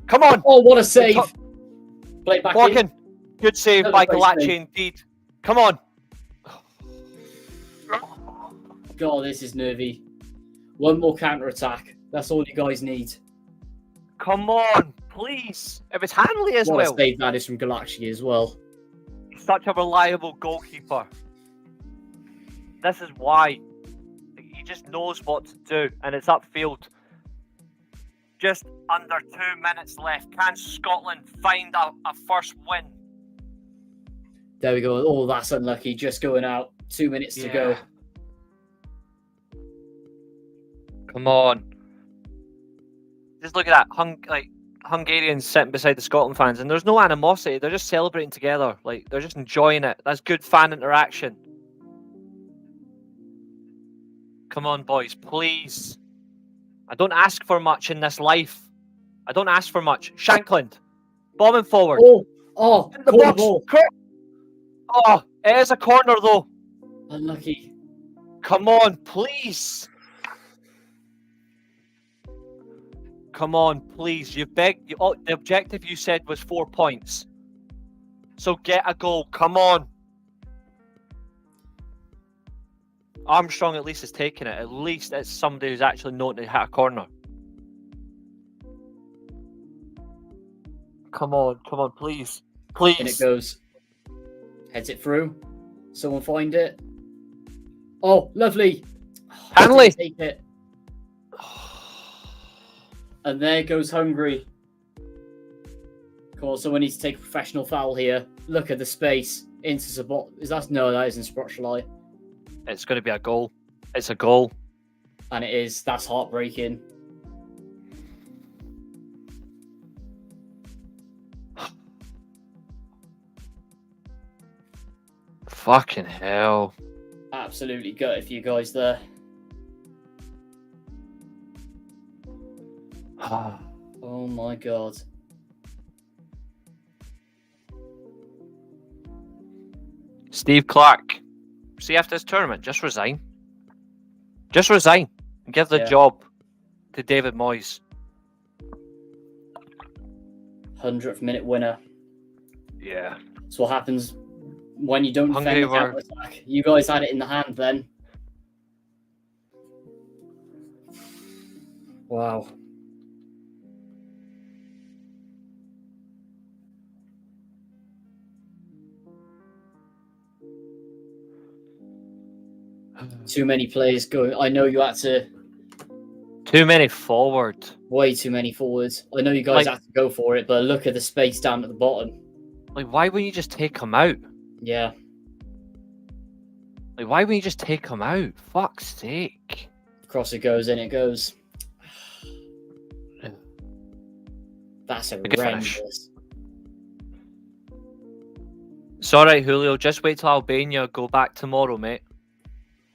Come on. Oh, what a save. Play it back Walking. Good save Another by great Galacci save. indeed. Come on. God, this is nervy. One more counter-attack. That's all you guys need. Come on, please. If it's Hanley as What well. a save that is from Galacci as well. Such a reliable goalkeeper. This is why. He just knows what to do, and it's upfield. Just under 2 minutes left. Can Scotland find a first win? There we go. Oh, that's unlucky. Just going out. 2 minutes to go. Come on. Just look at that. Hungarians sitting beside the Scotland fans, and there's no animosity. They're just celebrating together. Like, they're just enjoying it. That's good fan interaction. Come on, boys, please. I don't ask for much in this life. I don't ask for much. Shankland, bombing forward. Oh, In the corner box. ball. Oh, it is a corner though. Unlucky. Come on, please. Come on, please. You begged. The objective you said was 4 points. So get a goal. Come on. Armstrong at least is taking it. At least it's somebody who's actually known to hit a corner. Come on, please. Please. And it goes. Heads it through. Someone find it. Oh, lovely. Hanley. Take it. And there goes Hungary. Come on, someone needs to take a professional foul here. Look at the space. Into Sabot. No, that isn't Sprochlai. It's going to be a goal. It's a goal. And it is. That's heartbreaking. Fucking hell. Absolutely gutted for you guys there. Oh my god. Steve Clark. See, after this tournament, just resign. Just resign and give the job to David Moyes. 100th minute winner. Yeah. That's what happens when you don't defend the counter-attack. You guys had it in the hand then. Wow. Too many players going. I know you had to. Too many forward. Way too many forwards. I know you guys had to go for it, but look at the space down at the bottom. Like, why wouldn't you just take him out? Yeah. Like, why wouldn't you just take him out? Fuck's sake. Across it goes, in it goes. That's horrendous. It's alright, Julio. Just wait till Albania go back tomorrow, mate.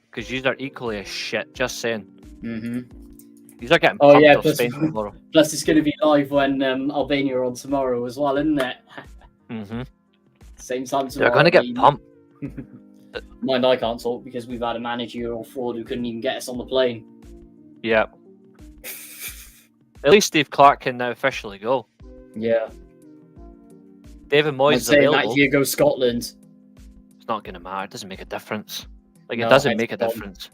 Because you are equally as shit. Just saying. These are getting pumped off Spain tomorrow. Plus, it's going to be live when Albania are on tomorrow as well, isn't it? Same time tomorrow. They're going to get pumped. Mind, I can't talk because we've had a managerial fraud who couldn't even get us on the plane. Yeah. At least Steve Clark can now officially go. Yeah. David Moyes is available. That year go Scotland. It's not going to matter. It doesn't make a difference. Like, it doesn't make a difference.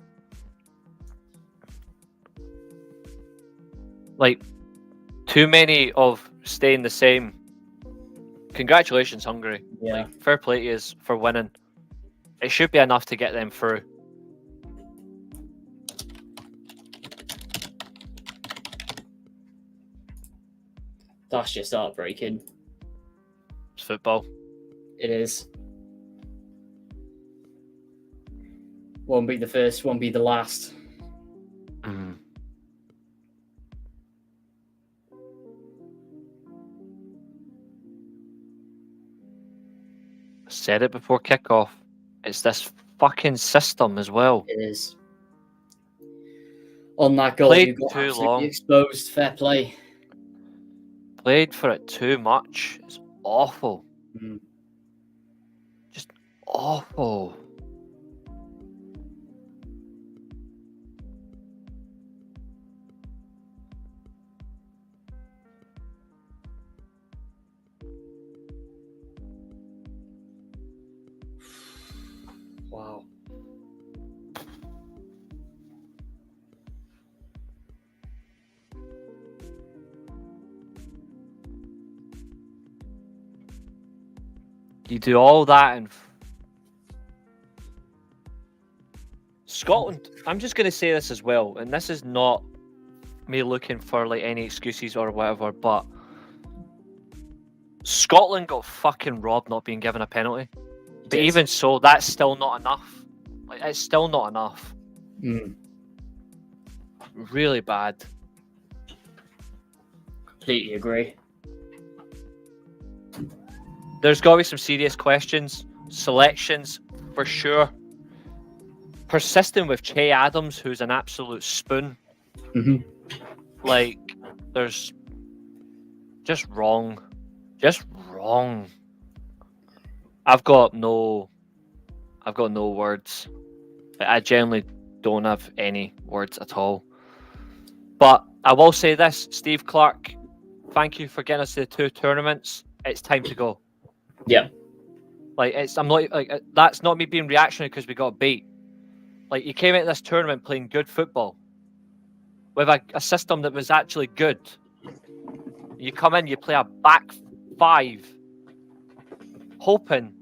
Like, too many of staying the same. Congratulations, Hungary. Yeah. Like, fair play to you for winning. It should be enough to get them through. That's just heartbreaking. It's football. It is. Won't be the first, won't be the last. Said it before kickoff. It's this fucking system as well. It is. On that goal, Played you got too absolutely long. exposed. Fair play. Played for it too much. It's awful. Just awful. Wow. You do all that and Scotland. I'm just going to say this as well, and this is not me looking for like any excuses or whatever, but Scotland got fucking robbed not being given a penalty. But even so, that's still not enough. Like, it's still not enough. Really bad. Completely agree. There's got to be some serious questions. Selections, for sure. persisting with Che Adams, who's an absolute spoon. Mm-hmm. Like, there's just wrong. Just wrong. I've got no words. I generally don't have any words at all. But I will say this, Steve Clark, thank you for getting us to the 2 tournaments. It's time to go. Yeah. Like, I'm not like that's not me being reactionary because we got beat. Like, you came into this tournament playing good football with a system that was actually good. You come in, you play a back 5, hoping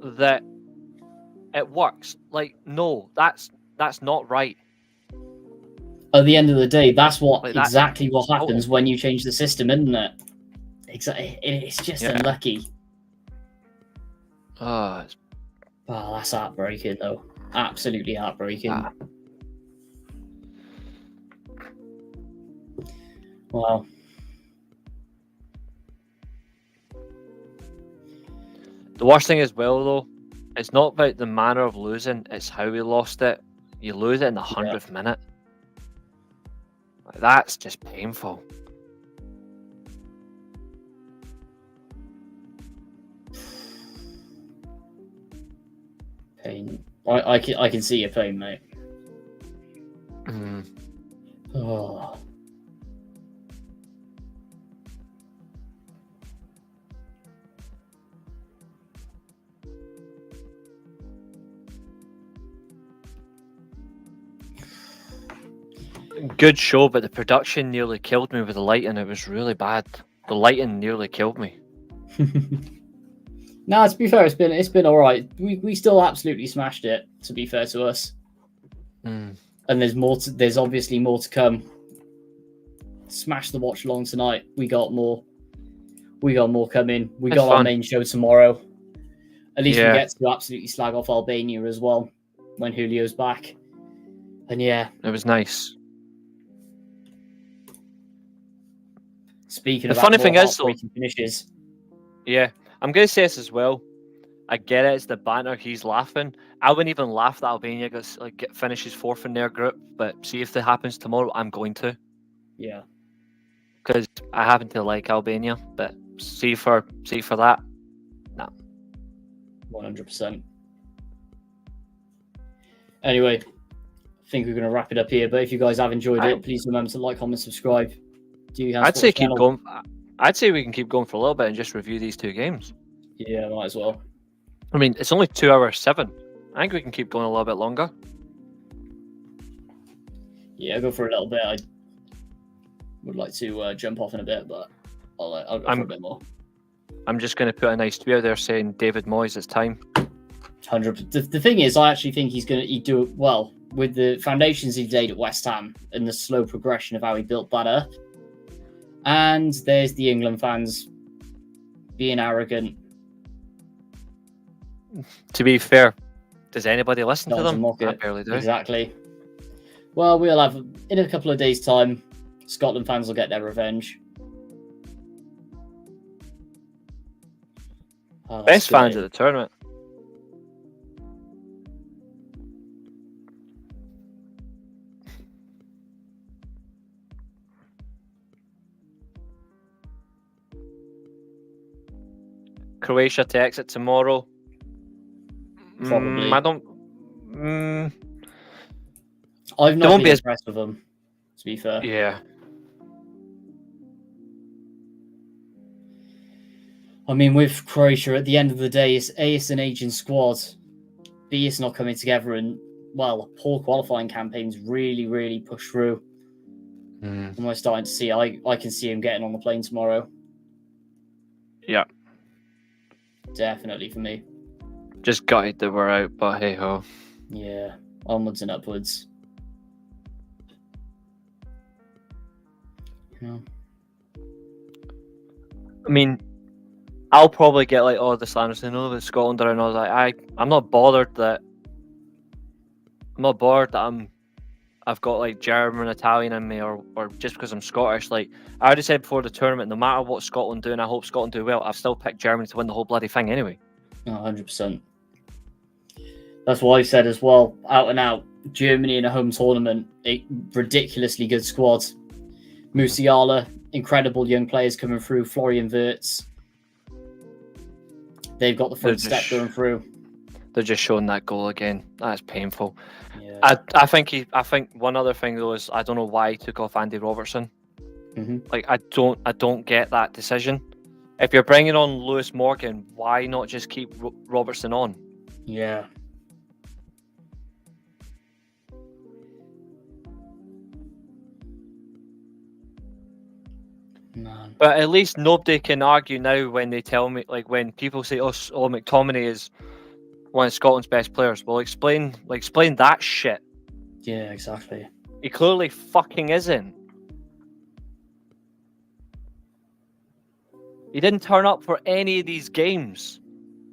that it works. Like, no, that's not right. At the end of the day, that's Like, exactly what happens when you change the system, isn't it? Exactly. It's just unlucky. Oh, that's heartbreaking, though. Absolutely heartbreaking. Wow. The worst thing as well, though, it's not about the manner of losing, it's how we lost it. You lose it in the 100th minute. Like, that's just painful. Pain. I can see your pain, mate. Mm. Oh. Good show, but the production nearly killed me with the lighting. It was really bad. The lighting nearly killed me. No, to be fair, it's been all right. We still absolutely smashed it. To be fair to us, and there's obviously more to come. Smash the watch along tonight. We got more coming. We got our main show tomorrow. At least we get to absolutely slag off Albania as well when Julio's back. And yeah, it was nice. Speaking the of funny thing is, though, finishes. Yeah, I'm going to say this as well. I get it, it's the banter, he's laughing. I wouldn't even laugh that Albania finishes 4th in their group, but see if that happens tomorrow, I'm going to. Yeah. Because I happen to like Albania, but see for that, no. 100%. Anyway, I think we're going to wrap it up here, but if you guys have enjoyed it, please remember to like, comment, subscribe. I'd say keep going. I'd say we can keep going for a little bit and just review these 2 games. Yeah, might as well. I mean, it's only 2 hours 7. I think we can keep going a little bit longer. Yeah, go for a little bit. I would like to jump off in a bit, but I'll go for a bit more. I'm just going to put a nice tweet out there saying, David Moyes, it's time. 100%. The thing is, I actually think he'd do it well with the foundations he laid at West Ham and the slow progression of how he built that up. And there's the England fans being arrogant. To be fair, does anybody listen to them? I barely do. Exactly. Well, we'll have, in a couple of days' time, Scotland fans will get their revenge. Best fans of the tournament. Croatia to exit tomorrow. Probably. I don't. I've not been impressed with them, to be fair. Yeah. I mean, with Croatia, at the end of the day, it's an aging squad. B, it's not coming together, and, well, poor qualifying campaigns really, really push through. And we're starting to see, I can see him getting on the plane tomorrow. Yeah. Definitely for me. Just gutted that we're out, but hey ho. Yeah, onwards and upwards. I mean, I'll probably get like all the slanders saying, "Oh, the Scotland are," and I was like, I'm not bothered that I've got like German, Italian in me, or just because I'm Scottish. Like I already said before the tournament, no matter what Scotland do, and I hope Scotland do well, I've still picked Germany to win the whole bloody thing anyway. 100%. That's what I said as well. Out and out, Germany in a home tournament, a ridiculously good squad. Musiala, incredible young players coming through. Florian Wirtz. They've got the front step going through. They're just showing that goal again. That's painful. Yeah. I think one other thing though is I don't know why he took off Andy Robertson. Like I don't get that decision. If you're bringing on Lewis Morgan, why not just keep Robertson on? Yeah. Man. But at least nobody can argue now when they tell me, like when people say, "Oh, McTominay is one of Scotland's best players." Well, explain that shit. Yeah, exactly. He clearly fucking isn't. He didn't turn up for any of these games.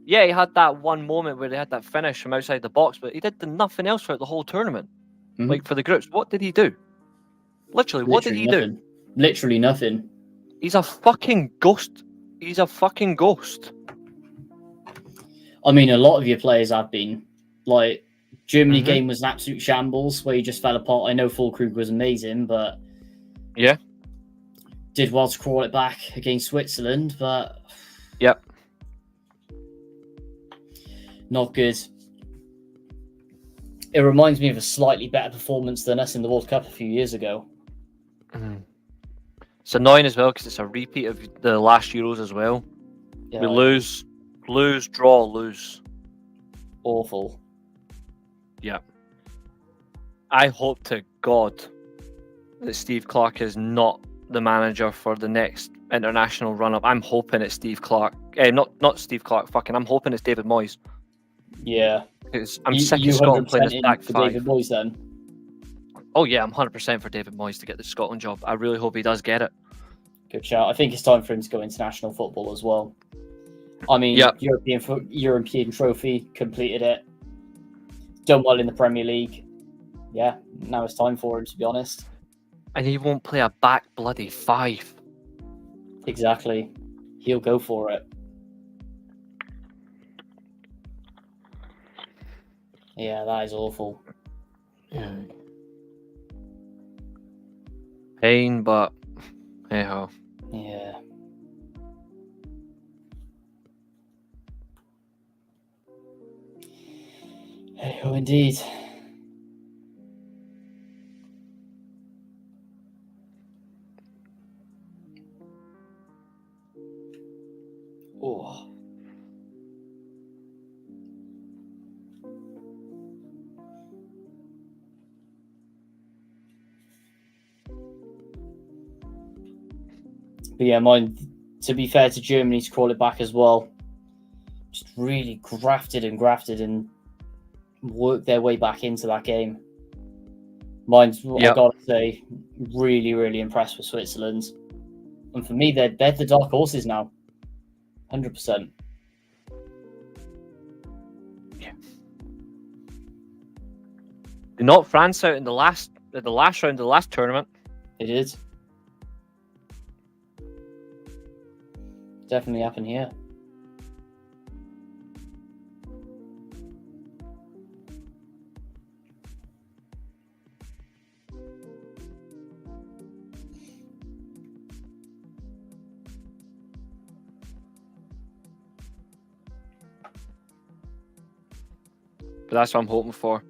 Yeah, he had that one moment where he had that finish from outside the box, but he did nothing else throughout the whole tournament. Like for the groups, what did he do? Literally, what did he do? Literally nothing. He's a fucking ghost. He's a fucking ghost. I mean, a lot of your players have been. Like, Germany game was an absolute shambles where he just fell apart. I know Füllkrug was amazing, but yeah, did well to crawl it back against Switzerland, but yep, not good. It reminds me of a slightly better performance than us in the World Cup a few years ago. It's annoying as well because it's a repeat of the last Euros as well. Yeah, we lose, draw, lose. Awful. Yeah. I hope to God that Steve Clarke is not the manager for the next international run-up. I'm hoping it's Steve Clarke. Not Steve Clarke. I'm hoping it's David Moyes. Yeah. Because I'm sick of Scotland playing this back five. David Moyes then? Oh yeah, I'm 100% for David Moyes to get the Scotland job. I really hope he does get it. Good shout. I think it's time for him to go international football as well. I mean, European trophy, completed it. Done well in the Premier League. Yeah, now it's time for him, to be honest. And he won't play a back bloody five. Exactly. He'll go for it. Yeah, that is awful. Yeah. Pain, but hey ho. Yeah. Hey ho, indeed. Oh. But yeah, to be fair to Germany to call it back as well, just really grafted and worked their way back into that game. I've got to say, really, really impressed with Switzerland. And for me, they're the dark horses now. 100%. Yeah. They knocked France out in the last round of the last tournament. It is. Definitely happened here. But that's what I'm hoping for.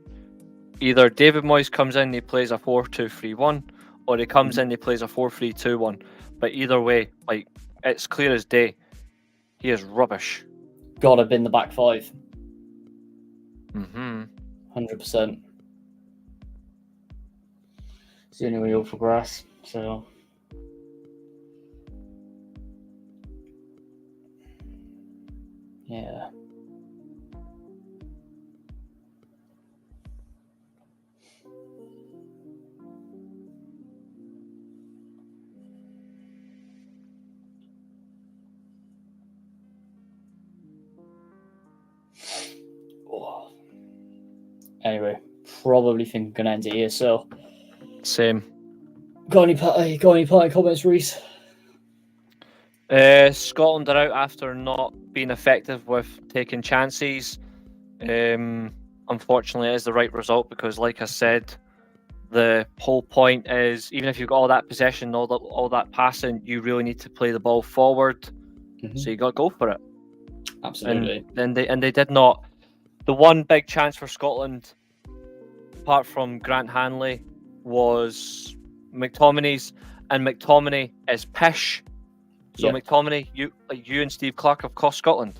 Either David Moyes comes in, he plays a 4-2-3-1, or he comes in, he plays a 4-3-2-1. But either way, like, it's clear as day, he is rubbish. Gotta have been the back five. 100%. It's the only way you'll progress. So, yeah. Oh. Anyway, probably think I'm gonna end it here. So, same. Got any parting comments, Reece? Scotland are out after not being effective with taking chances. unfortunately, it is the right result because, like I said, the whole point is even if you've got all that possession, all that passing, you really need to play the ball forward. So you got to go for it. Absolutely. And they did not. The one big chance for Scotland, apart from Grant Hanley, was McTominay's, and McTominay is pish. So McTominay, you and Steve Clarke have cost Scotland.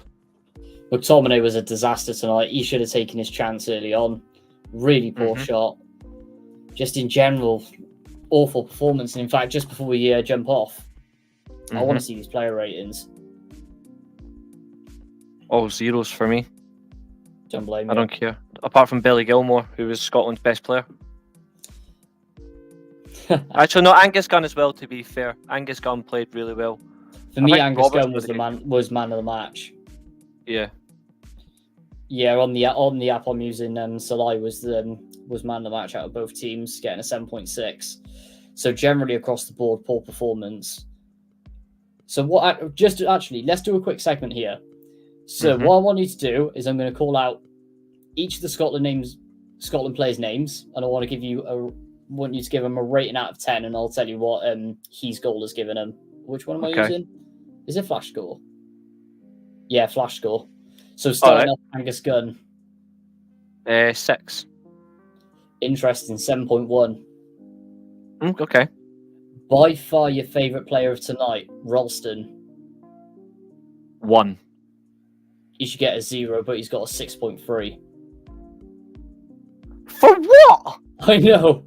McTominay was a disaster tonight. He should have taken his chance early on. Really poor shot. Just in general, awful performance. And in fact, just before we jump off, I want to see these player ratings. All zeros for me. Don't blame me. I don't care. Apart from Billy Gilmore, who was Scotland's best player. Actually, no, Angus Gunn as well, to be fair. Angus Gunn played really well. For me, Angus Gunn was man of the match. Yeah. Yeah, on the app I'm using, Salai was man of the match out of both teams, getting a 7.6. So generally across the board, poor performance. So let's do a quick segment here. So what I want you to do is I'm going to call out each of the Scotland players' names, and I want you to give them a rating out of 10, and I'll tell you what his goal has given him. Which one am I using? Is it Flash Score? Yeah, Flash Score. So starting off, Angus Gunn. 6. Interesting, 7.1. Okay. By far your favourite player of tonight, Ralston. 1. He should get a 0, but he's got a 6.3. For what? I know.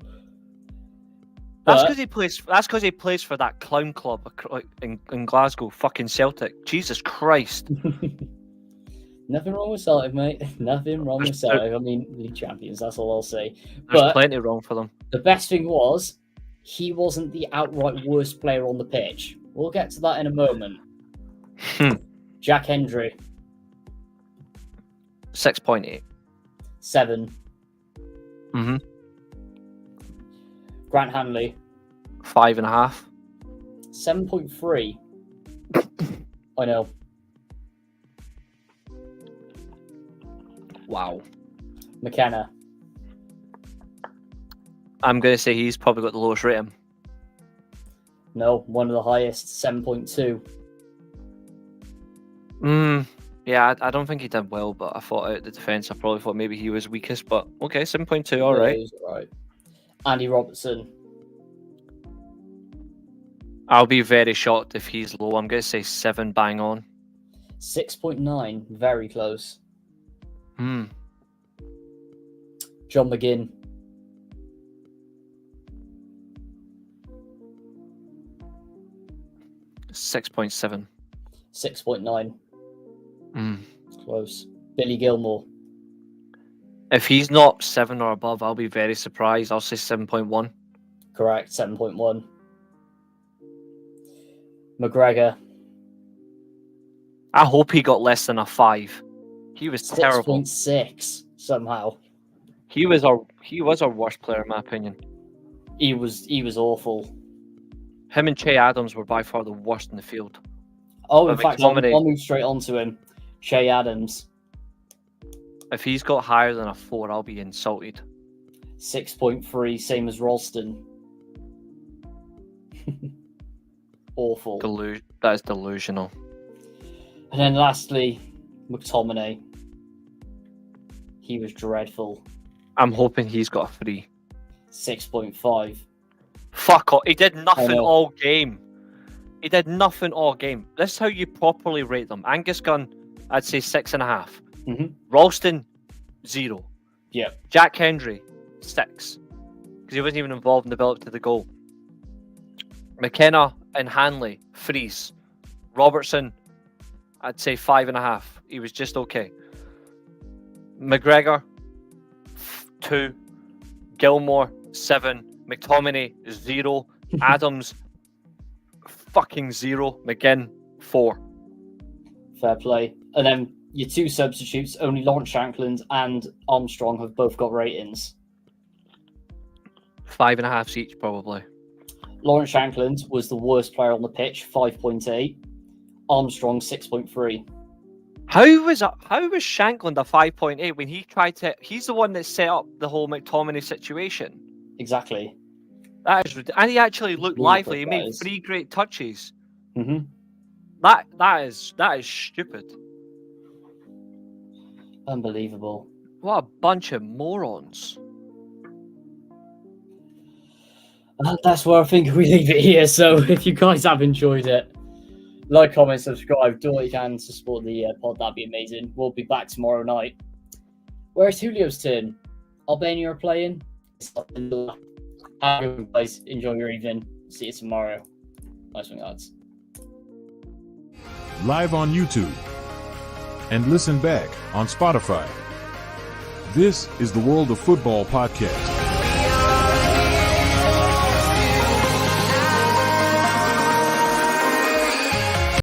That's because he plays for that clown club in Glasgow, fucking Celtic. Jesus Christ. Nothing wrong with Celtic, mate. Nothing wrong with Celtic. I mean, league champions, that's all I'll say. There's plenty wrong for them. The best thing was, he wasn't the outright worst player on the pitch. We'll get to that in a moment. Jack Hendry. 6.8. 7. Grant Hanley. 5.5. 7.3. I know. Wow. McKenna. I'm going to say he's probably got the lowest rating. No, one of the highest, 7.2. Yeah, I don't think he did well, but I thought out the defence, I probably thought maybe he was weakest, but okay, 7.2, all right. Andy Robertson. I'll be very shocked if he's low. I'm going to say 7 bang on. 6.9, very close. Hmm. John McGinn. 6.7. 6.9. Hmm. Close. Billy Gilmore. If he's not 7 or above, I'll be very surprised. I'll say 7.1. Correct, 7.1. McGregor. I hope he got less than a 5. He was terrible. 6.6 somehow. He was our worst player in my opinion. He was awful. Him and Che Adams were by far the worst in the field. Oh, in fact, I'll move straight on to him. Che Adams. If he's got higher than a 4, I'll be insulted. 6.3, same as Ralston. Awful. That is delusional. And then lastly, McTominay. He was dreadful. I'm hoping he's got a 3. 6.5. Fuck off. He did nothing all game. He did nothing all game. This is how you properly rate them. Angus Gunn, I'd say 6.5. Ralston, 0. Yeah. Jack Hendry, 6. Because he wasn't even involved in the build up to the goal. McKenna and Hanley, 3s. Robertson, I'd say 5.5. He was just okay. McGregor, 2. Gilmore, 7. McTominay, 0. Adams, fucking 0. McGinn, 4. Fair play. And then your 2 substitutes, only Lawrence Shankland and Armstrong have both got ratings. 5.5 each, probably. Lawrence Shankland was the worst player on the pitch, 5.8. Armstrong, 6.3. How was Shankland a 5.8 when he tried to? He's the one that set up the whole McTominay situation. Exactly. That is, and he actually looked lively. He made That is. 3 great touches. Mm-hmm. That is stupid. Unbelievable. What a bunch of morons. That's where I think we leave it here. So if you guys have enjoyed it, like, comment, subscribe, do what you can to support the pod. That'd be amazing. We'll be back tomorrow night. Where's Julio's turn? Albania are playing. Have a good one, guys. Enjoy your evening. See you tomorrow. Nice one, guys. Live on YouTube. And listen back on Spotify. This is the World of Football podcast.